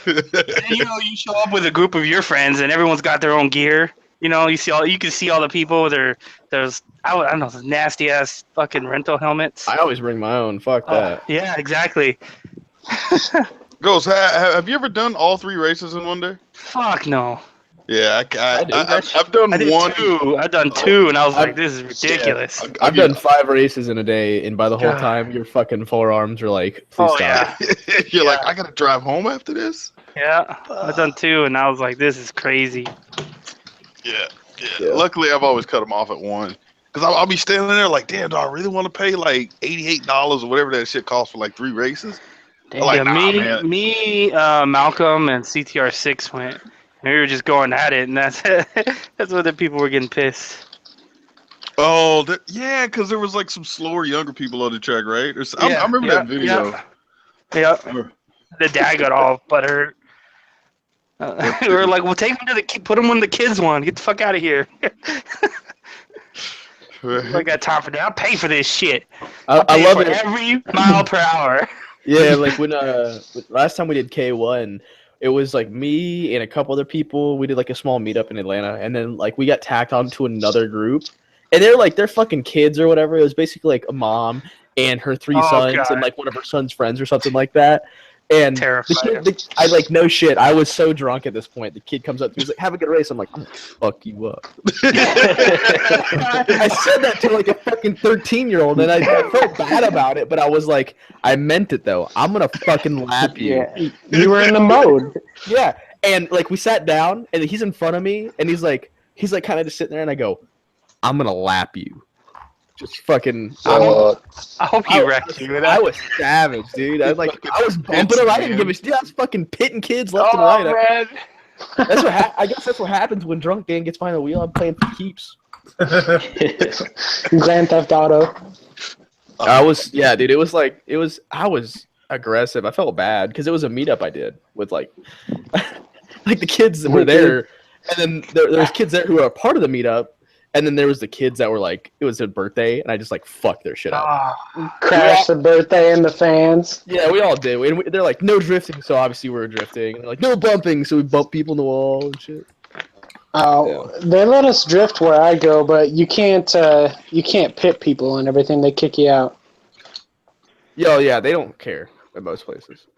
you show up with a group of your friends, and everyone's got their own gear. You can see all the people with there's I don't know, those nasty ass fucking rental helmets. I always bring my own. Fuck that. Yeah, exactly. Ghost, have you ever done all 3 races in one day? Fuck no. Yeah, I've done I did one. 2. I've done 2, and I was like, "This is ridiculous." Yeah, I've done 5 races in a day, and by the whole time, your fucking forearms are like, please stop. Yeah. You're like, I gotta drive home after this. Yeah, I've done 2, and I was like, "This is crazy." Yeah. Luckily, I've always cut them off at 1. Because I'll be standing there like, damn, do I really want to pay like $88 or whatever that shit costs for like 3 races? Like, me, Malcolm, and CTR6 went, and we were just going at it, and that's that's when the people were getting pissed. Oh, yeah, because there was like some slower younger people on the track, right? I remember that video. Yeah. The dad got all butthurt. We were like, "Well, take him put him on the kids one. Get the fuck out of here." I got time for that. I'll pay for this shit. I love it every mile per hour. Yeah, like when last time we did K1, it was like me and a couple other people. We did like a small meetup in Atlanta, and then like we got tacked on to another group, and they're fucking kids or whatever. It was basically like a mom and her 3 sons God. and like one of her son's friends or something like that. And I like no shit. I was so drunk at this point. The kid comes up to me, he's like, "Have a good race." I'm like, "I'm gonna fuck you up." I said that to like a fucking 13-year-old, and I felt bad about it, but I was like, I meant it though. I'm gonna fucking lap you. Yeah, you were in the mode. Yeah, and like we sat down, and he's in front of me, and he's like kind of just sitting there, and I go, "I'm gonna lap you." Just fucking. I hope you wrecked you. I was savage, dude. I was bumping him. I didn't give a shit. I was fucking pitting kids left and right. Man. That's what I guess that's what happens when drunk gang gets behind the wheel. I'm playing for keeps. Grand Theft Auto. I was I was aggressive. I felt bad because it was a meetup I did with like the kids that were there, and then there was kids there who were a part of the meetup. And then there was the kids that were like, it was their birthday, and I just like fucked their shit up. Crashed the birthday in the fans. Yeah, we all did. They're like, no drifting, so obviously we were drifting. And they're like, no bumping, so we bumped people in the wall and shit. They let us drift where I go, but you can't pit people and everything. They kick you out. Yeah, they don't care at most places.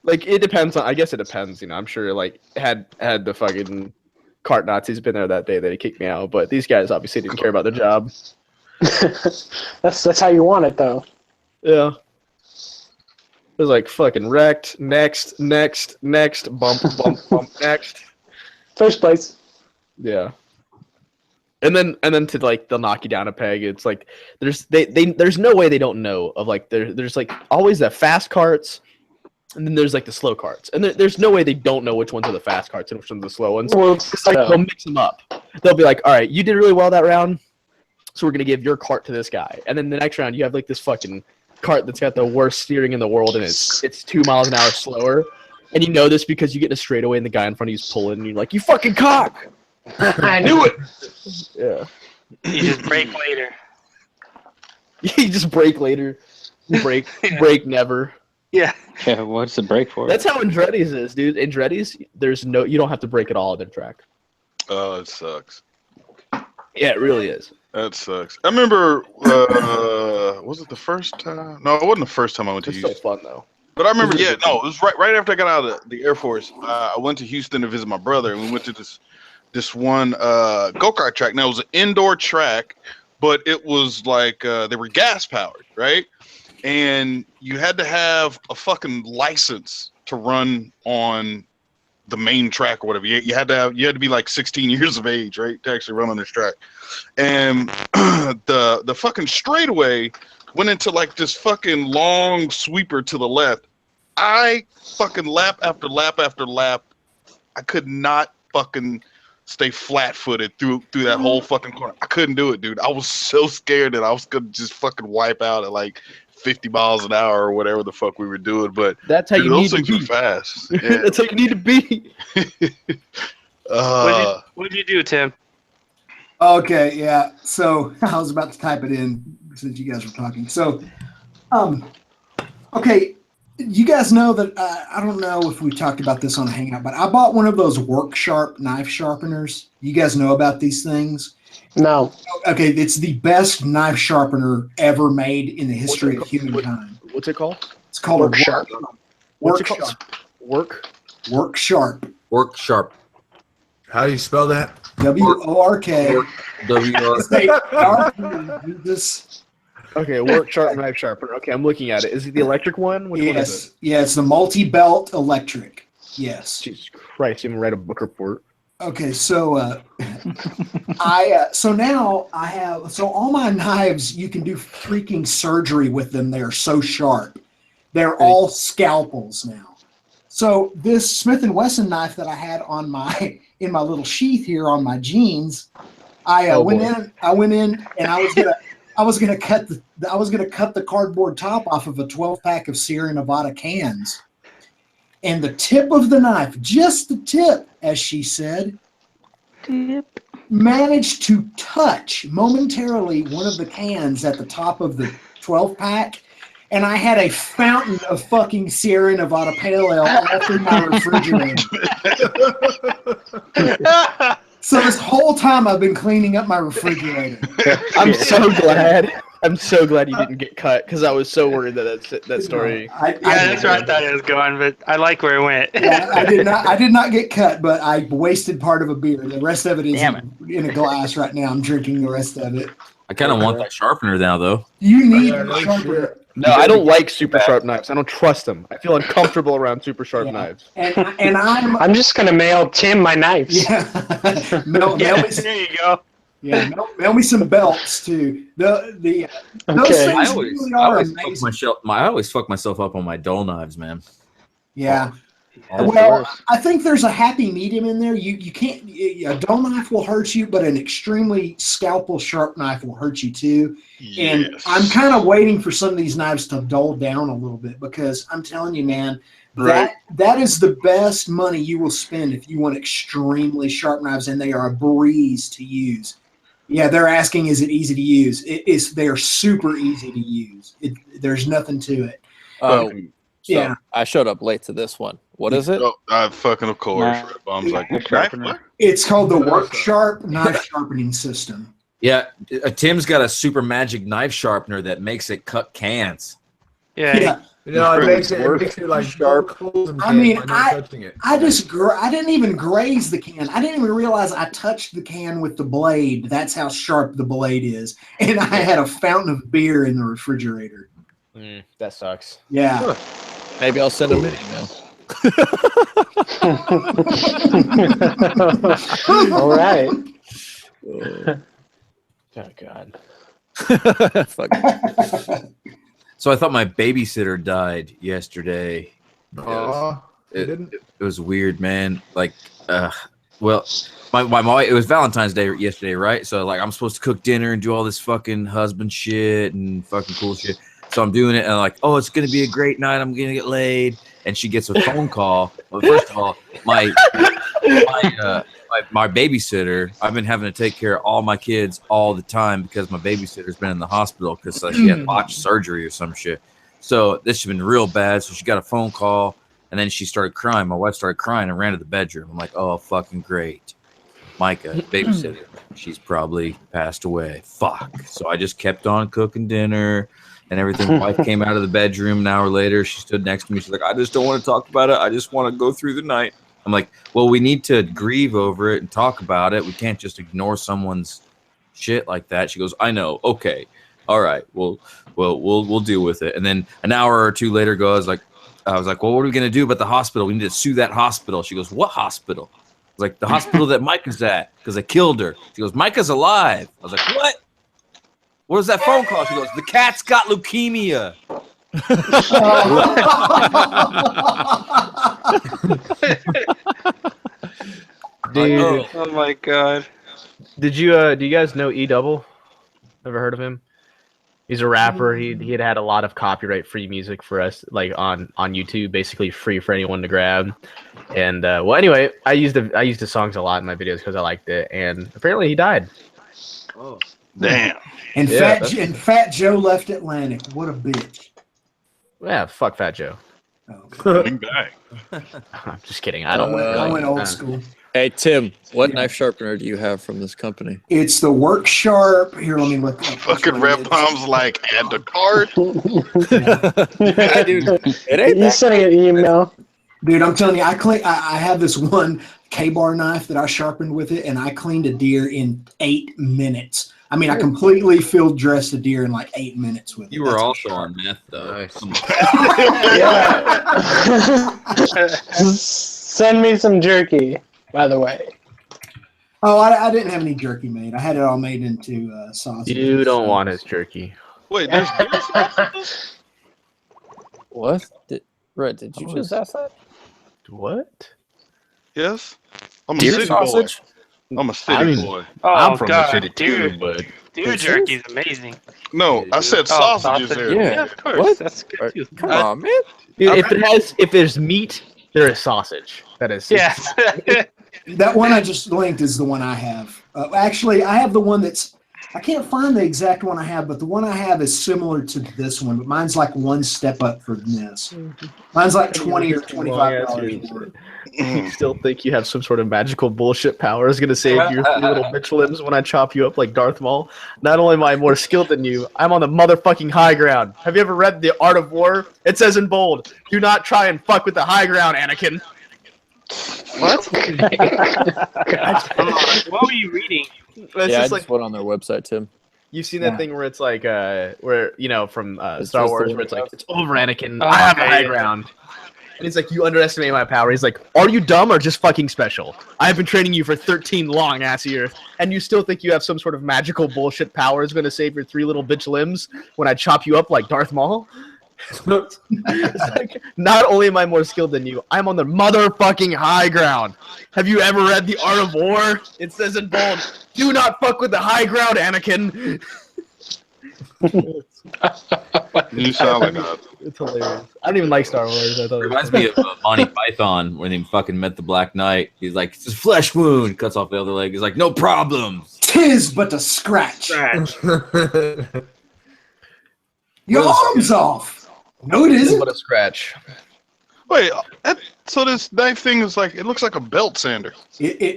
Like, it depends on, I guess it depends, I'm sure, like, had the fucking cart Nazis been there that day, they'd kick me out, but these guys obviously didn't care about their job. That's how you want it, though. Yeah. It was like fucking wrecked, next, bump, next. First place. Yeah. And then to like they'll knock you down a peg. It's like there's no way they don't know of like there's like always the fast carts. And then there's like the slow carts, and there's no way they don't know which ones are the fast carts and which ones are the slow ones. Well, they'll mix them up. They'll be like, "All right, you did really well that round, so we're gonna give your cart to this guy." And then the next round, you have like this fucking cart that's got the worst steering in the world, and it's 2 miles an hour slower. And you know this because you get in a straightaway, and the guy in front of you's pulling, and you're like, "You fucking cock!" I knew it. Yeah. You just brake later. You just brake later. Brake never. Yeah. Yeah, what's the break for? That's how Andretti's is, dude. Andretti's, you don't have to break it all at the track. Oh, it sucks. Yeah, it really is. That sucks. I remember, was it the first time? No, it wasn't the first time I went to It's still Houston. fun though. But I remember, it was right after I got out of the Air Force. I went to Houston to visit my brother, and we went to this one go-kart track. Now, it was an indoor track, but it was like they were gas powered, right? And you had to have a fucking license to run on the main track or whatever. You had to be like 16 years of age, right, to actually run on this track. And the fucking straightaway went into like this fucking long sweeper to the left. I fucking lap after lap after lap, I could not fucking stay flat-footed through that whole fucking corner. I couldn't do it, dude. I was so scared that I was gonna just fucking wipe out at like 50 miles an hour or whatever the fuck we were doing. But that's how dude, you those need to things be. are fast. Yeah. That's how you need to be. What'd you do, Tim? Okay, yeah. So I was about to type it in since you guys were talking. So, okay, you guys know that I don't know if we talked about this on a Hangout, but I bought one of those Work Sharp knife sharpeners. You guys know about these things? No. Okay, it's the best knife sharpener ever made in the history of humankind. What's it called? It's called Work a Sharp. Work Sharp. Work Sharp. Work sharp. How do you spell that? W-O-R-K. Okay, Work Sharp knife sharpener. Okay, I'm looking at it. Is it the electric one? Which one is it? Yeah, it's the multi-belt electric. Yes. Jesus Christ, you even write a book report. Okay, so so now I have all my knives. You can do freaking surgery with them. They are so sharp. They're all scalpels now. So this Smith & Wesson knife that I had on in my little sheath here on my jeans, I went in and I was gonna cut the cardboard top off of a 12-pack of Sierra Nevada cans. And the tip of the knife, just the tip, as she said, managed to touch momentarily one of the cans at the top of the 12-pack, and I had a fountain of fucking Sierra Nevada Pale Ale all through my refrigerator. So this whole time I've been cleaning up my refrigerator. I'm so glad. I'm so glad you didn't get cut because I was so worried that story. That's where I thought it was going, but I like where it went. Yeah, I did not get cut, but I wasted part of a beer. The rest of it is in a glass right now. I'm drinking the rest of it. I kind of want that sharpener now, though. You need a sharpener. No, I don't like super sharp knives. I don't trust them. I feel uncomfortable around super sharp knives. And I'm just gonna mail Tim my knives. Yeah. There you go. Yeah, mail me some belts too. Those things I really are amazing. I always fuck myself up on my dull knives, man. Yeah. Well, I think there's a happy medium in there. You can't. A dull knife will hurt you, but an extremely scalpel sharp knife will hurt you too. Yes. And I'm kind of waiting for some of these knives to dull down a little bit because I'm telling you, man, that is the best money you will spend if you want extremely sharp knives, and they are a breeze to use. Yeah, they're asking, is it easy to use? It is. They are super easy to use. There's nothing to it. So yeah, I showed up late to this one. What is it? Oh, fucking of course. Bomb's like, it's called the Work Sharp knife sharpening system. Yeah, Tim's got a super magic knife sharpener that makes it cut cans. Yeah. You know, it makes it like sharp. I mean, I didn't even graze the can. I didn't even realize I touched the can with the blade. That's how sharp the blade is. And I had a fountain of beer in the refrigerator. That sucks. Yeah. Maybe I'll send him an email. All right. Oh God. So I thought my babysitter died yesterday. It was weird, man. Like, well, my mom. It was Valentine's Day yesterday, right? So like, I'm supposed to cook dinner and do all this fucking husband shit and fucking cool shit. So I'm doing it, and I'm like, oh, it's gonna be a great night. I'm gonna get laid. And she gets a phone call. Well, first of all, my babysitter, I've been having to take care of all my kids all the time because my babysitter's been in the hospital because she had botched surgery or some shit. So this has been real bad. So she got a phone call, and then she started crying. My wife started crying and ran to the bedroom. I'm like, oh, fucking great. Micah, babysitter, she's probably passed away. Fuck. So I just kept on cooking dinner and everything. Wife came out of the bedroom an hour later. She stood next to me. She's like, I just don't want to talk about it. I just want to go through the night. I'm like, well, we need to grieve over it and talk about it. We can't just ignore someone's shit like that. She goes, I know. Okay. All right. We'll deal with it. And then an hour or two later goes like, I was like, well, what are we going to do about the hospital? We need to sue that hospital. She goes, what hospital? I was like, the hospital that Micah's at, because I killed her. She goes, Micah's alive. I was like, what? What was that phone call? She goes, the cat's got leukemia. Dude, Oh my god. do you guys know E-Double? Ever heard of him? He's a rapper. He had a lot of copyright free music for us, like on YouTube, basically free for anyone to grab. And well, anyway, I used the songs a lot in my videos because I liked it. And apparently, he died. Oh, damn! And Fat Joe left Atlantic. What a bitch. Yeah, fuck Fat Joe. Coming back. I'm just kidding. I don't. I went old school. Hey Tim, what knife sharpener do you have from this company? It's the Work Sharp. Here, let me look. Fucking Red Palm's like, add the card. Yeah, dude, it ain't You sending an email. Dude, I'm telling you, I have this one K-bar knife that I sharpened with it, and I cleaned a deer in 8 minutes. I mean, I completely field dressed a deer in like 8 minutes with it. You were also on meth, though. Send me some jerky, by the way. Oh, I didn't have any jerky made. I had it all made into sausage. You don't want his jerky. Wait, there's What? Did you just ask that? What? yes. I'm a Deer city sausage? boy. I'm a city boy. Oh, I'm from god, the city too, dude. but Deer jerky is amazing. No, I said Oh, sausages sausage. there. Yeah. Of course. What? That's good too. Come on, man. dude, if there's meat, there is sausage. That is Yes. That one I just linked is the one I have. Actually, I have the one that's, I can't find the exact one I have, but the one I have is similar to this one, but mine's like one step up from this. Mine's like $20 or $25 more. You still think you have some sort of magical bullshit power is going to save your 3 little bitch limbs when I chop you up like Darth Maul? Not only am I more skilled than you, I'm on the motherfucking high ground. Have you ever read The Art of War? It says in bold, do not try and fuck with the high ground, Anakin. What? What were you reading? It's I just just like, went on their website, Tim. you've seen that thing where it's like, where, you know, from Star just Wars, the- where it's like, it's over, Anakin. Oh, I have the okay, high yeah. ground. And he's like, you underestimate my power. He's like, are you dumb or just fucking special? I've been training you for 13 long ass years, and you still think you have some sort of magical bullshit power is going to save your 3 little bitch limbs when I chop you up like Darth Maul? It's like, not only am I more skilled than you, I'm on the motherfucking high ground. Have you ever read The Art of War? It says in bold, do not fuck with the high ground, Anakin. You sound like a It's hilarious. I don't even like Star Wars. I thought It reminds me of Monty Python when he fucking met the Black Knight. He's like, it's a flesh wound. Cuts off the other leg. He's like, no problems. 'Tis but a scratch. Your arm's off. No, it isn't. What a scratch. wait. So this knife thing is like, it looks like a belt sander.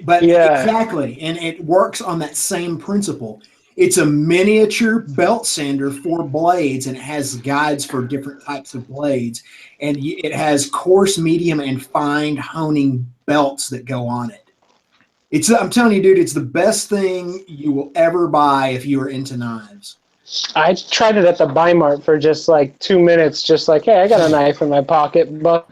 But Yeah. exactly, and it works on that same principle. It's a miniature belt sander for blades, and it has guides for different types of blades, and it has coarse, medium, and fine honing belts that go on it. I'm telling you, dude, it's the best thing you will ever buy if you are into knives. I tried it at the Buy Mart for just like 2 minutes, just like, hey, I got a knife in my pocket, but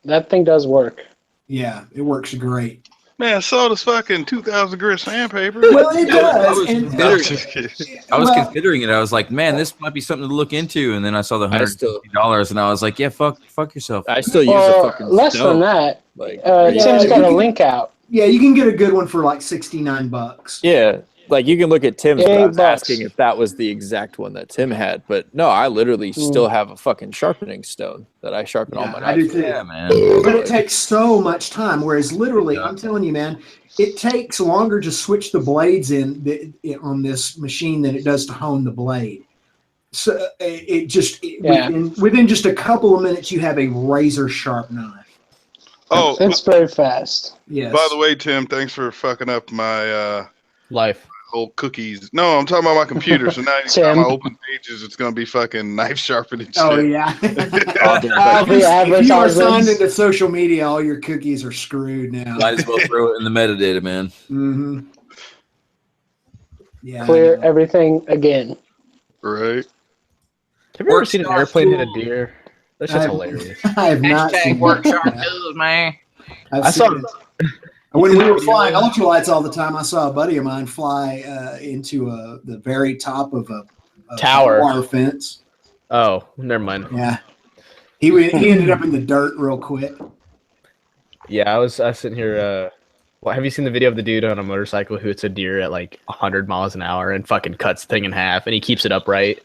that thing does work. Yeah, it works great. Man, I saw this fucking 2,000 grit sandpaper. Well, it does. No, I'm just kidding. I was considering it. I was like, man, this might be something to look into. And then I saw the $150, and I was like, yeah, fuck yourself. I still use Well, a fucking less stone. than that. Like, Tim's got a link out. Yeah, you can get a good one for like $69. Yeah, like you can look at Tim's. But I was $8. asking if that was the exact one that Tim had, but no, I literally still have a fucking sharpening stone that I sharpen all my I do knives. too. Yeah, man. But it takes so much time. Whereas literally, I'm telling you, man, it takes longer to switch the blades in on this machine than it does to hone the blade. So within just a couple of minutes, you have a razor sharp knife. Oh, That's very fast. Yes. by the way, Tim, thanks for fucking up my life. Whole cookies. No, I'm talking about my computer. So now anytime I open pages, it's gonna be fucking knife sharpening shit. Oh yeah. If you are signed into social media, all your cookies are screwed now. Might as well throw it in the metadata, man. Mm-hmm. Yeah. Clear everything again. Right. Have you ever seen an airplane hit a deer? That's just hilarious. I have not seen workshop tools, man. I saw when we were flying ultralights all the time. I saw a buddy of mine fly into the very top of a tower wire fence. Oh, never mind. Yeah, he ended up in the dirt real quick. Yeah, I was sitting here. Well, have you seen the video of the dude on a motorcycle who hits a deer at like 100 miles an hour and fucking cuts the thing in half, and he keeps it upright?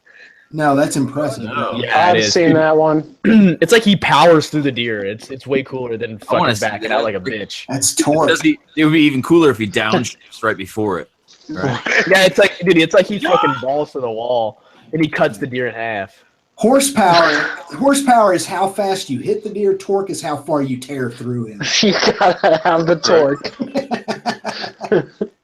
No, that's impressive. Yeah, I've seen that one. It's like he powers through the deer. It's way cooler than fucking backing out like a bitch. That's torque. It would be even cooler if he downshifts right before it. Right. Yeah, it's like, dude, it's like he fucking balls to the wall and he cuts the deer in half. Horsepower is how fast you hit the deer. Torque is how far you tear through him. You gotta have the torque.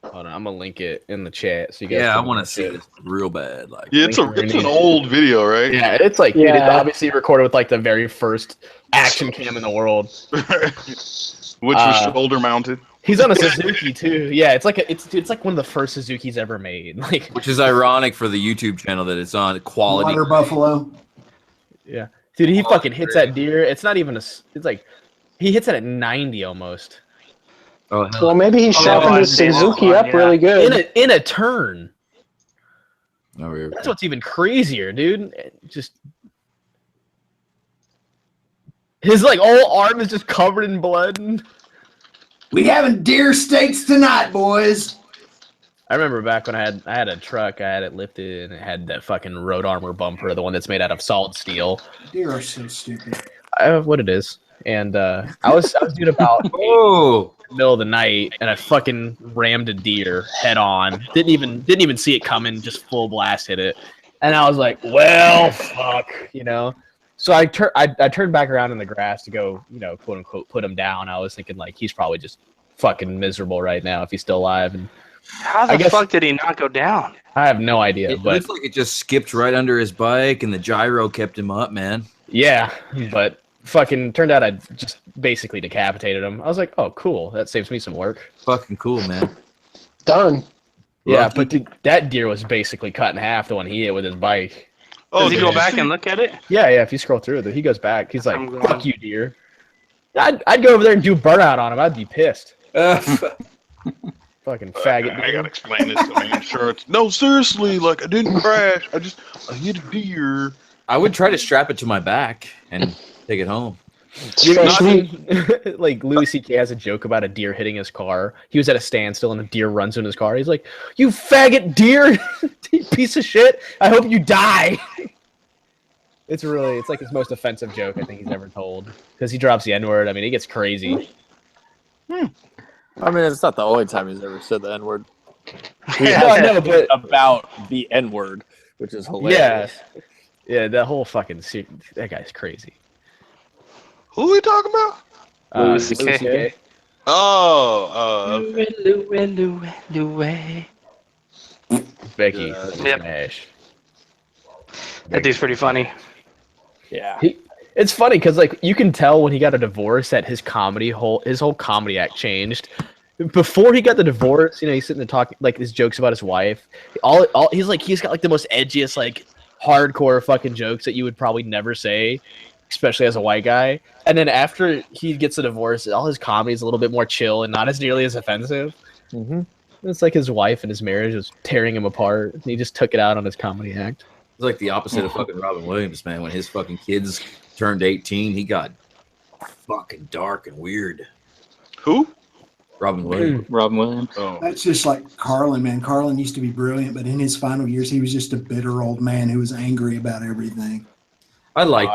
Hold on, I'm gonna link it in the chat so you guys. Yeah, I can want to see this real bad. Like, Yeah, it's an old video, right? Yeah, it's like dude, it's obviously recorded with like the very first action cam in the world, which was shoulder mounted. He's on a Suzuki too. Yeah, it's like one of the first Suzukis ever made. Like, which is ironic for the YouTube channel that it's on quality. Water buffalo. Yeah, dude, he fucking hits that deer. It's not even it's like he hits it at 90 almost. Oh, no. Well, maybe he sharpened his Suzuki up really good. In a turn. Oh, that's what's even crazier, dude. Just his like whole arm is just covered in blood. We having deer steaks tonight, boys. I remember back when I had a truck, I had it lifted and it had that fucking road armor bumper, the one that's made out of solid steel. Deer are so stupid. What it is. And I was doing about in the middle of the night, and I fucking rammed a deer head on. Didn't even see it coming, just full blast hit it. And I was like, well, fuck, you know. So I turned back around in the grass to go, you know, quote unquote, put him down. I was thinking like he's probably just fucking miserable right now if he's still alive. And how the fuck did he not go down? I have no idea. It but looks like it just skipped right under his bike, and the gyro kept him up, man. Yeah, but fucking turned out I just basically decapitated him. I was like, oh, cool. That saves me some work. Fucking cool, man. Done. Yeah, but dude, that deer was basically cut in half, the one he hit with his bike. Oh, does he go back and look at it? Yeah. If you scroll through it, he goes back. He's like, fuck you, deer. I'd go over there and do burnout on him. I'd be pissed. Fucking faggot. I gotta explain this to my insurance. No, seriously, like I didn't crash. I hit a deer. I would try to strap it to my back and take it home. Like Louis C.K. has a joke about a deer hitting his car. He was at a standstill and a deer runs into his car. He's like, "You faggot deer, you piece of shit! I hope you die." It's like his most offensive joke I think he's ever told because he drops the N-word. I mean, he gets crazy. I mean, it's not the only time he's ever said the N-word. No, but about the N-word, which is hilarious. Yeah, that whole fucking that guy's crazy. Who are we talking about? Louis C.K. Louis. Becky. Smash. That dude's pretty funny. Yeah. It's funny because like you can tell when he got a divorce that his whole comedy act changed. Before he got the divorce, you know, he's sitting there talking like his jokes about his wife. He's got like the most edgiest, like hardcore fucking jokes that you would probably never say, especially as a white guy. And then after he gets a divorce, all his comedy is a little bit more chill and not as nearly as offensive. Mm-hmm. It's like his wife and his marriage was tearing him apart. And he just took it out on his comedy act. It's like the opposite of fucking Robin Williams, man. When his fucking kids turned 18, he got fucking dark and weird. Who? Robin Williams. Robin Williams. Oh. That's just like Carlin, man. Carlin used to be brilliant, but in his final years, he was just a bitter old man who was angry about everything. I like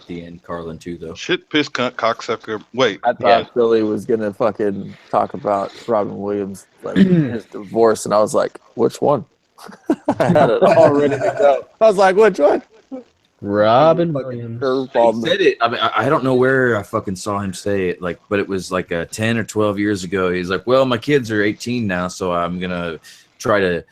the end Carlin too, though. Shit, piss, cunt, cocksucker. Wait. I thought Billy was gonna fucking talk about Robin Williams, like his divorce, and I was like, which one? I had it all ready to go. I was like, which one? Robin Williams. Curveball. He said it. I mean, I don't know where I fucking saw him say it, like, but it was like 10 or 12 years ago. He's like, well, my kids are 18 now, so I'm gonna try to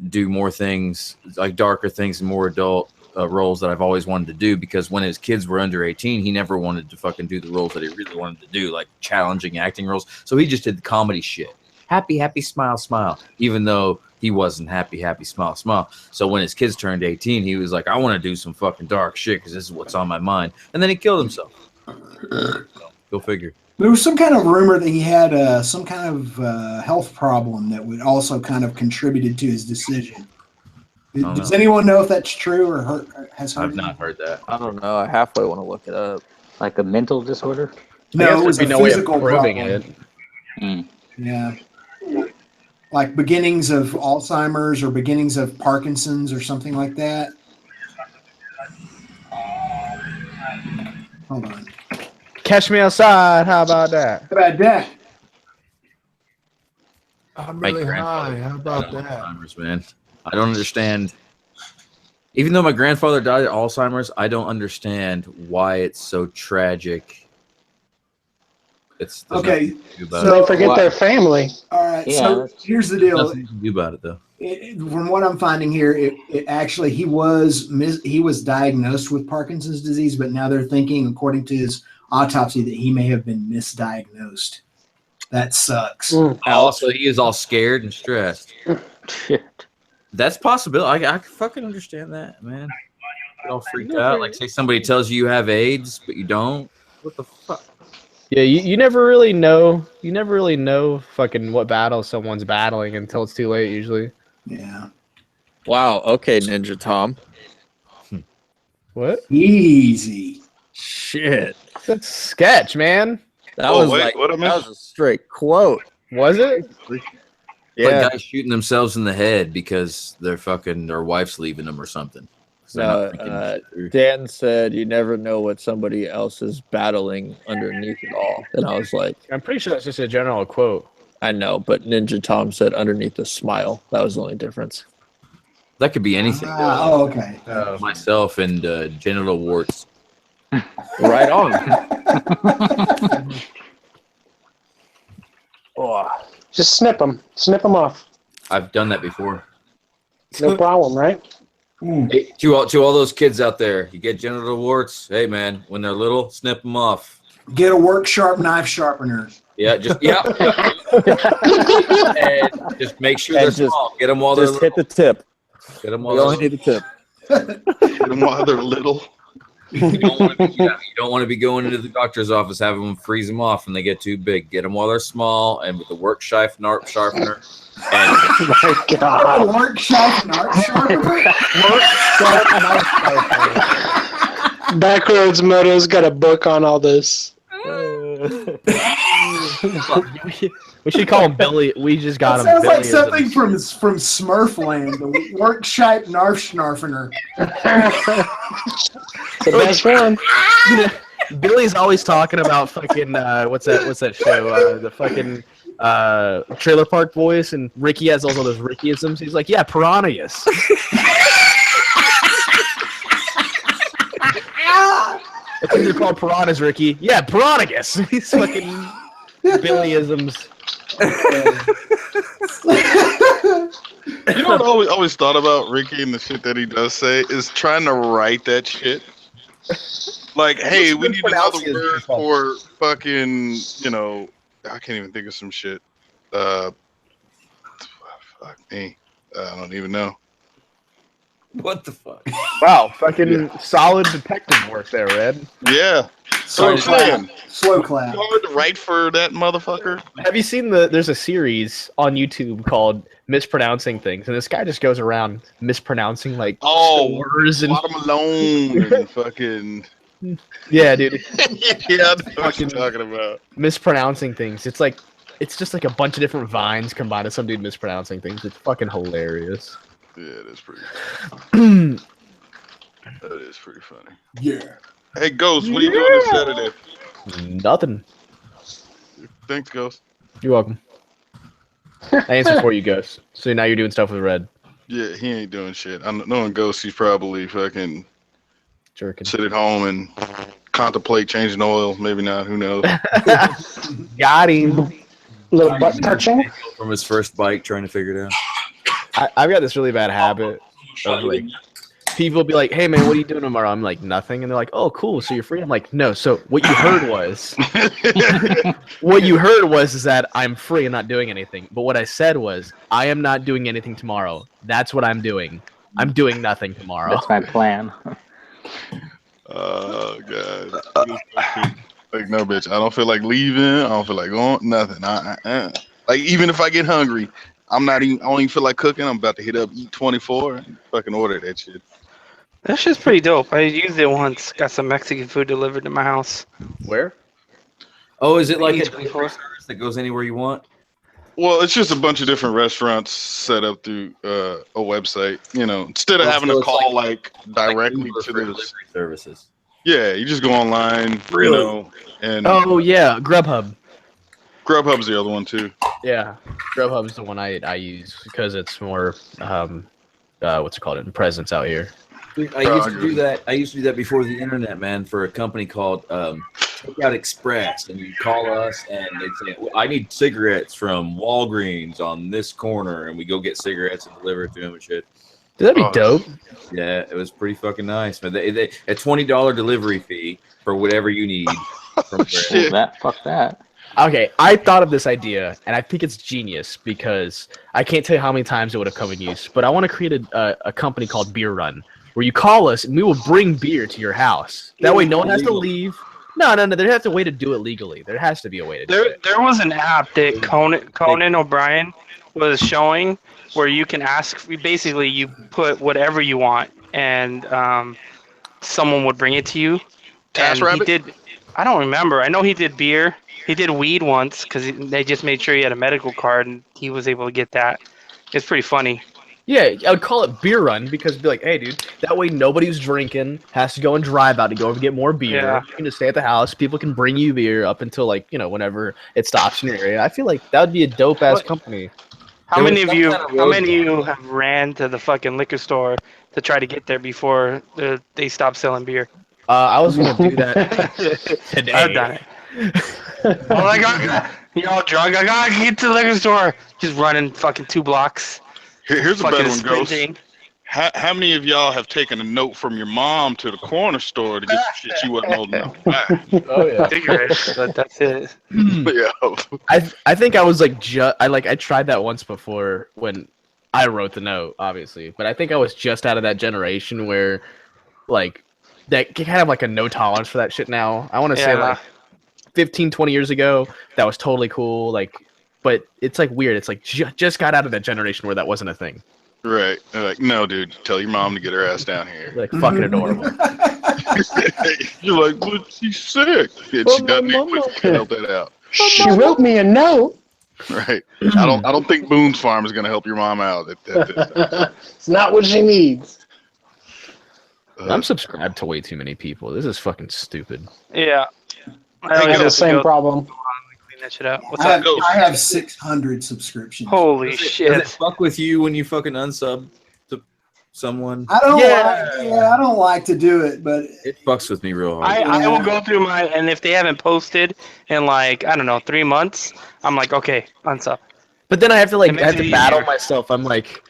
do more things, like darker things and more adult roles that I've always wanted to do, because when his kids were under 18, he never wanted to fucking do the roles that he really wanted to do, like challenging acting roles. So he just did the comedy shit. Happy, happy, smile, smile, even though he wasn't happy, happy, smile, smile. So when his kids turned 18, he was like, I want to do some fucking dark shit because this is what's on my mind. And then he killed himself. So, go figure. There was some kind of rumor that he had some kind of health problem that would also kind of contributed to his decision. Does anyone know if that's true or has heard? I've not heard that. I don't know. I halfway want to look it up. Like a mental disorder? No, it was a no way of physical proving problem. Mm. Yeah. Like beginnings of Alzheimer's or beginnings of Parkinson's or something like that. Hold on. Catch me outside. How about that? How about that? I'm My really high. grandfather How about died of that? Alzheimer's, man. I don't understand. Even though my grandfather died of Alzheimer's, I don't understand why it's so tragic. There's Okay, nothing to do about so it. they forget their family. All right, Yeah, so that's- here's the deal. Nothing to do about it though. From what I'm finding here, it actually he was diagnosed with Parkinson's disease, but now they're thinking, according to his autopsy, that he may have been misdiagnosed. That sucks. Also, he is all scared and stressed. Shit. That's possible. I fucking understand that, man. Get all freaked out. Like, say somebody tells you have AIDS, but you don't. What the fuck? Yeah, you never really know. You never really know fucking what battle someone's battling until it's too late, usually. Yeah. Wow. Okay, Ninja Tom. What? Easy. Shit. That's sketch, man. That Oh, was wait, like what I that missed? was a straight quote. Was it? Yeah. Like guys shooting themselves in the head because their wife's leaving them or something. Dan said you never know what somebody else is battling underneath it all. And I was like, I'm pretty sure that's just a general quote. I know, but Ninja Tom said underneath the smile. That was the only difference. That could be anything. Okay. Myself and genital warts. Right on. Oh, just snip them. Snip them off. I've done that before. No problem, right? Hey, to all those kids out there, you get genital warts. Hey, man, when they're little, snip them off. Get a work sharp knife sharpener. Yeah, just and just make sure they're small. Get them while they're Just little. hit the tip. Get them while You they're only little. need the tip. Get them while they're little. You don't want to be going into the doctor's office having them freeze them off when they get too big. Get them while they're small and with the work sharpener. And My God. Work sharpener. Backroads Moto's got a book on all this. We should call him Billy. We just got That him. sounds like Billy something from Smurfland. The work sharp narf snarfener. The best one. Billy's always talking about fucking what's that show? The fucking Trailer Park Boys, and Ricky has all those Rickyisms. He's like, yeah, piranhas. I think they're called piranhas, Ricky. Yeah, piranhas. He's fucking Billyisms. You know what I always thought about Ricky and the shit that he does say is trying to write that shit. Like, hey, we need another word for fucking, I can't even think of some shit. Fuck me. I don't even know. what the fuck? Wow, fucking solid detective work there, Red. Yeah. Slow So clap. saying, Slow clap. hard to write for that motherfucker. Have you seen there's a series on YouTube called Mispronouncing Things, and this guy just goes around mispronouncing like stores and bottom alone and fucking yeah, dude. yeah, I know what you're talking about. Mispronouncing things. It's just like a bunch of different vines combined with some dude mispronouncing things. It's fucking hilarious. Yeah, it is pretty funny. That is pretty funny. Yeah. Hey, Ghost, what are you doing this Saturday? Nothing. Thanks, Ghost. You're welcome. I answered for you, Ghost. So now you're doing stuff with Red. Yeah, he ain't doing shit. Knowing Ghost, he's probably fucking jerking. Sit at home and contemplate changing oil. Maybe not. Who knows? Got him. Little butt touching. From his first bike, trying to figure it out. I've got this really bad habit of like people be like, "Hey man, what are you doing tomorrow?" I'm like, "Nothing," and they're like, "Oh, cool. So you're free?" I'm like, "No." So what you heard was, is that I'm free and not doing anything. But what I said was, I am not doing anything tomorrow. That's what I'm doing. I'm doing nothing tomorrow. That's my plan. Oh god. Like no, bitch. I don't feel like leaving. I don't feel like going. Nothing. Like even if I get hungry, I'm not even. I don't even feel like cooking. I'm about to hit up Eat 24 and fucking order that shit. That shit's pretty dope. I used it once. Got some Mexican food delivered to my house. Where? Oh, is it like a Eat delivery service that goes anywhere you want? Well, it's just a bunch of different restaurants set up through a website. You know, instead of having to call like directly to the delivery services. Yeah, you just go online. Really? You know, and Oh yeah, Grubhub. Grubhub's the other one too. Yeah, Grubhub's the one I use because it's more what's it called? In presence out here. I used to do that. I used to do that before the internet, man, for a company called Takeout Express, and you call us, and they'd say, "I need cigarettes from Walgreens on this corner," and we go get cigarettes and deliver it to them and shit. That'd be dope. Yeah, it was pretty fucking nice. But they a $20 delivery fee for whatever you need. From Fuck that. Okay, I thought of this idea, and I think it's genius because I can't tell you how many times it would have come in use. But I want to create a company called Beer Run, where you call us and we will bring beer to your house. That way, no one has to leave. No. There has to be a way to do it legally. There has to be a way to do it. There was an app that Conan O'Brien was showing where you can ask. Basically, you put whatever you want, and someone would bring it to you. Task And Rabbit? he did. I don't remember. I know he did beer. He did weed once because they just made sure he had a medical card, and he was able to get that. It's pretty funny. Yeah, I would call it Beer Run because it'd be like, hey, dude, that way nobody who's drinking has to go and drive out to go over get more beer. Yeah. You can just stay at the house. People can bring you beer up until, like, you know, whenever it stops in your area. I feel like that would be a dope-ass company. How many of you have ran to the fucking liquor store to try to get there before they stop selling beer? I was going to do that today. I've done it. I'm like, you all drunk? I gotta get to the liquor store. Just running fucking 2 blocks. Here's a fucking better one, Ghost. sprinting. How many of y'all have taken a note from your mom to the corner store to get some shit you wasn't old enough to buy? Oh yeah, cigarettes. But that's it. Yeah. I think I was like I tried that once before when I wrote the note, obviously, but I think I was just out of that generation where like that kind of like a no tolerance for that shit now. I want to say like 15, 20 years ago, that was totally cool. Like, but it's like weird. It's like just got out of that generation where that wasn't a thing. Right. They're like, no, dude, tell your mom to get her ass down here. You're like fucking adorable. You're like, but she's sick. And she doesn't even help that out. She wrote me a note. Right. I don't think Boone's Farm is gonna help your mom out at this. It's not what she needs. I'm subscribed to way too many people. This is fucking stupid. Yeah. I have the same problem. Clean that shit out. What's I up? have 600 subscriptions. Holy Does shit. it fuck with you when you fucking unsub to someone? I don't like to do it, but It fucks with me real hard. I will go through my, and if they haven't posted in like, I don't know, 3 months, I'm like, okay, unsub. But then I have to It makes it battle easier. myself. I'm like,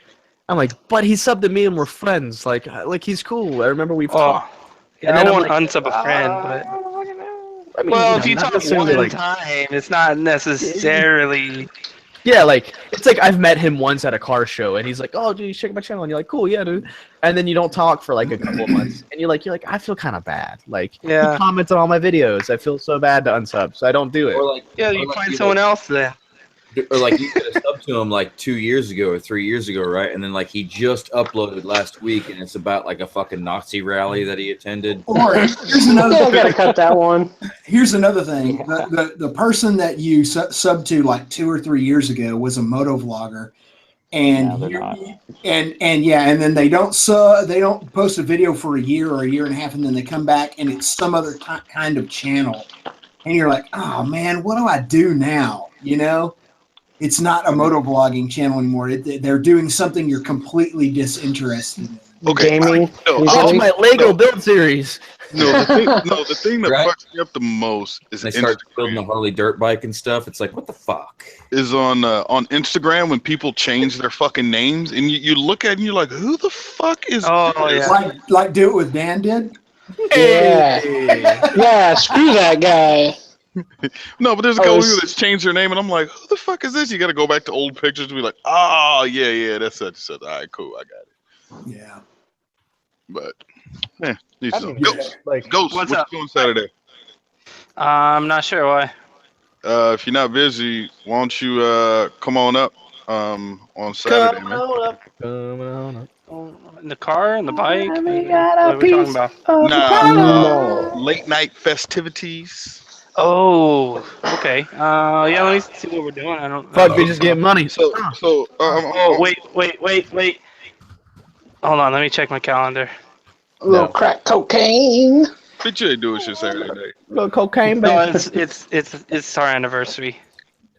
but he subbed to me and we're friends. Like he's cool. I remember we've talked. Yeah, And I then don't I'm want like, to unsub a friend, but I mean, well, you know, if you not talk necessarily, one like- time, it's not necessarily. Yeah, like it's like I've met him once at a car show, and he's like, "Oh, dude, you check my channel," and you're like, "Cool, yeah, dude." And then you don't talk for like a couple of months, and you're like, I feel kind of bad. Like, Yeah. he comments on all my videos. I feel so bad to unsub, so I don't do it. Or like, Yeah, you find someone else then. or like you could have subbed to him like 2 years ago or 3 years ago, right? And then like he just uploaded last week, and it's about like a fucking Nazi rally that he attended. or here's another I gotta cut that one. Here's another thing. The person that you subbed to like 2 or 3 years ago was a moto vlogger, and No, they're not. and then they don't post a video for a year or a year and a half, and then they come back and it's some other kind of channel, and you're like, oh man, what do I do now? You know. it's not a motovlogging channel anymore. They're doing something you're completely disinterested in. Okay, Gaming. Watch my Lego build series. No, the thing that Right. fucks me up the most is They start Instagram. building a Harley dirt bike and stuff. It's like, what the fuck? Is on Instagram when people change their fucking names and you look at it and you're like, who the fuck is this? Like do it with Dan did? Yeah. Yeah, screw that guy. No, but there's a couple people that's changed their name and I'm like, who the fuck is this? You got to go back to old pictures and be like, oh, yeah, that's such and such. All right, cool, I got it. Yeah. But, man, Ghost, What's what up? you doing Saturday? I'm not sure why. If you're not busy, why don't you come on up on Saturday, man? In the car, on the bike. What are we talking about? Nah, late night festivities. Oh, okay. Yeah, let me see what we're doing. I don't. Fuck, they just get money. Oh, wait. Hold on, let me check my calendar. A little crack cocaine. Bitch, you ain't doing shit Saturday night. Little cocaine, No, baby. it's our anniversary.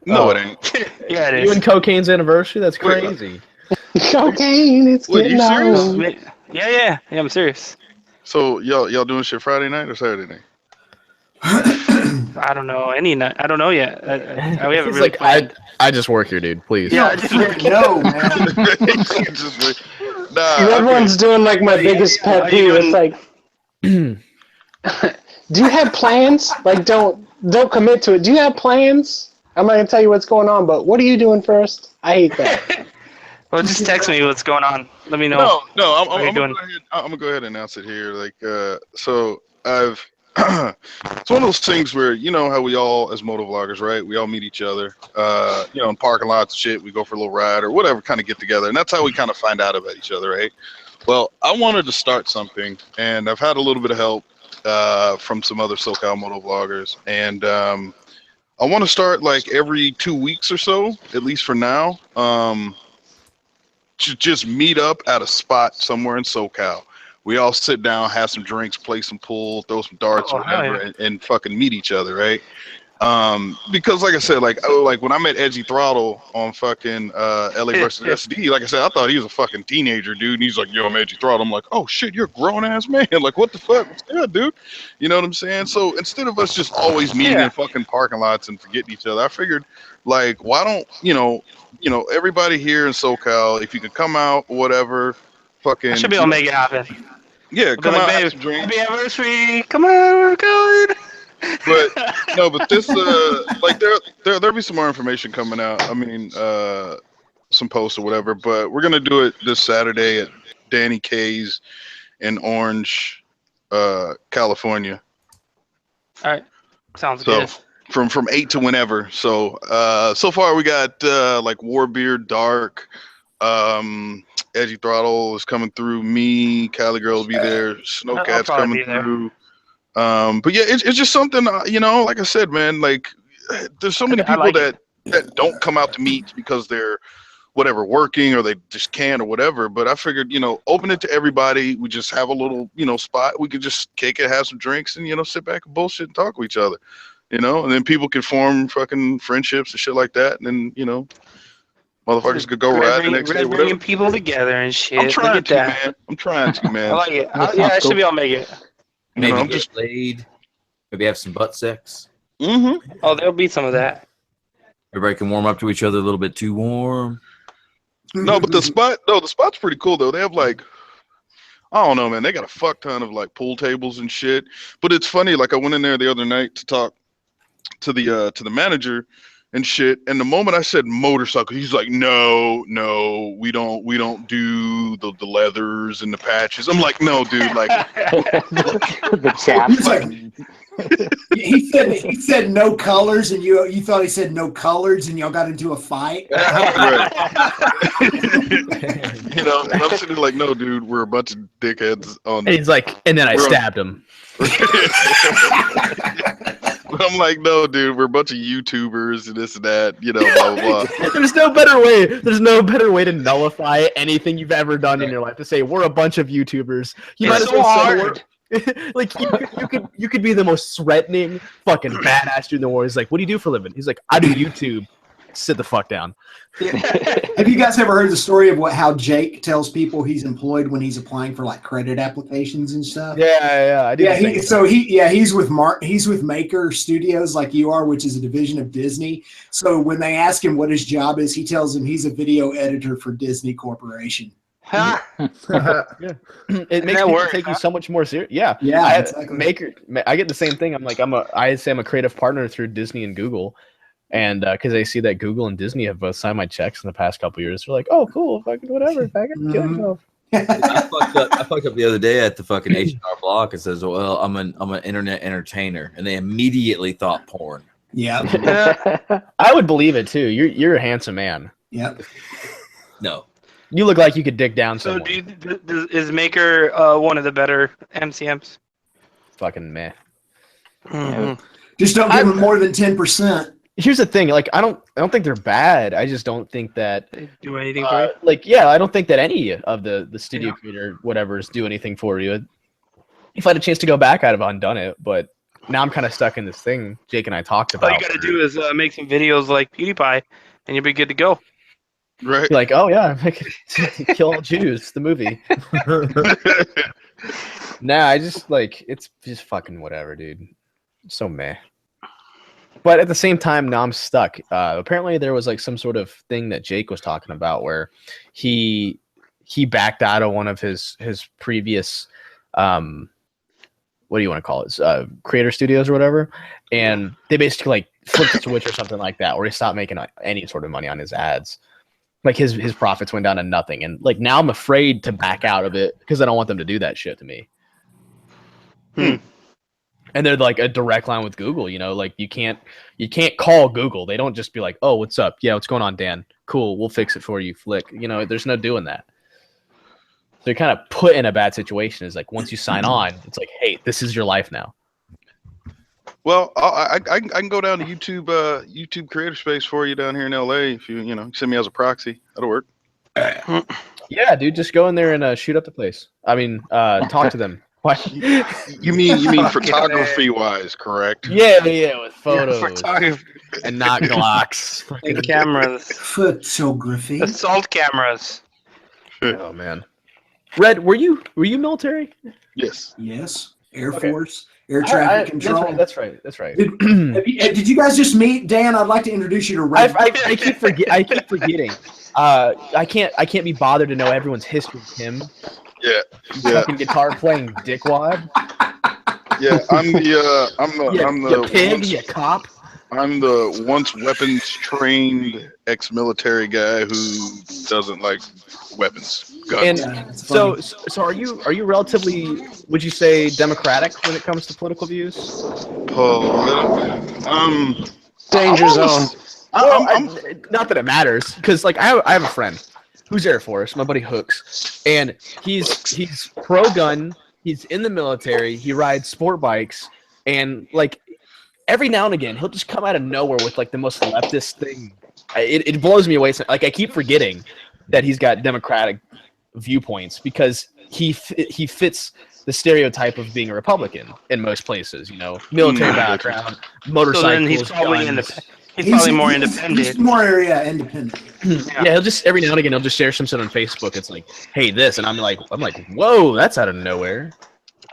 No, it ain't. Yeah, it is. You and cocaine's anniversary? That's crazy. Cocaine, it's Wait, you serious? on. Yeah, I'm serious. So y'all doing shit Friday night or Saturday night? I don't know any night. I don't know yet. We haven't He's really like, planned. I just work here, dude. Please. Yeah, I just work. No, man. Everyone's doing like my biggest pet peeve. It's like, do you have plans? Like, don't commit to it. Do you have plans? I'm not gonna tell you what's going on, but what are you doing first? I hate that. Well, just text me what's going on. Let me know. No, I'm What are you gonna doing? go ahead and announce it here. Like, so I've it's one of those things where you know how we all as motovloggers, right? We all meet each other, in parking lots, shit. We go for a little ride or whatever, kind of get together, and that's how we kind of find out about each other, right? Well, I wanted to start something, and I've had a little bit of help from some other SoCal motovloggers, and I want to start like every 2 weeks or so, at least for now. To just meet up at a spot somewhere in SoCal. We all sit down, have some drinks, play some pool, throw some darts or whatever, and fucking meet each other, right? Because like I said, like when I met Edgy Throttle on fucking LA versus SD, like I said, I thought he was a fucking teenager, dude. And he's like, yo, I'm Edgy Throttle. I'm like, oh shit, you're a grown ass man. Like, what the fuck? What's good, dude? You know what I'm saying? So instead of us just always meeting in fucking parking lots and forgetting each other, I figured, like, why don't everybody here in SoCal, if you could come out or whatever, fucking I should be able to make it happen. Yeah, come like, out, babe, have some drinks. happy anniversary! Come on, we're going. But no, but this like there'll be some more information coming out. I mean, some posts or whatever. But we're gonna do it this Saturday at Danny K's in Orange, California. All right, sounds So good. from 8 to whenever. So so far we got like Warbeard, Dark, Edgy Throttle is coming through. Me, Cali Girl will be there. Snowcat's coming through. But yeah, it's just something, like I said, man, like there's so many people that don't come out to meet because they're whatever working or they just can't or whatever. But I figured, open it to everybody. We just have a little, spot. We could just kick it, have some drinks and, sit back and bullshit and talk to each other, and then people can form fucking friendships and shit like that. And then, motherfuckers could go ride the next day, whatever. Bringing people together and shit. I'm trying to, man. I'm trying to, man. I like it. I should be able to make it. Maybe I'm get just laid. Maybe have some butt sex. Mm-hmm. Oh, there'll be some of that. Everybody can warm up to each other a little bit too warm. No, but the spot's pretty cool though. They have like, I don't know, man. They got a fuck ton of like pool tables and shit. But it's funny. Like I went in there the other night to talk to the manager and shit. And the moment I said motorcycle, he's like, no, we don't do the leathers and the patches. I'm like, no, dude, like the chaps. He's like, he said no colors, and you thought he said no colors, and y'all got into a fight. Right. And I'm sitting like, no, dude, we're a bunch of dickheads on. And he's like, and then I stabbed him. But I'm like, no, dude, we're a bunch of YouTubers and this and that, blah, blah, blah. There's no better way. There's no better way to nullify anything you've ever done in your life to say we're a bunch of YouTubers. You might as well say the word. Like you could be the most threatening fucking badass dude in the world. He's like, what do you do for a living? He's like, I do YouTube. sit the fuck down. Have you guys ever heard the story of how Jake tells people he's employed when he's applying for like credit applications and stuff? Yeah, I did. He's with Maker Studios like you are, which is a division of Disney. So when they ask him what his job is, he tells them he's a video editor for Disney Corporation. Yeah. It makes people take you so much more serious. Yeah, exactly. I get the same thing. I say I'm a creative partner through Disney and Google, and because they see that Google and Disney have both signed my checks in the past couple years, they're like, "Oh, cool, fucking whatever, kill yourself." I fucked up the other day at the fucking H&R Block. It says, "Well, I'm an internet entertainer," and they immediately thought porn. Yeah, I would believe it too. You're a handsome man. Yep. No. You look like you could dig down someone. So is Maker one of the better MCMs? Fucking meh. Mm-hmm. Just don't give them more than 10%. Here's the thing, like I don't think they're bad. I just don't think that they do anything for you. Like, yeah, I don't think that any of the studio creator whatever's do anything for you. If I had a chance to go back, I'd have undone it, but now I'm kind of stuck in this thing Jake and I talked about. All you gotta do is make some videos like PewDiePie, and you'll be good to go. Right. Like, oh yeah, Kill All Jews, the movie. Nah, I just like it's just fucking whatever, dude. So meh. But at the same time, now I'm stuck. Apparently, there was like some sort of thing that Jake was talking about where he backed out of one of his previous what do you want to call it? Creator studios or whatever, and they basically like flipped the switch or something like that, where he stopped making any sort of money on his ads. Like his profits went down to nothing, and like now I'm afraid to back out of it because I don't want them to do that shit to me. And they're like a direct line with Google, you know, like you can't call Google. They don't just be like, "Oh, what's up? Yeah, what's going on, Dan? Cool, we'll fix it for you." Flick, you know, there's no doing that. They're kind of put in a bad situation. Is like once you sign on, it's like, hey, this is your life now. Well, I can go down to YouTube creator space for you down here in LA if you send me as a proxy. That'll work. Yeah, dude, just go in there and shoot up the place. I mean, talk to them. What? You mean photography wise, correct? Yeah, with photos photography and not Glocks and cameras. Photography. Assault cameras. Oh man, Red, were you military? Yes. Yes. Air Force. Air traffic control. That's right. Did you guys just meet, Dan? I'd like to introduce you to Red. I keep forgetting. I can't be bothered to know everyone's history with him. Yeah. Fucking guitar playing dickwad. Yeah, I'm the pig, you cop. I'm the once weapons trained ex-military guy who doesn't like weapons. Guns. And so are you relatively, would you say, democratic when it comes to political views? Danger zone. Not that it matters, because like I have a friend who's Air Force, my buddy Hooks, and he's pro gun. He's in the military. He rides sport bikes, and like every now and again, he'll just come out of nowhere with like the most leftist thing. It blows me away. Like I keep forgetting that he's got democratic viewpoints because he fits the stereotype of being a Republican in most places. You know, military background, motorcycles. So then he's probably He's probably more independent. He's more independent. Yeah, he'll just every now and again he'll just share some shit on Facebook. It's like, hey, this, and I'm like, whoa, that's out of nowhere.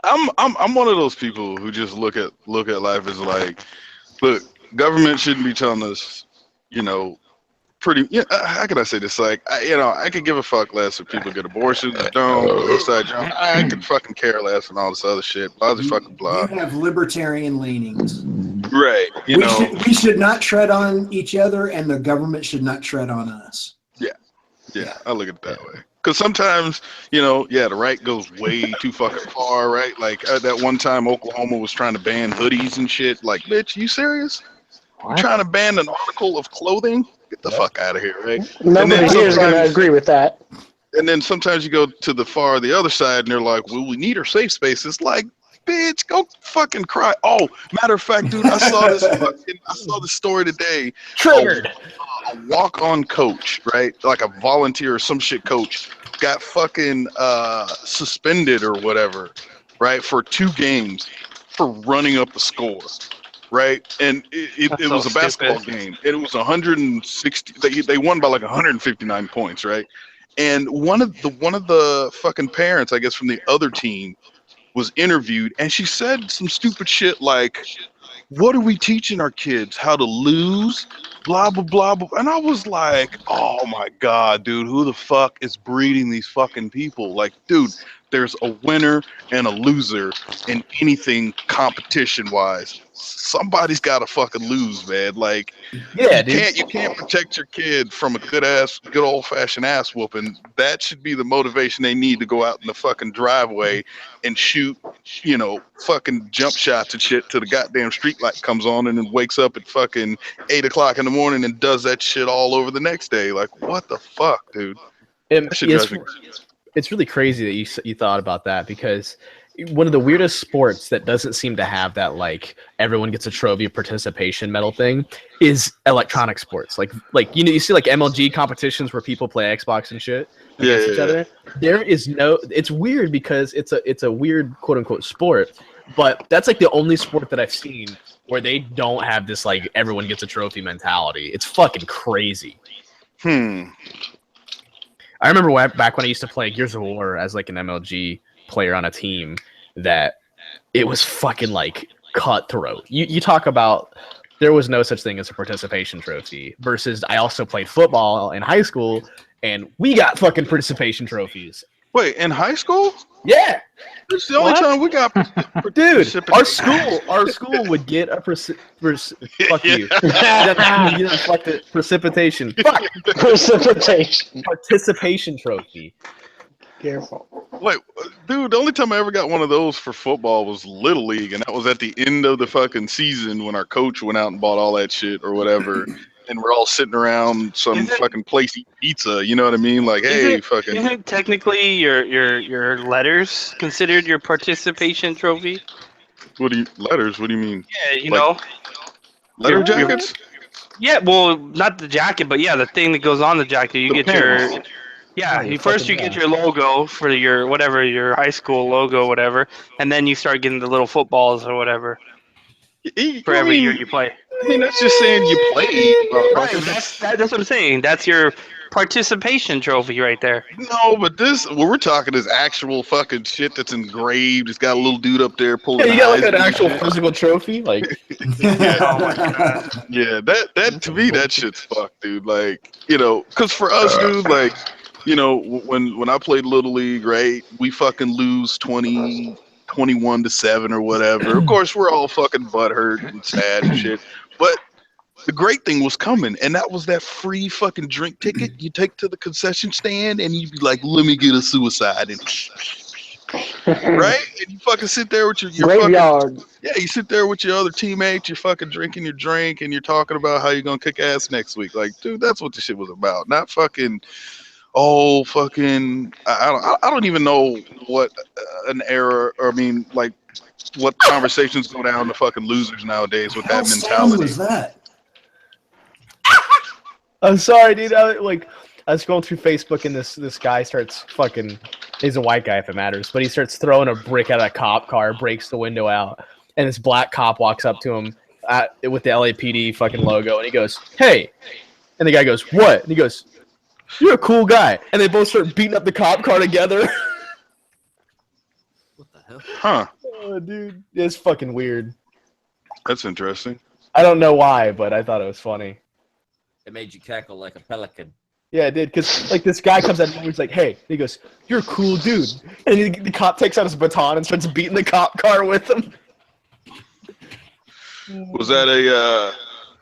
I'm one of those people who just look at life as like, look, government shouldn't be telling us, how can I say this? Like, I could give a fuck less if people get abortions or don't. I could fucking care less and all this other shit. Blah, fucking blah. You have libertarian leanings. Right. We should not tread on each other, and the government should not tread on us. Yeah, I look at it that way. Because sometimes, the right goes way too fucking far, right? Like, that one time Oklahoma was trying to ban hoodies and shit. Like, bitch, you serious? What? Trying to ban an article of clothing? Get the fuck out of here, right? Nobody here is going to agree with that. And then sometimes you go to the other side, and they're like, well, we need our safe spaces. Like, bitch, go fucking cry. Oh, matter of fact, dude, I saw this story today. Triggered. A walk-on coach, right? Like a volunteer or some shit coach got fucking suspended or whatever, right? For 2 games for running up the score. right? And it That's so was a basketball stupid. game. And it was 160. They won by like 159 points, right? And one of the fucking parents, I guess, from the other team was interviewed, and she said some stupid shit like, "What are we teaching our kids? How to lose? Blah blah blah blah." And I was like, "Oh my god, dude, who the fuck is breeding these fucking people? Like, dude, there's a winner and a loser in anything competition wise. Somebody's got to fucking lose, man. Like, Yeah, dude. you can't protect your kid from a good old fashioned ass whooping. That should be the motivation they need to go out in the fucking driveway and shoot, fucking jump shots and shit till the goddamn street light comes on and then wakes up at fucking 8 o'clock in the morning and does that shit all over the next day. Like, what the fuck, dude? That shit drives me crazy. It's really crazy that you thought about that, because one of the weirdest sports that doesn't seem to have that, like, everyone gets a trophy of participation medal thing is electronic sports. Like you see like MLG competitions where people play Xbox and shit against each other. There is no. It's weird because it's a weird quote unquote sport, but that's like the only sport that I've seen where they don't have this like everyone gets a trophy mentality. It's fucking crazy. I remember back when I used to play Gears of War as like an MLG player on a team, that it was fucking like cutthroat. You talk about there was no such thing as a participation trophy, versus I also played football in high school and we got fucking participation trophies. Wait, in high school? Yeah. It's the only time we got dude, our school would get a fuck you. You don't fuck the precipitation. Fuck. Precipitation. Participation trophy. Careful. Wait, dude, the only time I ever got one of those for football was Little League, and that was at the end of the fucking season when our coach went out and bought all that shit or whatever, and we're all sitting around some fucking place eating pizza, you know what I mean? Like, hey, fucking... Isn't technically your letters considered your participation trophy? Letters? What do you mean? Yeah, you know. Letter jackets? Yeah, well, not the jacket, but yeah, the thing that goes on the jacket. You get your... Yeah, you get your logo for your high school logo, whatever, and then you start getting the little footballs or whatever for every year you play. I mean, that's just saying you played. Right, that's what I'm saying. That's your participation trophy right there. No, but what we're talking is actual fucking shit that's engraved. It's got a little dude up there pulling. Yeah, you got like an actual physical trophy, like. Yeah, oh my god. Yeah, that to me that shit's fucked, dude. Like, because for us, dude, like. When I played Little League, right, we fucking lose 21-7 or whatever. Of course, we're all fucking butthurt and sad and shit. But the great thing was coming, and that was that free fucking drink ticket you take to the concession stand, and you'd be like, let me get a suicide. And right? And you fucking sit there with your graveyard. You sit there with your other teammates, you're fucking drinking your drink, and you're talking about how you're going to kick ass next week. Like, dude, that's what the shit was about. Not fucking... Oh, fucking! I don't even know what an era, or I mean, like, what conversations go down to fucking losers nowadays with that mentality. What was that? I'm sorry, dude. I was scrolling through Facebook, and this guy starts fucking. He's a white guy, if it matters, but he starts throwing a brick at a cop car, breaks the window out, and this black cop walks up to him with the LAPD fucking logo, and he goes, "Hey," and the guy goes, "What?" And he goes, "You're a cool guy," and they both start beating up the cop car together. What the hell? Huh? Oh, dude, it's fucking weird. That's interesting. I don't know why, but I thought it was funny. It made you cackle like a pelican. Yeah, it did, because like this guy comes out and he's like, "Hey," and he goes, "You're a cool dude," and the cop takes out his baton and starts beating the cop car with him. Was that a?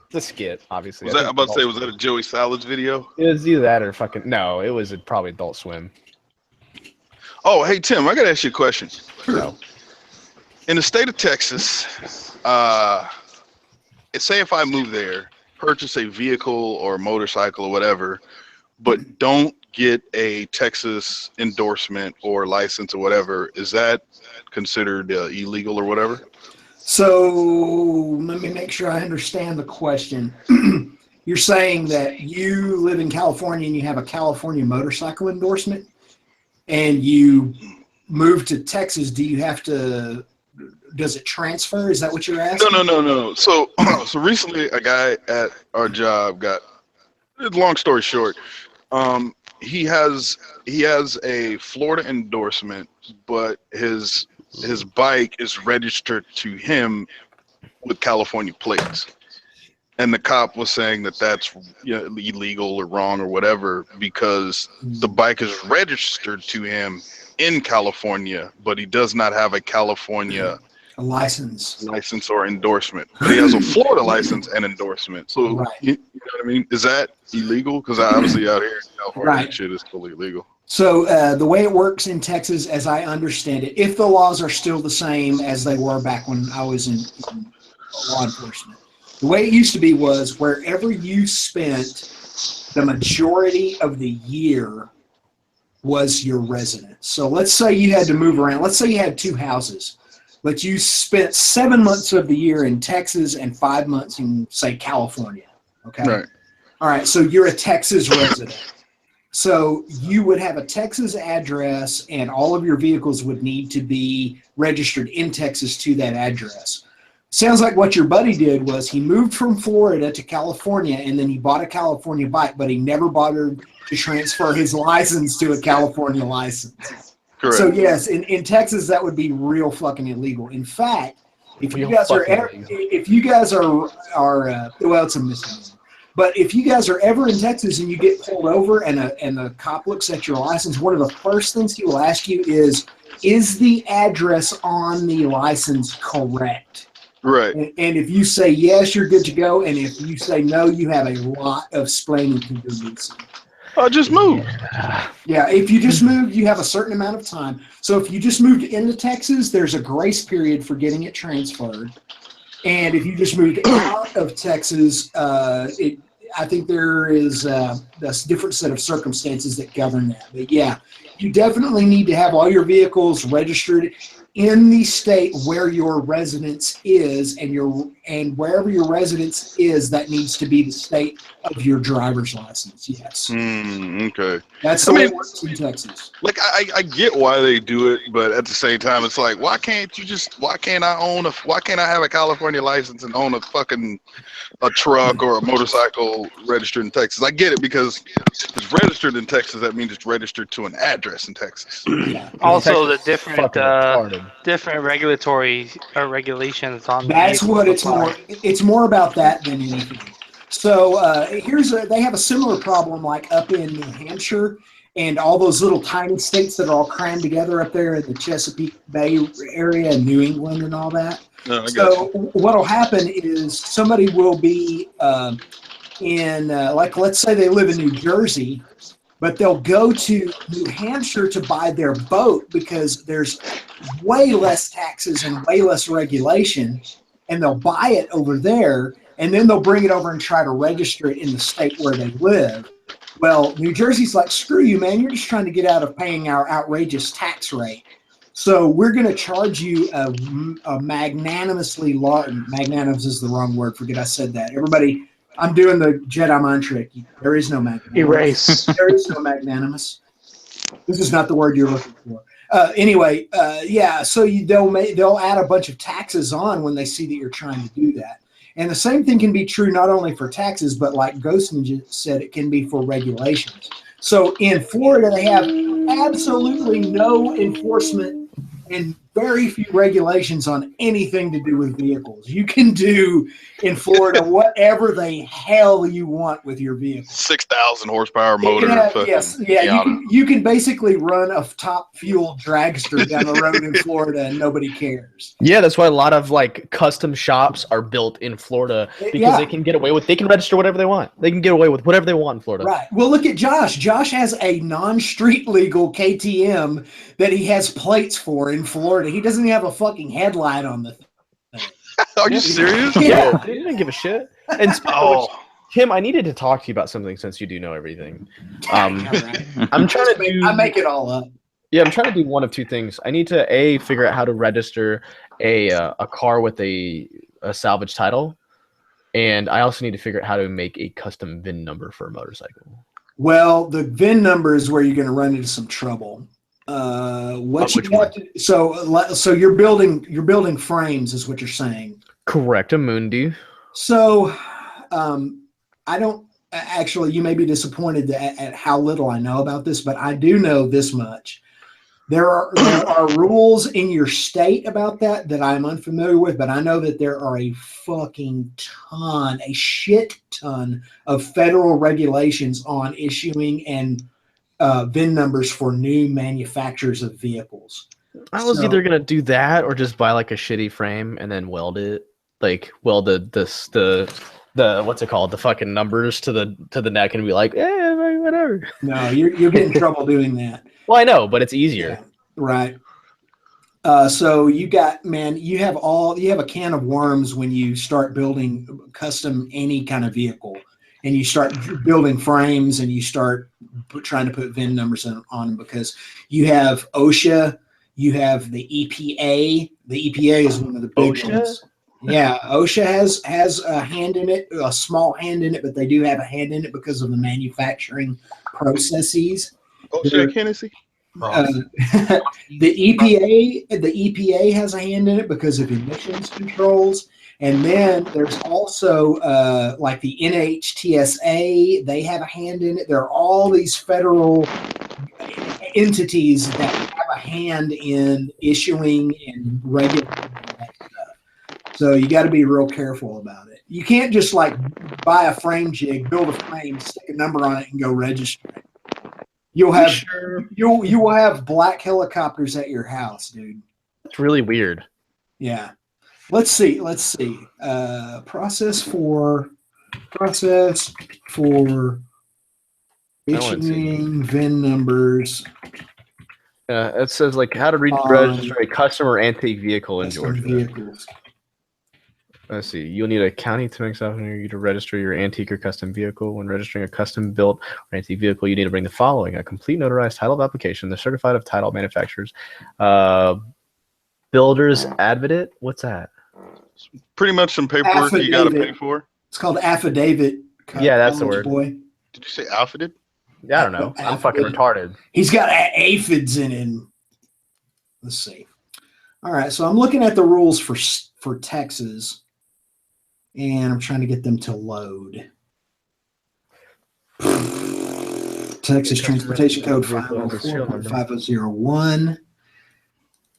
It's a skit, obviously. I'm about to say, was that a Joey Salads video? It was either that or fucking no. It was probably Adult Swim. Oh, hey Tim, I gotta ask you a question. No. In the state of Texas, say if I move there, purchase a vehicle or a motorcycle or whatever, but don't get a Texas endorsement or license or whatever, is that considered illegal or whatever? So let me make sure I understand the question. You're saying that you live in California and you have a California motorcycle endorsement, and you move to Texas. Do you have to does it transfer? Is that what you're asking? No. So, so recently, a guy at our job got. Long story short, he has a Florida endorsement, but his bike is registered to him with California plates. And the cop was saying that that's illegal or wrong or whatever because the bike is registered to him in California, but he does not have a California license or endorsement. But he has a Florida license and endorsement. So you know what I mean? Is that illegal? Because obviously out here in California, shit is totally illegal. So the way it works in Texas, as I understand it, if the laws are still the same as they were back when I was in law enforcement, the way it used to be was wherever you spent the majority of the year was your residence. So let's say you had to move around. Let's say you had 2 houses, but you spent 7 months of the year in Texas and 5 months in, say, California. Okay. Right. All right. So you're a Texas resident. So you would have a Texas address, and all of your vehicles would need to be registered in Texas to that address. Sounds like what your buddy did was he moved from Florida to California, and then he bought a California bike, but he never bothered to transfer his license to a California license. Correct. So yes, in Texas that would be real fucking illegal. In fact, if you guys are well, it's a misdemeanor. But if you guys are ever in Texas and you get pulled over and the cop looks at your license, one of the first things he will ask you is the address on the license correct? Right. And if you say yes, you're good to go. And if you say no, you have a lot of explaining to do. Just move. Yeah, if you just moved, you have a certain amount of time. So if you just moved into Texas, there's a grace period for getting it transferred. And if you just moved out of Texas, I think there is a different set of circumstances that govern that. But yeah, you definitely need to have all your vehicles registered in the state where your residence is, and wherever your residence is, that needs to be the state of your driver's license. Yes. Okay. That's the way it works in Texas. Like I get why they do it, but at the same time, it's like, why can't I have a California license and own a truck or a motorcycle registered in Texas? I get it because it's registered in Texas. That means it's registered to an address in Texas. Also, the different regulatory regulations on. That's what it's more. It's more about that than anything. So they have a similar problem like up in New Hampshire and all those little tiny states that are all crammed together up there in the Chesapeake Bay area and New England and all that. So what'll happen is somebody will be like, let's say they live in New Jersey, but they'll go to New Hampshire to buy their boat because there's way less taxes and way less regulation, and they'll buy it over there, and then they'll bring it over and try to register it in the state where they live. Well, New Jersey's like, screw you, man. You're just trying to get out of paying our outrageous tax rate. So we're going to charge you a magnanimously large – magnanimous is the wrong word. Forget I said that. Everybody – I'm doing the Jedi mind trick. There is no magnanimous. Erase. There is no magnanimous. This is not the word you're looking for. Anyway, so they'll add a bunch of taxes on when they see that you're trying to do that. And the same thing can be true not only for taxes, but like Ghost Ninja said, it can be for regulations. So in Florida, they have absolutely no enforcement and very few regulations on anything to do with vehicles. You can do in Florida whatever the hell you want with your vehicle. 6,000 horsepower motor. You can basically run a top fuel dragster down the road in Florida and nobody cares. Yeah, that's why a lot of like custom shops are built in Florida because they can get away with, they can register whatever they want. They can get away with whatever they want in Florida. Right. Well, look at Josh. Josh has a non-street legal KTM that he has plates for in Florida. He doesn't even have a fucking headlight on the thing. Are you serious? Yeah, he didn't give a shit. And Kim, I needed to talk to you about something since you do know everything. I'm trying to I make it all up. Yeah, I'm trying to do one of two things. I need to figure out how to register a car with a salvage title, and I also need to figure out how to make a custom VIN number for a motorcycle. Well, the VIN number is where you're going to run into some trouble. What you which have to, so you're building frames, is what you're saying. Correct, a Mundi. So, I don't actually. You may be disappointed at how little I know about this, but I do know this much. There are rules in your state about that I'm unfamiliar with, but I know that there are a shit ton of federal regulations on issuing and VIN numbers for new manufacturers of vehicles. I was either gonna do that or just buy like a shitty frame and then weld it, like weld the what's it called, the fucking numbers to the neck and be like, yeah, whatever. No, you're getting in trouble doing that. Well, I know, but it's easier. Yeah, right. So you have a can of worms when you start building custom any kind of vehicle, and you start building frames and you start trying to put VIN numbers on them, because you have OSHA, you have the EPA. The EPA is one of the big ones. Yeah, OSHA has a hand in it, a small hand in it, but they do have a hand in it because of the manufacturing processes. OSHA Hennessy. The EPA has a hand in it because of emissions controls, and then there's also like the NHTSA. They have a hand in it. There are all these federal entities that have a hand in issuing and regulating that stuff. So you got to be real careful about it. You can't just like buy a frame jig, build a frame, stick a number on it, and go register it. You will have black helicopters at your house, dude. It's really weird. Yeah. Let's see. Process for issuing VIN numbers. It says like how to register a custom or antique vehicle in Georgia. Vehicles. Let's see. You'll need a county to make something near you to register your antique or custom vehicle. When registering a custom built or antique vehicle, you need to bring the following: a complete notarized title of application, the certified of title manufacturers, builder's advocate. What's that? Pretty much some paperwork you got to pay for. It's called affidavit. Yeah, that's the word. Boy. Did you say affidavit? Yeah, I don't know. I'm fucking retarded. He's got aphids in him. Let's see. All right, so I'm looking at the rules for Texas, and I'm trying to get them to load. Texas Transportation Code 504.5001.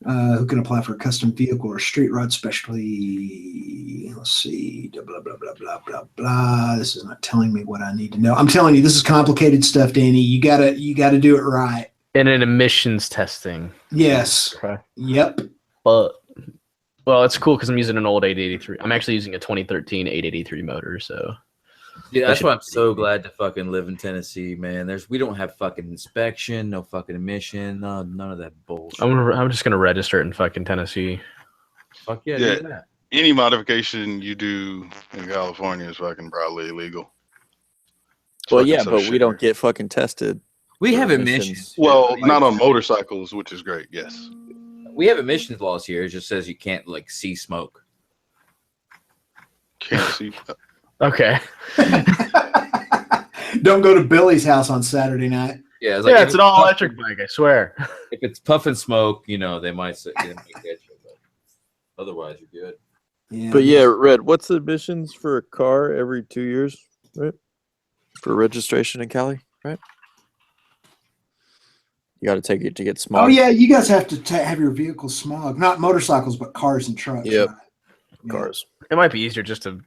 Who can apply for a custom vehicle or street rod specialty? Let's see. Blah, blah, blah, blah, blah, blah. This is not telling me what I need to know. I'm telling you, this is complicated stuff, Danny. You gotta do it right. And an emissions testing. Yes. Okay. Yep. Well, it's cool because I'm using an old 883. I'm actually using a 2013 883 motor, so. Yeah, that's why I'm so glad to fucking live in Tennessee, man. We don't have fucking inspection, no fucking emission, none of that bullshit. I'm just gonna register it in fucking Tennessee. Fuck yeah, Yeah. do that. Any modification you do in California is fucking probably illegal. Well, yeah, but we don't get fucking tested. We have emissions. Well, not on motorcycles, which is great. Yes. We have emissions laws here. It just says you can't like see smoke. Can't see. Okay. Don't go to Billy's house on Saturday night. Yeah, it's, it's an all electric bike, I swear. If it's puffing smoke, they might say, get you, but otherwise you're good. Yeah. But yeah, Red, what's the emissions for a car every 2 years, right? For registration in Cali, right? You got to take it to get smog. Oh yeah, you guys have to have your vehicles smog, not motorcycles, but cars and trucks. Yep. Right? Cars. It might be easier just to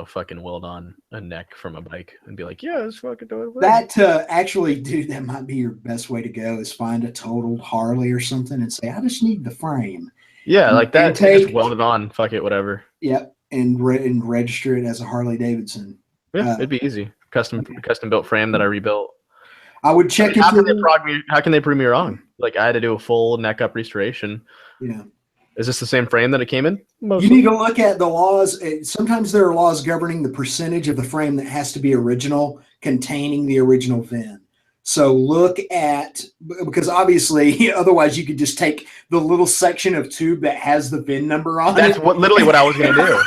fucking weld on a neck from a bike and be like, yeah, let's fucking do it. That actually, dude, that might be your best way to go. Is find a totaled Harley or something and say, I just need the frame. Yeah, like that. Just weld it on. Fuck it, whatever. Yep, and register it as a Harley Davidson. Yeah, it'd be easy. Custom built frame that I rebuilt. I would check how can they prove me wrong? Like I had to do a full neck up restoration. Yeah. Is this the same frame that it came in? Mostly? You need to look at the laws. Sometimes there are laws governing the percentage of the frame that has to be original, containing the original VIN. So look at, because obviously, otherwise you could just take the little section of tube that has the VIN number on it. That's literally what I was going to do.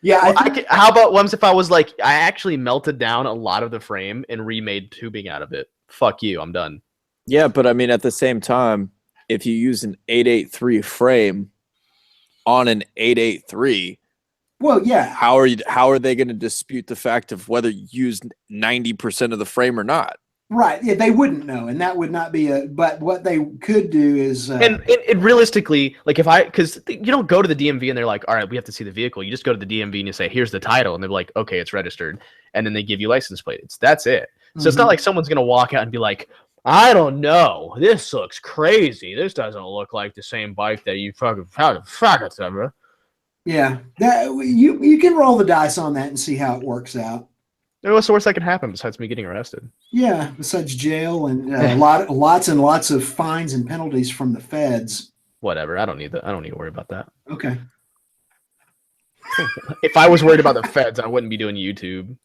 Yeah. Well, how about once if I was like, I actually melted down a lot of the frame and remade tubing out of it. Fuck you, I'm done. Yeah, but I mean, at the same time, if you use an 883 frame on an 883, well, yeah. How are they going to dispute the fact of whether you used 90% of the frame or not? Right. Yeah, they wouldn't know, and that would not be a. But what they could do is. And realistically, like because you don't go to the DMV and they're like, all right, we have to see the vehicle. You just go to the DMV and you say, here's the title, and they're like, okay, it's registered, and then they give you license plates. That's it. So it's not like someone's gonna walk out and be like, I don't know, this looks crazy. This doesn't look like the same bike that you fucking found. Yeah, that you can roll the dice on that and see how it works out. What's the worst that can happen besides me getting arrested? Yeah, besides jail and lots and lots of fines and penalties from the feds. Whatever. I don't need that. I don't need to worry about that. Okay. If I was worried about the feds, I wouldn't be doing YouTube.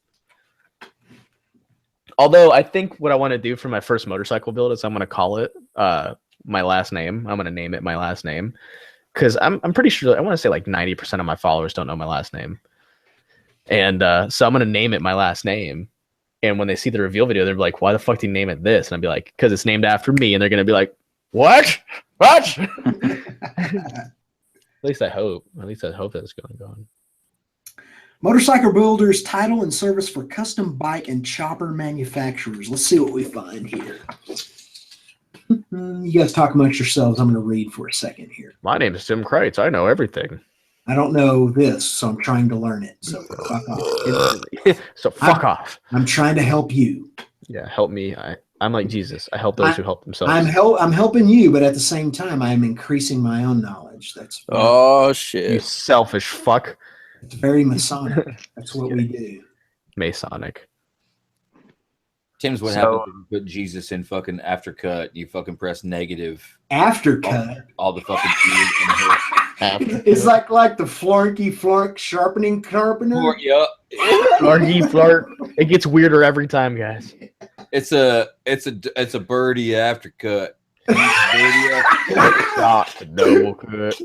Although I think what I want to do for my first motorcycle build is I'm going to call it my last name. I'm going to name it my last name because I'm pretty sure I want to say like 90% of my followers don't know my last name. And so I'm going to name it my last name. And when they see the reveal video, they're like, why the fuck did you name it this? And I'll be like, because it's named after me. And they're going to be like, what? What? At least I hope. At least I hope that it's going on. Motorcycle builders, title and service for custom bike and chopper manufacturers. Let's see what we find here. You guys talk amongst yourselves. I'm going to read for a second here. My name is Tim Kreitz. I know everything. I don't know this, so I'm trying to learn it. So fuck off. So fuck off. I'm trying to help you. Yeah, help me. I'm like Jesus. I help those who help themselves. I'm helping you, but at the same time, I'm increasing my own knowledge. That's oh shit. You selfish fuck. It's very Masonic. That's what we do. Masonic. Tim's what happens if you put Jesus in fucking aftercut. You fucking press negative. Aftercut. All the fucking It's like the flunk sharpening carpenter. Yep. Flarky. It gets weirder every time, guys. It's a birdie aftercut. Shot double cut.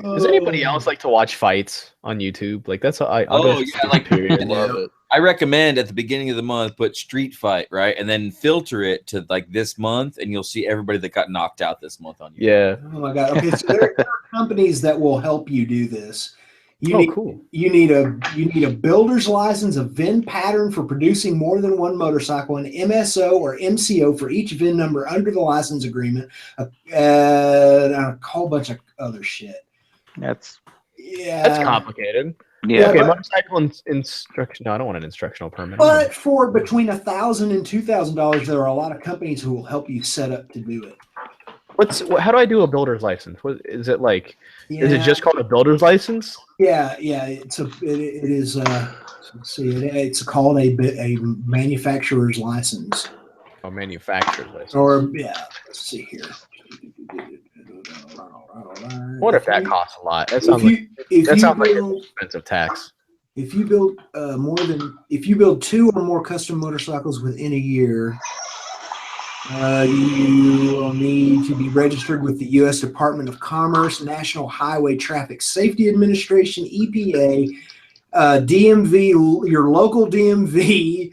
Does anybody else like to watch fights on YouTube? Like that's I love it. I recommend at the beginning of the month put Street Fight, right, and then filter it to like this month, and you'll see everybody that got knocked out this month on YouTube. Yeah. Oh my god. Okay, so there are companies that will help you do this. Cool. You need a builder's license, a VIN pattern for producing more than one motorcycle, an MSO or MCO for each VIN number under the license agreement, a whole bunch of other shit. That's complicated. Yeah. Okay, motorcycle instruction. No, I don't want an instructional permit. But for between $1,000 and $2,000, there are a lot of companies who will help you set up to do it. How do I do a builder's license? What is it like? Yeah. Is it just called a builder's license? Yeah. It is. Let's see. It's called a manufacturer's license. A manufacturer's license. Or let's see here. What if that costs a lot? That sounds like an expensive tax. If you build if you build 2 or more custom motorcycles within a year, you will need to be registered with the U.S. Department of Commerce, National Highway Traffic Safety Administration, EPA, DMV, your local DMV.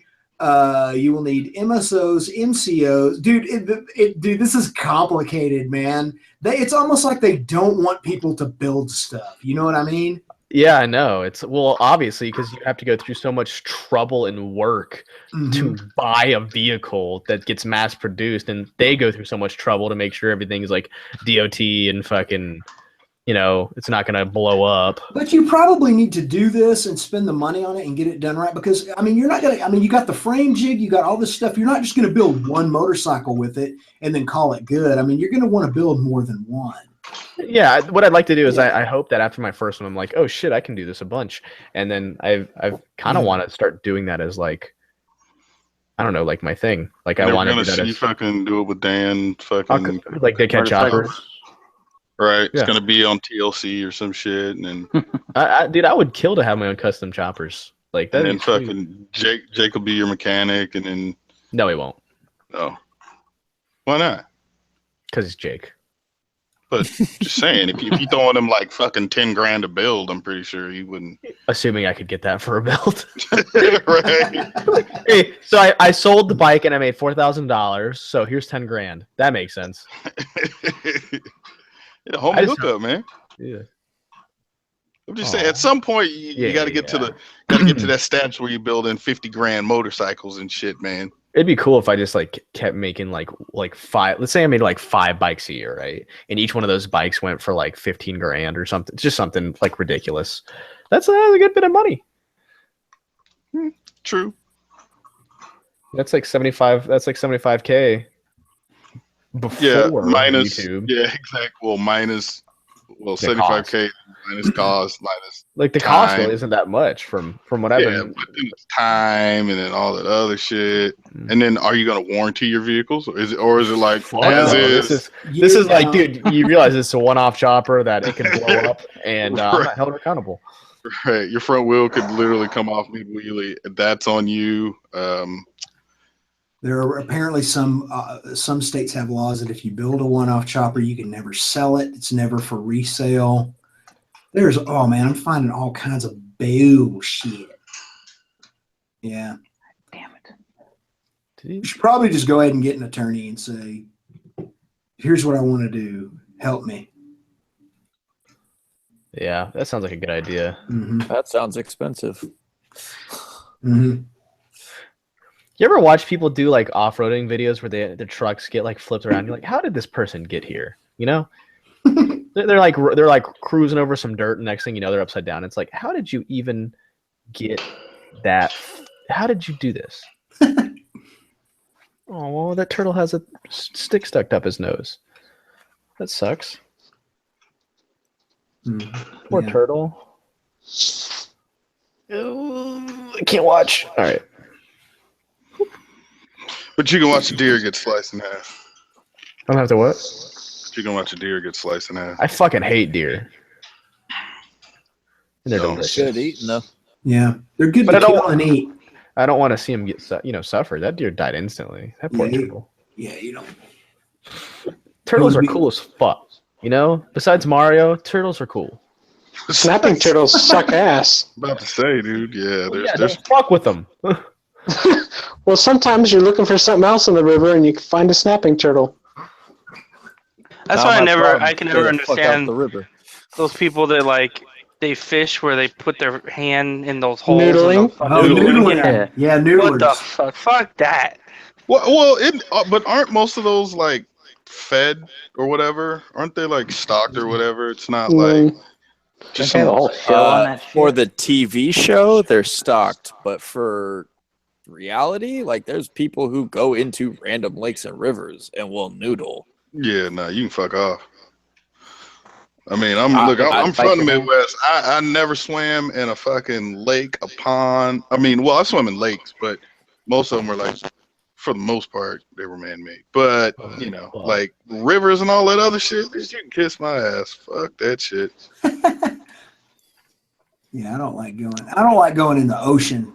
You will need MSOs, MCOs. Dude, this is complicated, man. It's almost like they don't want people to build stuff. You know what I mean? Yeah, I know. Obviously, because you have to go through so much trouble and work to buy a vehicle that gets mass produced, and they go through so much trouble to make sure everything is like DOT and fucking, it's not going to blow up. But you probably need to do this and spend the money on it and get it done right, because you're not going to, you got the frame jig, you got all this stuff. You're not just going to build one motorcycle with it and then call it good. You're going to want to build more than one. Yeah, what I'd like to do is I hope that after my first one, I'm like, oh shit, I can do this a bunch. And then I've kind of want to start doing that as like, I don't know, like my thing. Like I want to do that as fucking do it with Dan, fucking like they catch choppers. Right, it's gonna be on TLC or some shit, and then dude, I would kill to have my own custom choppers like that. And then fucking Jake will be your mechanic, and then no, he won't. No, why not? Because he's Jake. But just saying, if you throwing him like fucking 10 grand to build, I'm pretty sure he wouldn't. Assuming I could get that for a build. Right. Hey, so I sold the bike and I made $4,000. So here's 10 grand. That makes sense. Yeah, homie hookup, man. Yeah. I'm just saying, at some point you got to get to that stage where you're building 50 grand motorcycles and shit, man. It'd be cool if I just like kept making like five. Let's say I made like 5 bikes a year, right? And each one of those bikes went for like 15 grand or something. Just something like ridiculous. That's a good bit of money. True. That's like 75. That's like 75K. Before minus YouTube. Yeah, exactly. Well, minus 75K minus cost minus like the time. cost really isn't that much from what I've been. But then it's time and then all that other shit. And then are you gonna warranty your vehicles, or is it like as is? This is like, dude, you realize it's a one-off chopper that it can blow up, and I'm not held accountable. Right, your front wheel could literally come off mid-wheelie. That's on you. There are apparently some states have laws that if you build a one-off chopper, you can never sell it. It's never for resale. Oh man, I'm finding all kinds of bullshit. Yeah. Damn it. You should probably just go ahead and get an attorney and say, here's what I want to do. Help me. Yeah, that sounds like a good idea. Mm-hmm. That sounds expensive. Mm-hmm. You ever watch people do like off-roading videos where their trucks get like flipped around? You're like, how did this person get here? You know, they're like cruising over some dirt, and next thing you know, they're upside down. It's like, how did you even get that? How did you do this? Oh, well, that turtle has a stick stuck up his nose. That sucks. Poor turtle. I can't watch. All right. But you can watch a deer get sliced in half. I don't have to what? You can watch a deer get sliced in half. I fucking hate deer. And they're delicious. Good eating though. Yeah, they're good to kill and eat. I don't want to see him get suffer. That deer died instantly. That poor turtle. Yeah, you don't. Turtles are cool as fuck. You know, besides Mario, turtles are cool. Snapping turtles suck ass. About to say, dude. Yeah, there's fuck with them. Well, sometimes you're looking for something else in the river and you can find a snapping turtle. That's why I can never understand the river. Those people that like they fish where they put their hand in those holes. Noodling? Noodling. Yeah, noodlers. What the fuck? Fuck that. Well, but aren't most of those like fed or whatever? Aren't they like stocked or whatever? It's not like just They have a whole show on that shit. For the TV show, they're stocked, but for reality, like there's people who go into random lakes and rivers and will noodle. Yeah, no, you can fuck off. I mean, I'm from the Midwest. I never swam in a fucking lake, a pond. I mean, well, I swim in lakes, but most of them were like, for the most part, they were man-made. But you know, like rivers and all that other shit, you can kiss my ass. Fuck that shit. Yeah, I don't like going in the ocean.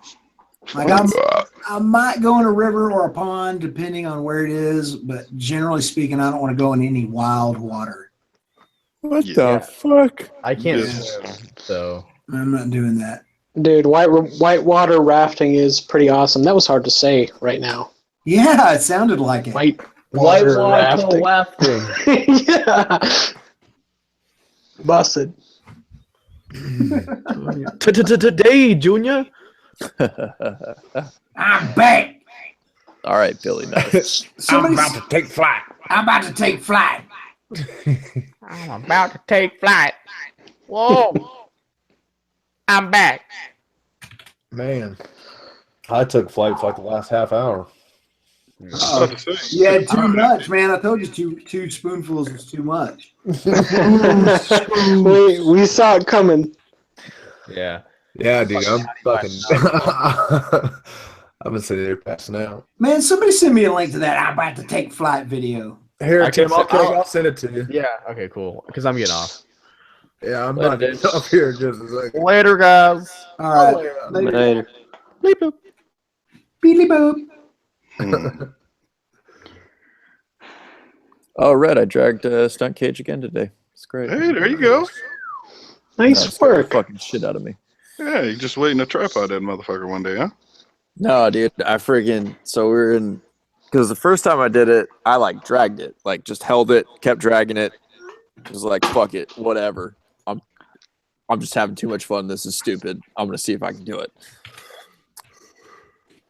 Like I might go in a river or a pond depending on where it is, but generally speaking, I don't want to go in any wild water. What the fuck? I can't swim, so I'm not doing that. Dude, whitewater rafting is pretty awesome. That was hard to say right now. Yeah, it sounded like it. Whitewater rafting. Yeah. Busted. Today, Junior. I'm back. All right, Billy. Nice. I'm about to take flight. I'm about to take flight. I'm about to take flight. Whoa. I'm back. Man, I took flight for like the last half hour. You had too much, man. I told you two spoonfuls was too much. we saw it coming. Yeah. Yeah, dude, I'm fucking. I've been sitting there passing out. Man, somebody send me a link to that I'm about to take flight video. Here, Tim, I'll send it to you. Yeah, okay, cool. Because I'm getting off. Yeah, I'm not getting up here in just a second. Later, guys. All right. Later. Beep boop. Beely boop. Oh, Red, I dragged stunt cage again today. It's great. Hey, there you go. Nice work. Fucking shit out of me. Yeah, you just waiting to trap out that motherfucker one day, huh? No, dude, so we were in, because the first time I did it, I like dragged it, like just held it, kept dragging it, was like, fuck it, whatever. I'm just having too much fun. This is stupid. I'm gonna see if I can do it.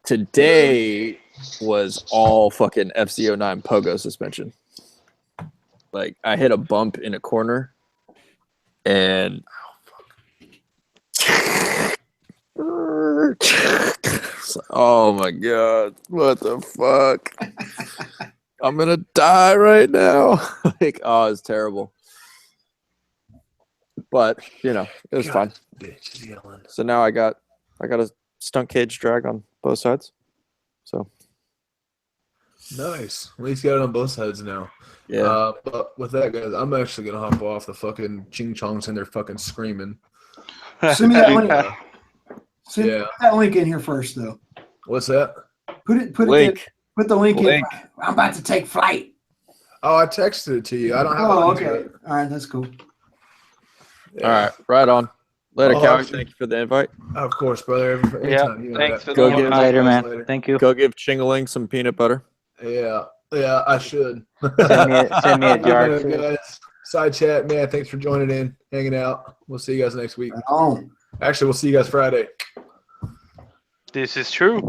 Today was all fucking FC09 pogo suspension. Like I hit a bump in a corner, and oh my god, what the fuck? I'm gonna die right now. Like, oh, it's terrible. But you know, it was fun. So now I got a stunt cage drag on both sides. So nice. At least you got it on both sides now. Yeah. But with that, guys, I'm actually gonna hop off the fucking ching chongs and they're fucking screaming. Send me that link. Send that link in here first, though. What's that? Put the link in. I'm about to take flight. Oh, I texted it to you. I don't have. Oh, okay. All right, that's cool. Yeah. All right, right on. Later, Oh, Kawi. Thank you for the invite. Of course, brother. Anytime, you know thanks that. for the invite. Later, man. Thank you. Go give Chingaling some peanut butter. Yeah, I should. Send me a jar. Guys. Side chat, man. Thanks for joining in, hanging out. We'll see you guys next week. Actually, we'll see you guys Friday. This is true.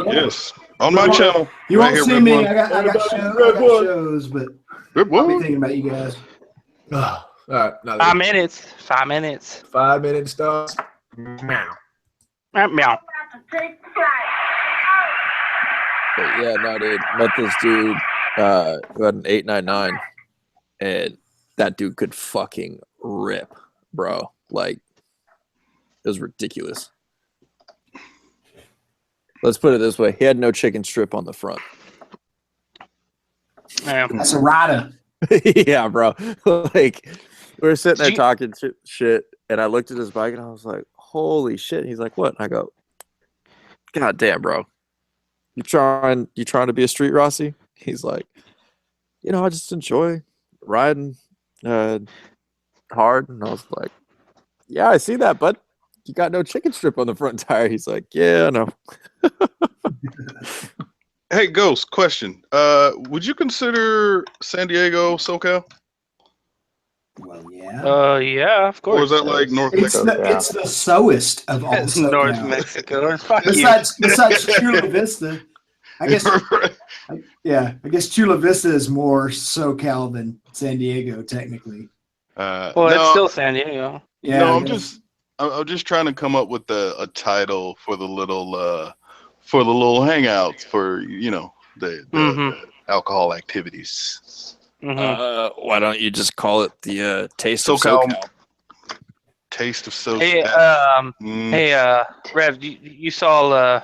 Yes. On my channel. You right won't here, see Red me. One. I got shows, but I'll be thinking about you guys. All right. 5 minutes. 5 minutes. 5 minutes starts. Meow. Meow. But yeah, no, dude. Met this dude who had an 899, and that dude could fucking rip, bro. Like, it was ridiculous. Let's put it this way: he had no chicken strip on the front. That's a rider. Yeah, bro. Like, we were sitting there talking shit, and I looked at his bike, and I was like, "Holy shit!" And he's like, "What?" And I go, "God damn, bro. You trying to be a street Rossi?" He's like, I just enjoy riding hard. And I was like, yeah, I see that, bud. You got no chicken strip on the front tire. He's like, yeah, I know. Hey, Ghost, question. Would you consider San Diego SoCal? Well, yeah. Yeah, of course. Or is that like North Mexico? It's the soest of all SoCal. North Mexico. Besides Chula Vista. I guess I guess Chula Vista is more SoCal than San Diego, technically. Well, it's still San Diego. Yeah. No, I'm just trying to come up with a title for the little hangouts for the alcohol activities. Why don't you just call it the Taste of SoCal? SoCal? Taste of SoCal. Hey, Rev, you saw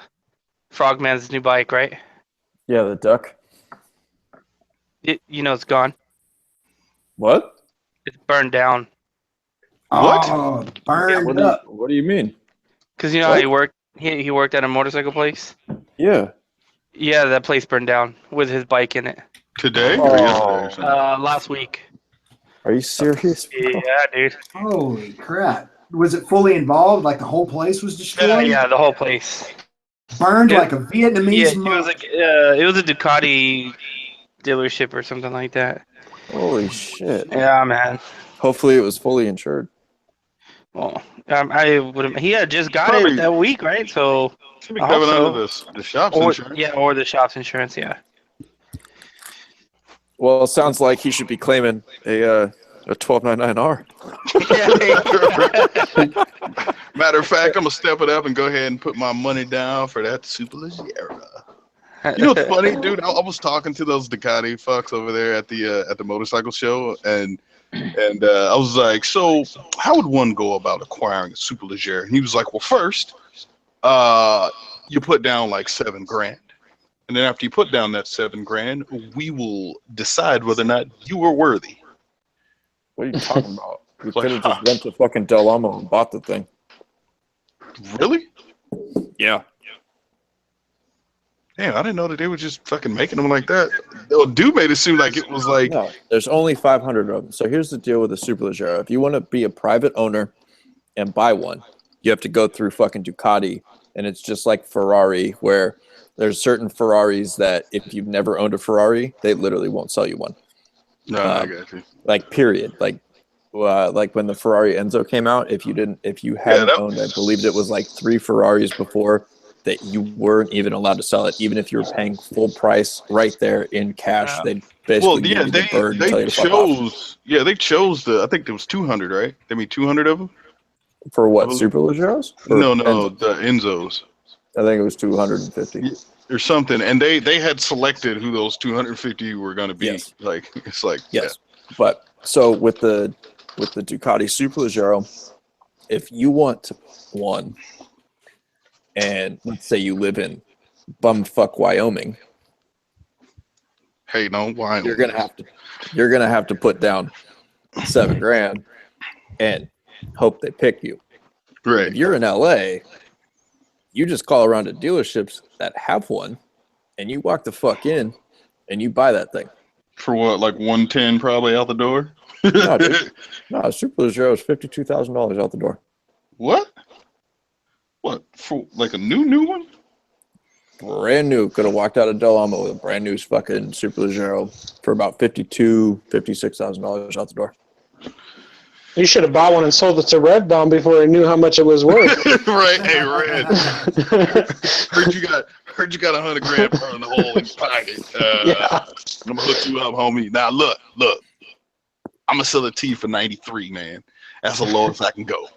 Frogman's new bike, right? Yeah, the duck. It's gone. What? It's burned down. What? Oh, burned up. What do you mean? Because how he worked. He worked at a motorcycle place. Yeah. Yeah, that place burned down with his bike in it. Today or yesterday or something? Last week. Are you serious? Yeah, dude. Holy crap! Was it fully involved? Like the whole place was destroyed? Yeah, the whole place. Burned like a Vietnamese monk. It was a Ducati dealership or something like that. Holy shit! Yeah, man. Hopefully, it was fully insured. Well, I would. He had just got it that week, right? So should be coming under the shop's insurance. Yeah, or the shop's insurance. Yeah. Well, it sounds like he should be claiming a 1299R. Matter of fact, I'm gonna step it up and go ahead and put my money down for that Superleggera. You know what's funny, dude? I was talking to those Ducati fucks over there at the motorcycle show, and I was like, so how would one go about acquiring a Superleggera? And he was like, well, first, you put down like $7,000, and then after you put down that $7,000, we will decide whether or not you were worthy. What are you talking about? We could have just went to fucking Del Amo and bought the thing. Really? Yeah. Damn, I didn't know that they were just fucking making them like that. Oh, dude made it seem like it was like. No, there's only 500 of them. So here's the deal with the Superleggero. If you want to be a private owner and buy one, you have to go through fucking Ducati, and it's just like Ferrari, where there's certain Ferraris that if you've never owned a Ferrari, they literally won't sell you one. No, I got you. Like period. Like when the Ferrari Enzo came out, if you hadn't owned, I believe it was like 3 Ferraris before, that you weren't even allowed to sell it, even if you were paying full price right there in cash. They basically give you the bird and tell you to fuck off. Yeah, they chose I think there was 200, right? They made 200 of them. For what, Superleggeros? No, Enzos? the Enzos. I think it was 250 or something, and they had selected who those 250 were going to be. Yes. Like it's like yes, but so with the Ducati Superleggero, if you want one, and let's say you live in bumfuck Wyoming, hey, no, Wyoming, you're gonna have to put down $7,000 and hope they pick you. Right. If you're in LA, you just call around to dealerships that have one, and you walk the fuck in, and you buy that thing. For what, like 110 probably out the door? No, dude. No, Superleggero is $52,000 out the door. What? What, for like a new one? Brand new. Could have walked out of Del Amo with a brand new fucking Superleggero for about $56,000 out the door. You should have bought one and sold it to Red Dawn before he knew how much it was worth. Right, hey Red. heard you got $100 burning the hole in your pocket. Yeah. I'm gonna hook you up, homie. Now look. I'm gonna sell a T for 93, man. That's the lowest I can go.